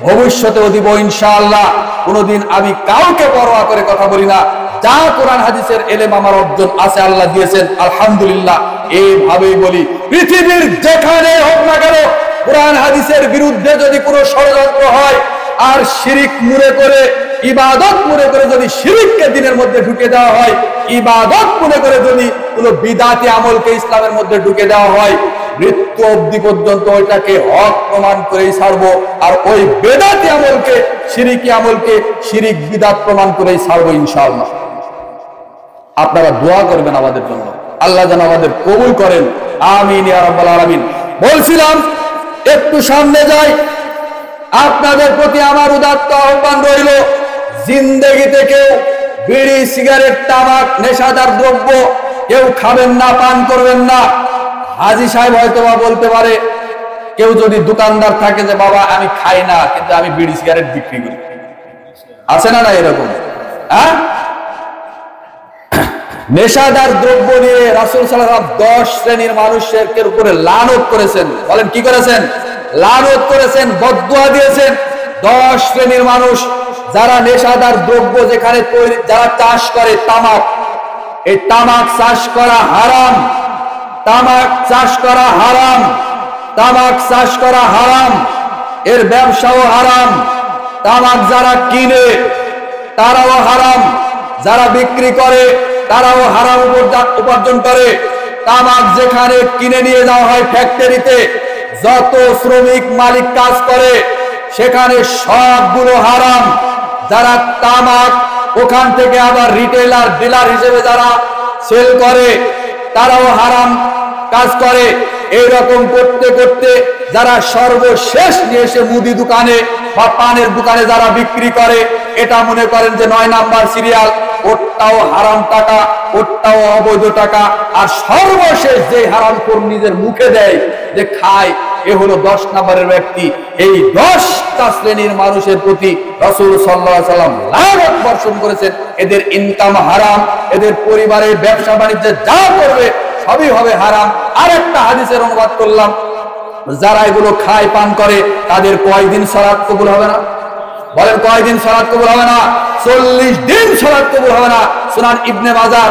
ভবিষ্যতেও দিব ইনশাআল্লাহ। কোনোদিন আমি কাউকে পরোয়া করে কথা বলি না। যা কোরআন হাদিসের এলেম আমার অর্জন আছে, আল্লাহ দিয়েছেন, আলহামদুলিল্লাহ। এইভাবেই বলি, পৃথিবীর যেখানে হোক না কেন, কোরআন হাদিসের বিরুদ্ধে যদি কোনো ষড়যন্ত্র হয় আর শিরিক মনে করে, ইবাদত মনে করে যদি শিরিককে দিনের মধ্যে ঢুকে দেওয়া হয়, ইবাদত মনে করে যদি কোনো বিদাতি আমলকে ইসলামের মধ্যে ঢুকে দেওয়া হয়, মৃত্যু অবধি পর্যন্ত ওইটাকে হক প্রমাণ করেই ছাড়বো। আর ওই বেদাতি আমলকে, শিরিকি আমলকে শিরিক বিদাত প্রমাণ করেই ছাড়বো ইনশাআল্লাহ। আপনারা দোয়া করবেন আমাদের জন্য, আল্লাহ যেন আমাদের কবুল করেন, আমিন ইয়া রাব্বাল আলামিন। বলছিলাম একটু সামনে যাই, আপনাদের প্রতি আমার উদাত্ত আহ্বান রইল, জিন্দেগিতে কেউ বিড়ি, সিগারেট, তামাক, নেশাদার দ্রব্য কেউ খাবেন না, পান করবেন না। হাজী সাহেব হয়তো বা বলতে পারে, কেউ যদি দোকানদার থাকে যে বাবা আমি খাই না কিন্তু আমি বিড়ি সিগারেট বিক্রি করি, আছে না না এরকম? হ্যাঁ, নেশাদার দ্রব্য নিয়ে রাসূল সাল্লাল্লাহু আলাইহি ওয়াসাল্লাম 10 শ্রেণীর মানুষের উপরে লানত করেছেন। বলেন কি করেছেন? লানত করেছেন, বদদুয়া দিয়েছেন। 10 শ্রেণীর মানুষ, যারা নেশাদার দ্রব্য যেখানে তৈরি, যারা চাষ করে তামাক, এই তামাক চাষ করা হারাম, তামাক চাষ করা হারাম, তামাক চাষ করা হারাম, এর ব্যবসাও হারাম। তামাক যারা কিনে তারাও হারাম, যারা বিক্রি করে তারাও হারাম উপার্জন করে। তামাক যেখানে কিনে নিয়ে যাওয়া হয় ফ্যাক্টরিতে, যত শ্রমিক মালিক কাজ করে সেখানে সবগুলো হারাম। যারা তামাক ওখান থেকে আবার রিটেলার, ডিলার হিসেবে যারা সেল করে তারাও হারাম কাজ করে। এইরকম করতে করতে যারা সর্বশেষ নিয়ে এসে মুদি দোকানে বা পানের দোকানে যারা বিক্রি করে, এটা মনে করেন যে 9 নাম্বার সিরিয়াল, ওটাও হারাম টাকা, ওটাও অবৈধ টাকা। আর সর্বশেষ যে হারামখোর নিজের মুখে দেয় যে খায়, এ হলো 10 নম্বরের ব্যক্তি। এই 10টা শ্রেণীর মানুষের প্রতি রাসূল সাল্লাল্লাহু আলাইহি ওয়াসাল্লাম লানত বর্ষণ করেছেন। এদের ইনকাম হারাম, এদের পরিবারের ব্যবসা বাণিজ্যে যা করবে সবই হবে হারাম। আরেকটা হাদিসের অনুবাদ করলাম, যারা এগুলো খায়, পান করে, তাদের কয়দিন সালাত কবুল হবে না? বলেন কয়দিন সালাত কবুল হবে না? 40 দিন সালাত কবুল হবে না। সুনান ইবনে মাজাহ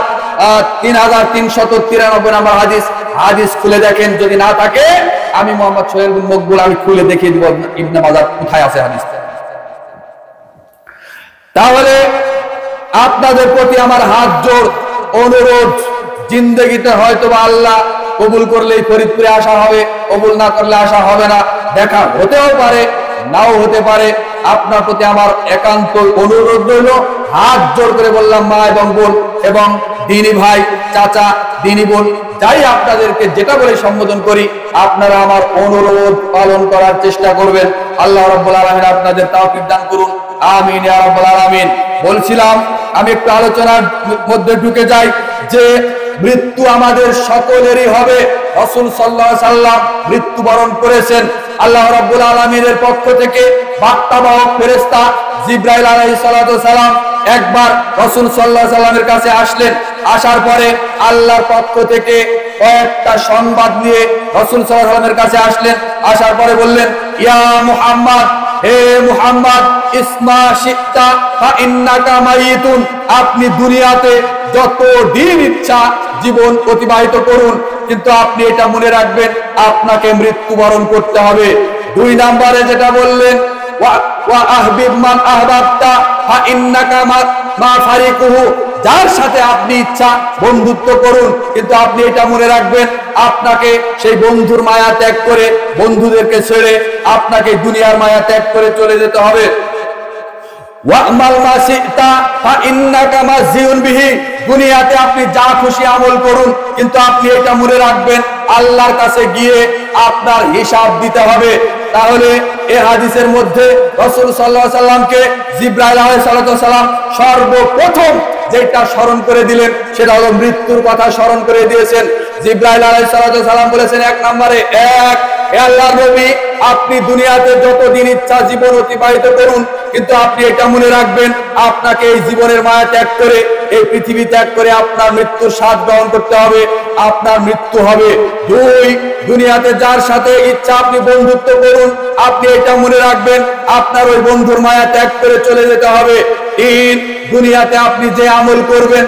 3393 নম্বর হাদিস। হাদিস খুলে দেখেন, যদি না থাকে আমি মোহাম্মদ সোহেল বিন মকবুল আমি খুলে দেখিয়ে দিব ইবনে মাজাহ কোথায় আছে হাদিসটা। তাহলে আপনাদের প্রতি আমার হাত জোড় অনুরোধ, জিন্দেগিতে হয়তো বা আল্লাহ কবুল করলেই ফরিদপুরে আসা হবে, কবুল না করলে আসা হবে না। দেখা হতেও পারে, নাও হতে পারে। আপনার প্রতি আমার একান্ত অনুরোধ রইল, হাত জোর করে বললাম, মা এবং বোন এবং দিনী ভাই, চাচা, দিনী বোন, যাই আপনাদেরকে যেটা বলে সম্বোধন করি, আপনারা আমার অনুরোধ পালন করার চেষ্টা করবেন। আল্লাহ রাব্বুল আলামিন আপনাদের তাওফিক দান করুন, আমিন ইয়া রাব্বুল আলামিন। বলছিলাম আমি একটু আলোচনার মধ্যে ঢুকে যাই যে মৃত্যু আমাদের সকলেরই হবে। রাসূল সাল্লাল্লাহু আলাইহি ওয়াসাল্লাম মৃত্যুবরণ করেছেন। আল্লাহ রাব্বুল আলামিনের পক্ষ থেকে বার্তাবাহক ফেরেশতা জিবরাইল আলাইহিস সালাতু ওয়াস সালাম একবার রাসূল সাল্লাল্লাহু আলাইহি ওয়াসাল্লামের কাছে আসলেন। আসার পরে আল্লাহর পক্ষ থেকে কয়েকটা সংবাদ নিয়ে রাসূল সাল্লাল্লাহু আলাইহি ওয়াসাল্লামের কাছে আসলেন। আসার পরে বললেন, ইয়া মুহাম্মদ, হে মুহাম্মদ, ইসমা শিতা ফা ইন্নাকা মাইতুন, আপনি দুনিয়াতে যত দিন ইচ্ছা জীবন অতিবাহিত করুন, কিন্তু আপনি এটা মনে রাখবেন আপনাকে মৃত্যুবরণ করতে হবে। 2 নম্বরে যেটা বললেন, ওয়া আহবিব মান আহবাবতা ফা ইন্নাকা মা ফারিকুহু, যার সাথে আপনি ইচ্ছা বন্ধুত্ব করুন, কিন্তু আপনি এটা মনে রাখবেন আপনাকে সেই বন্ধুর মায়া ত্যাগ করে, বন্ধুদেরকে ছেড়ে আপনাকে দুনিয়ার মায়া ত্যাগ করে চলে যেতে হবে। ওয়া'মাল মা শি'তা ফা ইন্নাকা মাযিউন বিহি, দুনিয়াতে আপনি যা খুশি আমল করুন, কিন্তু আপনি এটা মনে রাখবেন আল্লাহর কাছে গিয়ে আপনার হিসাব দিতে হবে। তাহলে এই হাদিসের মধ্যে রাসূল সাল্লাল্লাহু আলাইহি ওয়াসাল্লামকে জিবরাইল আলাইহিস সালাম সর্বপ্রথম যেটা স্মরণ করে দিলেন সেটা হলো মৃত্যুর কথা স্মরণ করে দিয়েছেন। জিবরাইল আলাইহিস সালাম বলেছেন, 1 নম্বরে, হে আল্লাহর নবী, আপনি দুনিয়াতে যতদিন ইচ্ছা জীবন অতিবাহিত করুন, কিন্তু আপনি এটা মনে রাখবেন আপনাকে এই জীবনের মায়া ত্যাগ করে এই পৃথিবী ত্যাগ করে আপনার মৃত্যুর স্বাদ গ্রহণ করতে হবে, আপনার মৃত্যু হবে। 2, দুনিয়াতে যার সাথে ইচ্ছা আপনি বন্ধুত্ব করুন, আপনি এটা মনে রাখবেন আপনার ওই বন্ধুর মায়া ত্যাগ করে চলে যেতে হবে। 3, দুনিয়াতে আপনি যে আমল করবেন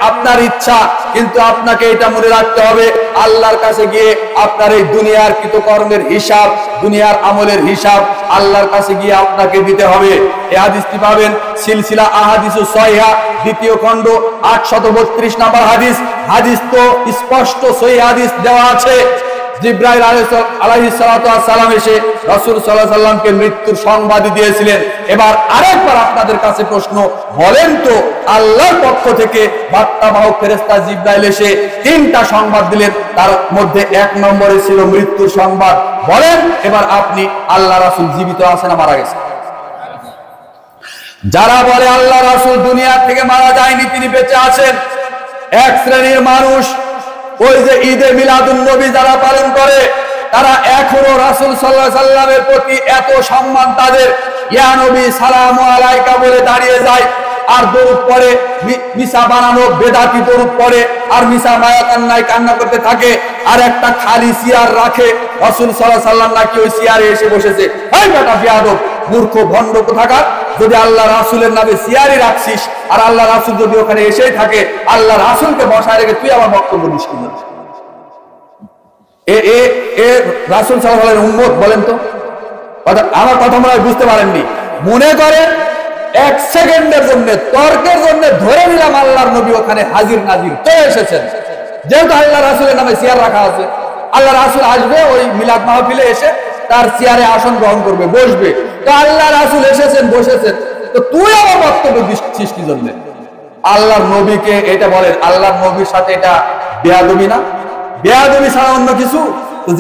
আপনার ইচ্ছা, কিন্তু আপনাকে এটা মনে রাখতে হবে আল্লাহর কাছে গিয়ে আপনার এই দুনিয়ার কৃতকর্মের হিসাব, দুনিয়ার আমলের হিসাব আল্লাহর কাছে গিয়ে আপনাকে দিতে হবে। এই হাদিসটি পাবেন সিলসিলা আহাদিসুস সহিহা 2য় খণ্ড 832 নম্বর হাদিস। হাদিস তো স্পষ্ট সহিহ হাদিস দেওয়া আছে। জিবরাইল আলাইহিস সালাতু ওয়াস সালাম এসে রাসূল সাল্লাল্লাহু আলাইহি সাল্লামকে মৃত্যুর সংবাদ দিয়েছিলেন। এবার আরেকবার আপনাদের কাছে প্রশ্ন, বলেন তো আল্লাহর পক্ষ থেকে বার্তাবাহক ফেরেশতা জিবরাইল এসে 3টা সংবাদ দিলেন, তার মধ্যে 1 নম্বরে ছিল মৃত্যুর সংবাদ। বলেন এবার আপনি আল্লাহ রাসূল জীবিত আছেন না মারা গেছেন? যারা বলে আল্লাহ রাসূল দুনিয়া থেকে মারা যায়নি, তিনি বেঁচে আছেন, এক শ্রেণীর মানুষ ওই যে ঈদে মিলাদুন নবী যারা পালন করে, তারা এখনো রাসূল সাল্লাল্লাহু আলাইহি সাল্লামের প্রতি এত সম্মান তাদের, ইয়া নবী সালামু আলাইকা বলে দাঁড়িয়ে যায়, আর দরুদ পড়ে, মিশা বানানো বেদাতি দরুদ পড়ে, আর মিশা মায়া কান্নায় কান্না করতে থাকে, আর একটা খালি চেয়ার রাখে। রাসূল সাল্লাল্লাহু আলাইহি সাল্লাম নাকি ওই চেয়ারে এসে বসেছে। এই বেটা বেয়াদব, মূর্খ ভণ্ড কোথাকার! যদি আল্লাহ রাসূলের নামে চেয়ারই রাখছিস, আর আল্লাহ রাসূল যদি ওখানে এসেই থাকে, আল্লাহ রাসূলকে বসায় রেখে তুই আমার বক্তব্য দিস কি? রাসূল সাল্লাল্লাহু আলাইহি উম্মত বলেন তো, আমার কথা মনে হয় বুঝতে পারেননি। মনে করেন 1 সেকেন্ডের জন্য, তর্কের জন্য ধরে নিলাম আল্লাহর নবী ওখানে হাজির নাজির চলে এসেছেন। যেহেতু আল্লাহ রাসূলের নামে চেয়ার রাখা আছে, আল্লাহ রাসূল আসবে ওই মিলাদ মাহফিলে, এসে তার চেয়ারে আসন গ্রহণ করবে, বসবে। তো আল্লাহ রাসূল এসেছেন, বসেছেন, তো তুই আমার বক্তব্য দিচ্ছিস কি জন্য? আল্লাহর নবীকে এটা বলেন, আল্লাহর নবীর সাথে এটা বেয়াদবি না? বেয়াদবি ছাড়া অন্য কিছু?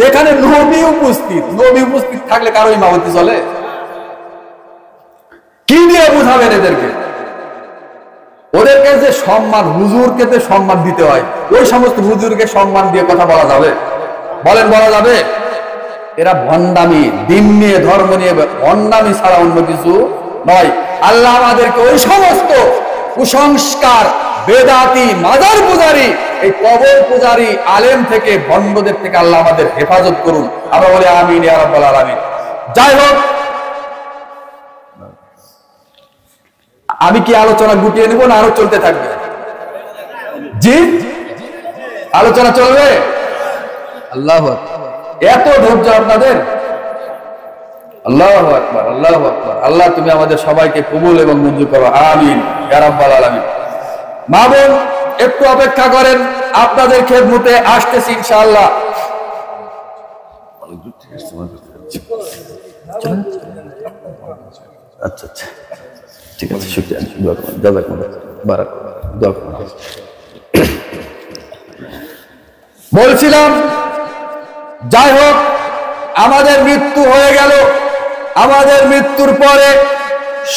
যেখানে নবী উপস্থিত থাকলে কারো ইমামতি চলে? কি দিয়ে বুঝাবেন এদেরকে? ওদেরকে যে সম্মান, হুজুরকে যে সম্মান দিতে হয়, ওই সমস্ত হুজুরকে সম্মান দিয়ে কথা বলা যাবে? বলেন বলা যাবে? এরা ভণ্ডামি, দিন নিয়ে ধর্ম নিয়ে ভণ্ডামি ছাড়া অন্য কিছু নয়। আল্লাহ আমাদেরকে ওই সমস্ত কুসংস্কার, বেদাতি, মাজার পূজারী, এই কবর পূজারী আলেম থেকে, ভণ্ডদের থেকে আল্লাহ আমাদের হেফাজত করুন। আমরা বলি আমিন ইয়া রাব্বাল আলামিন। যাই হোক, আমি কি আলোচনা গুটিয়ে নেব না আরো চলতে থাকবে? জি, আলোচনা চলবে। আল্লাহু আকবার। এত ধৈর্য আপনাদের! আল্লাহু আকবার, আল্লাহু আকবার। আল্লাহ তুমি আমাদের সবাইকে কবুল এবং মঞ্জুর করো, আমিন ইয়া রাব্বাল আলামিন। মা বোন একটু অপেক্ষা করেন, আপনাদের খেদমতে আসতেছি ইনশাআল্লাহ। আচ্ছা আচ্ছা, ঠিক আছে, শুকরিয়া, দোয়া করুন, জাযাকুমুল্লাহ বারাকাল্লাহ, দোয়া করুন। বলছিলাম, যাই হোক, আমাদের মৃত্যু হয়ে গেল। আমাদের মৃত্যুর পরে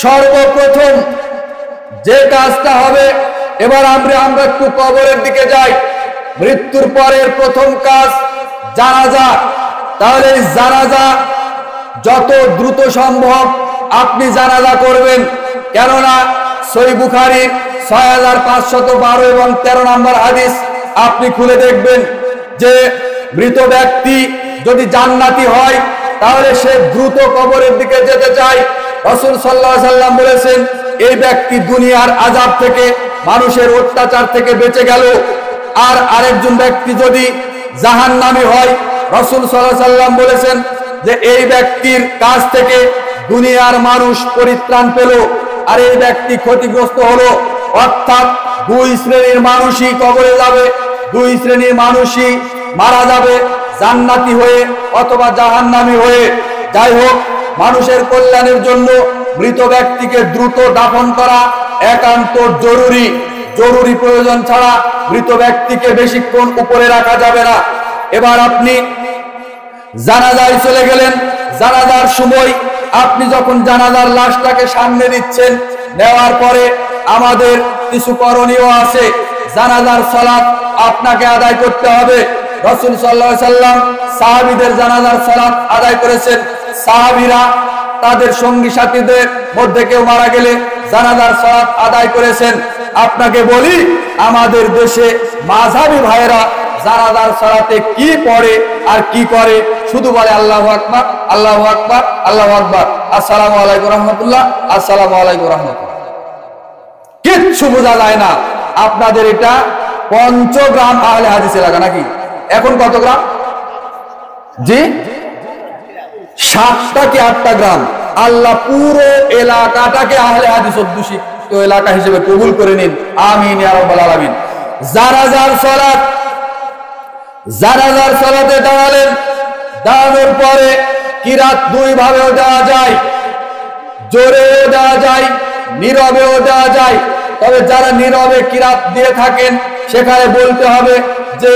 সর্বপ্রথম যে কাজটা হবে, এবার আমরা একটু কবরের দিকে যাই। মৃত্যুর পরের প্রথম কাজ জানাজা। তাহলে জানাজা যত দ্রুত সম্ভব আপনি জানাজা করবেন, কেননা সহিহ বুখারী 6512 এবং 13 নম্বর হাদিস আপনি খুলে দেখবেন যে মৃত ব্যক্তি যদি জান্নাতি হয় তাহলে সে দ্রুত কবরের দিকে যেতে চায়। রাসূল সাল্লাল্লাহু আলাইহি সাল্লাম বলেছেন, এই ব্যক্তি দুনিয়ার আযাব থেকে, মানুষের অত্যাচার থেকে বেঁচে গেল। আর আরেকজন ব্যক্তি যদি জাহান্নামী হয়, রাসূল সাল্লাল্লাহু আলাইহি সাল্লাম বলেছেন যে এই ব্যক্তির কাছ থেকে দুনিয়ার মানুষ পরিত্রাণ পেল, আর এই ব্যক্তি ক্ষতিগ্রস্ত হলো। অর্থাৎ 2 শ্রেণীর মানুষই কবরে যাবে, 2 শ্রেণীর মানুষই মারা যাবে, জান্নাতি হয়ে অথবা জাহান্নামী হয়ে। যাই হোক, মানুষের কল্যাণের জন্য মৃত ব্যক্তিকে দ্রুত দাফন করা একান্ত জরুরি। জরুরি প্রয়োজন ছাড়া মৃত ব্যক্তিকে বেশিক্ষণ উপরে রাখা যাবে না। এবার আপনি জানাজায় চলে গেলেন। জানাজার সময় আপনি যখন জানাজার লাশটাকে সামনে নিচ্ছেন, নেওয়ার পরে আমাদের কিছু করণীয় আছে। জানাজার সালাত আপনাকে আদায় করতে হবে। রাসূল সাল্লাল্লাহু আলাইহি সাল্লাম সাহাবীদের জানাজার সালাত আদায় করেছেন। সাহাবীরা তাদের সঙ্গী সাথীদের মধ্যে কেউ মারা গেলে জানাজার সালাত আদায় করেছেন। আপনাকে বলি, আমাদের দেশে মাযহাবী ভাইয়েরা জানাজার সালাতে কি পড়ে আর কি করে, শুধু বলে আল্লাহু আকবার, আল্লাহু আকবার, আল্লাহু আকবার, আসসালামু আলাইকুম রাহমাতুল্লাহ, আসসালামু আলাইকুম রাহমাতুল্লাহ। কিচ্ছু বোঝা যায় না। আপনাদের এটা পঞ্চগ্রাম আহলে হাদিস এলাকা নাকি? এখন কত গ্রাম? জি, 7টা কি 8টা গ্রাম। আল্লাহ পুরো এলাকাটাকে আহলে হাদিস অধ্যুষিত এলাকা হিসেবে কবুল করে নিন, আমিন ইয়া রাব্বাল আলামিন। জানাজার সালাতে দাঁড়ালেন, দাঁড়ানোর পরে কিরাত 2 ভাবেও দেওয়া যায়, জোরেও দেওয়া যায়, নীরবেও দেওয়া যায়। তবে যারা নীরবে কিরাত দিয়ে থাকেন সেখানে বলতে হবে যে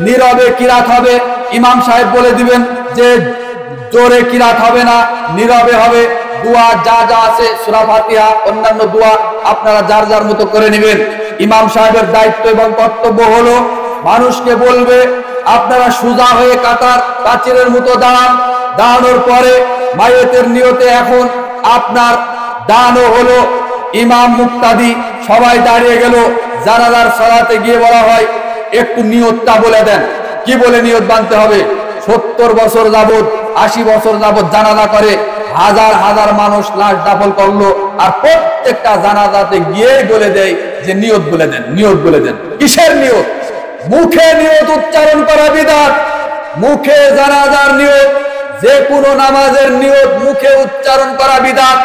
নীরবে কিরাত হবে, ইমাম সাহেব বলে দিবেন যে জোরে কিরাত হবে না, নীরবে হবে। দোয়া যা যা আছে, সূরা ফাতিহা, অন্যান্য দোয়া আপনারা যার যার মতো করে নেবেন। ইমাম সাহেবের দায়িত্ব এবং কর্তব্য হলো মানুষকে বলবে আপনারা সোজা হয়ে কাতার প্রাচীরের মতো দাঁড়ান। দাঁড়ানোর পরে মাইয়েতের নিয়তে এখন আপনার দানও হলো, ইমাম মুক্তাদি সবাই দাঁড়িয়ে গেল। জানাজার সালাতে গিয়ে বলা হয় একটু নিয়তটা বলে দেন। কি বলে নিয়ত বানতে হবে? 70 বছর যাবত 80 বছর যাবত জানাজা করে হাজার হাজার মানুষ লাশ দাফন করলো, আর প্রত্যেকটা জানাজাতে গিয়ে বলে দেয় যে নিয়ত বলে দেন, নিয়ত বলে দেন। কিসের নিয়ত? মুখে নিয়ত উচ্চারণ করা বিদআত। মুখে জানাজার নিয়ত, যে কোনো নামাজের নিয়ত মুখে উচ্চারণ করা বিদআত,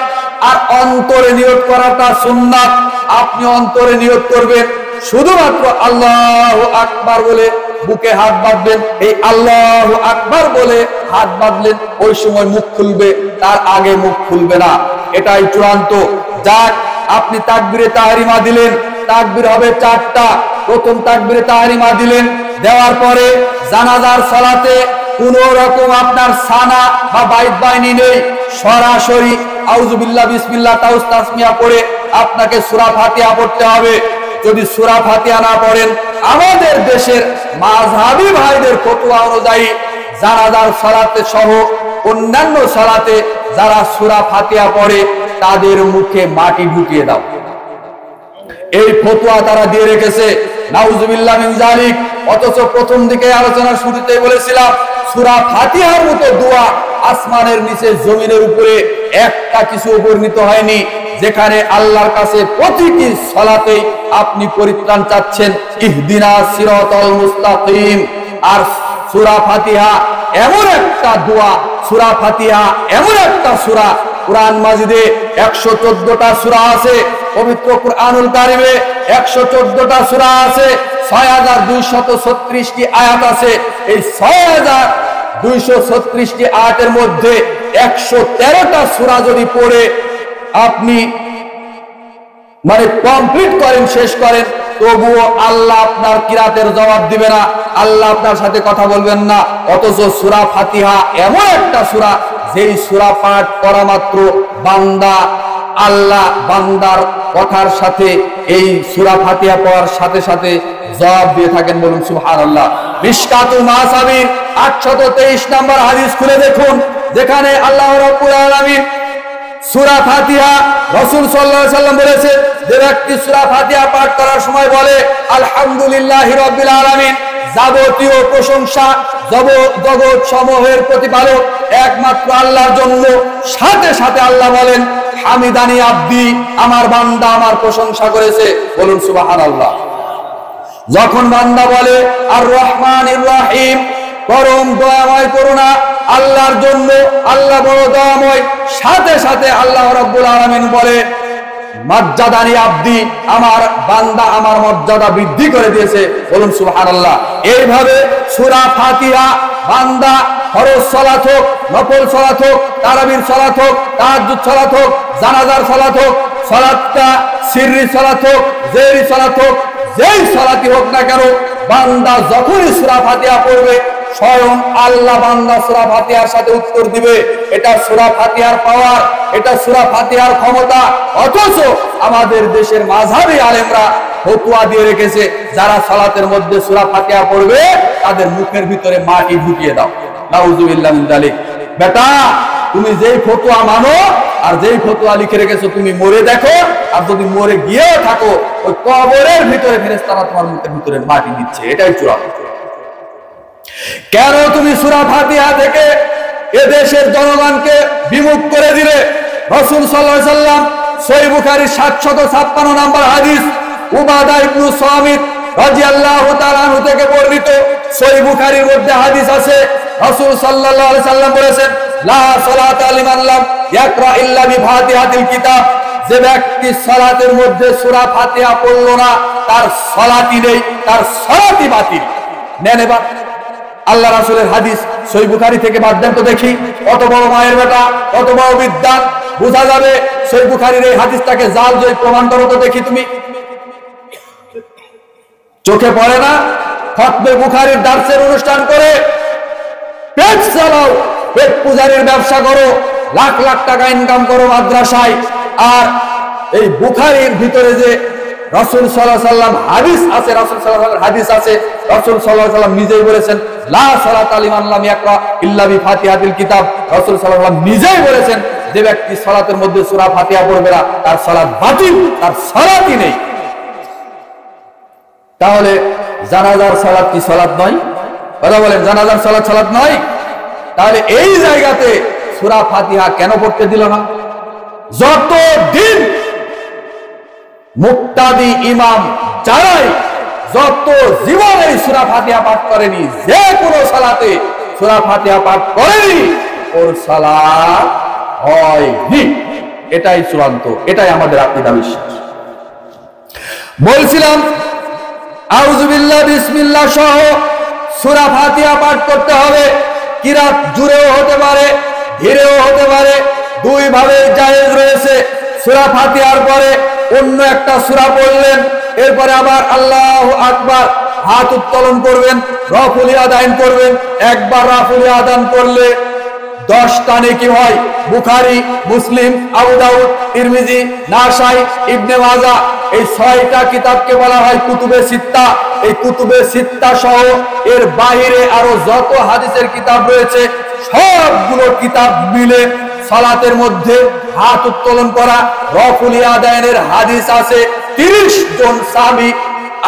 আর অন্তরে নিয়ত করাটা সুন্নাত। আপনি অন্তরে নিয়ত করবেন, শুধুমাত্র আল্লাহু আকবার বলে বুকে হাত বাঁধবেন। এই আল্লাহু আকবার বলে হাত বাঁধলেন, ওই সময় মুখ খুলবে, তার আগে মুখ খুলবে না। এটাই চূড়ান্ত। যাক, আপনি তাকবীরে তাহরিমা দিলেন, তাকবীর হবে 4টা। প্রথম তাকবীরে তাহরিমা দিলেন, দেওয়ার পরে জানাজার সালাতে কোন রকম আপনার সানা বা বাইত বাইনি নেই, সরাসরি আউযুবিল্লাহ বিসমিল্লাহ তাউস তাসমিয়া পড়ে আপনাকে সূরা ফাতিহা পড়তে হবে। যদি সূরা ফাতিহা না পড়েন, আমাদের দেশের মাযহাবী ভাইদের ফতোয়া অনুযায়ী জানাজার সালাতে সহ অন্যান্য সালাতে যারা সূরা ফাতিহা পড়ে তাদের মুখে মাটি ঢুকিয়ে দাও। এই ফতোয়া তারা দিয়ে রেখেছে, নাউযুবিল্লাহ মিন যালিক। অথচ প্রথম দিকে আলোচনার শুরুতেই বলেছিলাম সূরা ফাতিহার মতো দোয়া আসমানের নিচে জমিনের উপরে একটা কিছু বর্ণিত হয়নি, যেখানে আল্লাহর কাছে প্রতিটি সালাতেই আপনি পরিত্রাণ চাচ্ছেন, ইহদিনাস সিরাতাল মুস্তাকিম। আর সূরা ফাতিহা এমন একটা দোয়া, সূরা ফাতিহা এমন একটা সূরা, কুরআন মাজিদে 114টা সূরা আছে, পবিত্র কুরআনুল কারীমে 114টা সূরা আছে, 6236টি আয়াত আছে। এই 6236টি আয়াতের মধ্যে 113টা সূরা যদি পড়ে আপনি মানে কমপ্লিট করেন, শেষ করেন, তবুও আল্লাহ আপনার কিরাতের জবাব দিবে না, আল্লাহ আপনার সাথে কথা বলবেন না। অথচ সূরা ফাতিহা এমন একটা সূরা, যেই সূরা পাঠ করা মাত্র বান্দা আল্লাহ বান্দার কথার সাথে এই সূরা ফাতিহা পড়ার সাথে সাথে জবাব দিয়ে থাকেন। বলুন সুবহানাল্লাহ। মিশকাতুল মাসাবির 823 নম্বর হাদিস খুলে দেখুন, যেখানে আল্লাহ রাব্বুল আলামিন সূরা ফাতিহা, রাসূল সাল্লাল্লাহু আলাইহি ওয়াসাল্লাম বলেছে যে ব্যক্তি সূরা ফাতিহা পাঠ করার সময় বলে আলহামদুলিল্লাহি রাব্বিল আলামিন, যাবতীয় প্রশংসা জগৎ সমূহের প্রতিপালক একমাত্র আল্লাহর জন্য, সাথে সাথে আল্লাহ বলেন হামিদানি আব্দি, আমার বান্দা আমার প্রশংসা করেছে। বলুন সুবহানাল্লাহ। যখন বান্দা বলে আর রহমানির রহিম, পরম দয়াময় করুণা আল্লাহর জন্য, আল্লাহ বড় দয়াময়, সাথে সাথে আল্লাহ রাব্বুল আলামিন বলে মর্যাদানি আব্দি, আমার বান্দা আমার মর্যাদা বৃদ্ধি করে দিয়েছে। বলুন সুবহানাল্লাহ। এইভাবে সূরা ফাতিহা বান্দা ফরজ সালাত হোক, নফল সালাত হোক, তারাবির সালাত হোক, তাহাজ্জুদ সালাত হোক, জানাজার সালাত হোক, সালাতটা সিররি সালাত হোক, জেহরি সালাত হোক, যেই সালাতই হোক না কেন, বান্দা যখনই সূরা ফাতিহা পড়বে স্বয়ং আল্লাহ বান্দা সূরা ফাতিহার সাথে উত্তর দিবে। এটা সূরা ফাতিহার পাওয়ার, এটা সূরা ফাতিহার ক্ষমতা। অথচ আমাদের দেশের মাযহাবী আলেমরা ফতোয়া দিয়ে রেখেছে যারা সালাতের মধ্যে সূরা ফাতিহা পড়বে তাদের মুখের ভিতরে মাটি ঢুকিয়ে দাও। নাউযুবিল্লাহ মিন যালিক। বেটা তুমি যেই ফতোয়া মানো আর যেই ফতোয়া লিখে রেখেছো তুমি মরে দেখো, আর যদি মরে গিয়েও থাকো ওই কবরের ভিতরে ফেরেশতারা তোমার মুখের ভিতরে মাটি দিচ্ছে, এটাই চূড়ান্ত। কেন তুমি সূরা ফাতিহা থেকে এদেশের জনগণকে বিমুখ করে দিলে? রাসূল সাল্লাল্লাহু আলাইহি সাল্লাম সহিহ বুখারীর 756 নম্বর হাদিস উবাদা ইবনে সামিত রাদিয়াল্লাহু তাআলা আনহু থেকে বর্ণিত, সহিহ বুখারীর মধ্যে হাদিস আছে, রাসূল সাল্লাল্লাহু আলাইহি সাল্লাম বলেছেন, লা সালাতা লিমান লাম ইয়াকরা ইল্লা বিফাতিহাতিল কিতাব, যে ব্যক্তি সালাতের মধ্যে সূরা ফাতিহা পড়লো না তার সালাতই নেই, তার সালাতই বাতিল। নেন এবার আল্লাহ রাসূলের হাদিস সহিহ বুখারী থেকে বাদ দেন তো দেখি, কত বড় মায়ের বেটা, কত বড় বিদ্বান, বোঝা যাবে সহিহ বুখারীর এই হাদিসটাকে জাল জয় প্রমাণ করো তো দেখি। তুমি চোখে পড়ে না? খতমে বুখারীর দার্সের অনুষ্ঠান করে পেট চালাও, পেট পূজারীর ব্যবসা করো, লাখ লাখ টাকা ইনকাম করো মাদ্রাসায়, আর এই বুখারীর ভিতরে যে রাসূল সাল্লাল্লাহু আলাইহি সাল্লাম হাদিস আছে, রাসূল সাল্লাল্লাহু আলাইহি হাদিস আছে, রাসূল সাল্লাল্লাহু আলাইহি সাল্লাম নিজেই বলেছেন, লা সালাতা লিমান লাম ইয়াকরা ইল্লা বিফাতিহাতিল কিতাব, রাসূল সাল্লাল্লাহু আলাইহি নিজেই বলেছেন যে ব্যক্তি সালাতের মধ্যে সূরা ফাতিহা পড়বে না তার সালাত বাতিল, তার সালাতই নেই। তাহলে জানাজার সালাত কি সালাত নয়? কথা বলেন, জানাজার সালাত সালাত নয়? তাহলে এই জায়গাতে সূরা ফাতিহা কেন পড়তে দিল না? যতদিন মুক্তাদি ইমাম যারাই যত জীবনে সূরা ফাতিহা পাঠ করেনি, যে কোনো সালাতে সূরা ফাতিহা পাঠ করেনি, ওর সালাত হয়নি। এটাই চূড়ান্ত, এটাই আমাদের আকীদা বিশ্বাস। বলছিলাম আউযু বিল্লাহ বিসমিল্লাহ সহ সূরা ফাতিহা পাঠ করতে হবে। কিরাত জুড়েও হতে পারে, ধীরেও হতে পারে, দুই ভাবে জায়েজ রয়েছে। সূরা ফাতিহার পরে অন্য একটা সূরা পড়লেন, এরপরে আবার আল্লাহু আকবার হাত উত্তোলন করবেন, রাফুল ইয়াদাইন করবেন। একবার রাফুল ইয়াদান করলে 10টা নেকি হয়। বুখারী, মুসলিম, আবু দাউদ, তিরমিজি, নাসাই, ইবনে মাজাহ, এই 6টা কিতাবকে বলা হয় কুতুবে সিত্তা। এই কুতুবে সিত্তা সহ এর বাইরে আরো যত হাদিসের কিতাব রয়েছে সবগুলো কিতাব মিলে সালাতের মধ্যে হাত উত্তোলন করা, রাফুল ইয়াদাইনের হাদিস আছে 30 জন সাহাবী,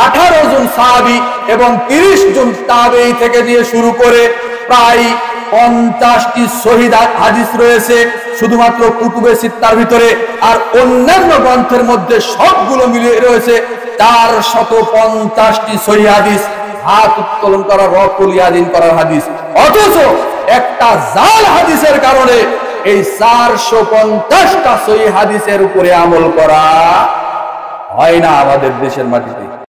18 জন সাহাবী এবং 30 জন তাবেঈ থেকে দিয়ে শুরু করে প্রায় 50টি সহিহ হাদিস রয়েছে শুধুমাত্র কুতুবে সিত্তার ভিতরে। আর অন্যান্য গ্রন্থের মধ্যে সবগুলো মিলিয়ে রয়েছে 450টি সহিহ হাদিস, হাত উত্তোলন করা, রাফুল ইয়াদিন করার হাদিস। অথচ একটা জাল হাদিসের কারণে এই 450টা সহিহ হাদিসের উপরে আমল করা হয় না আমাদের দেশের মাটিতে।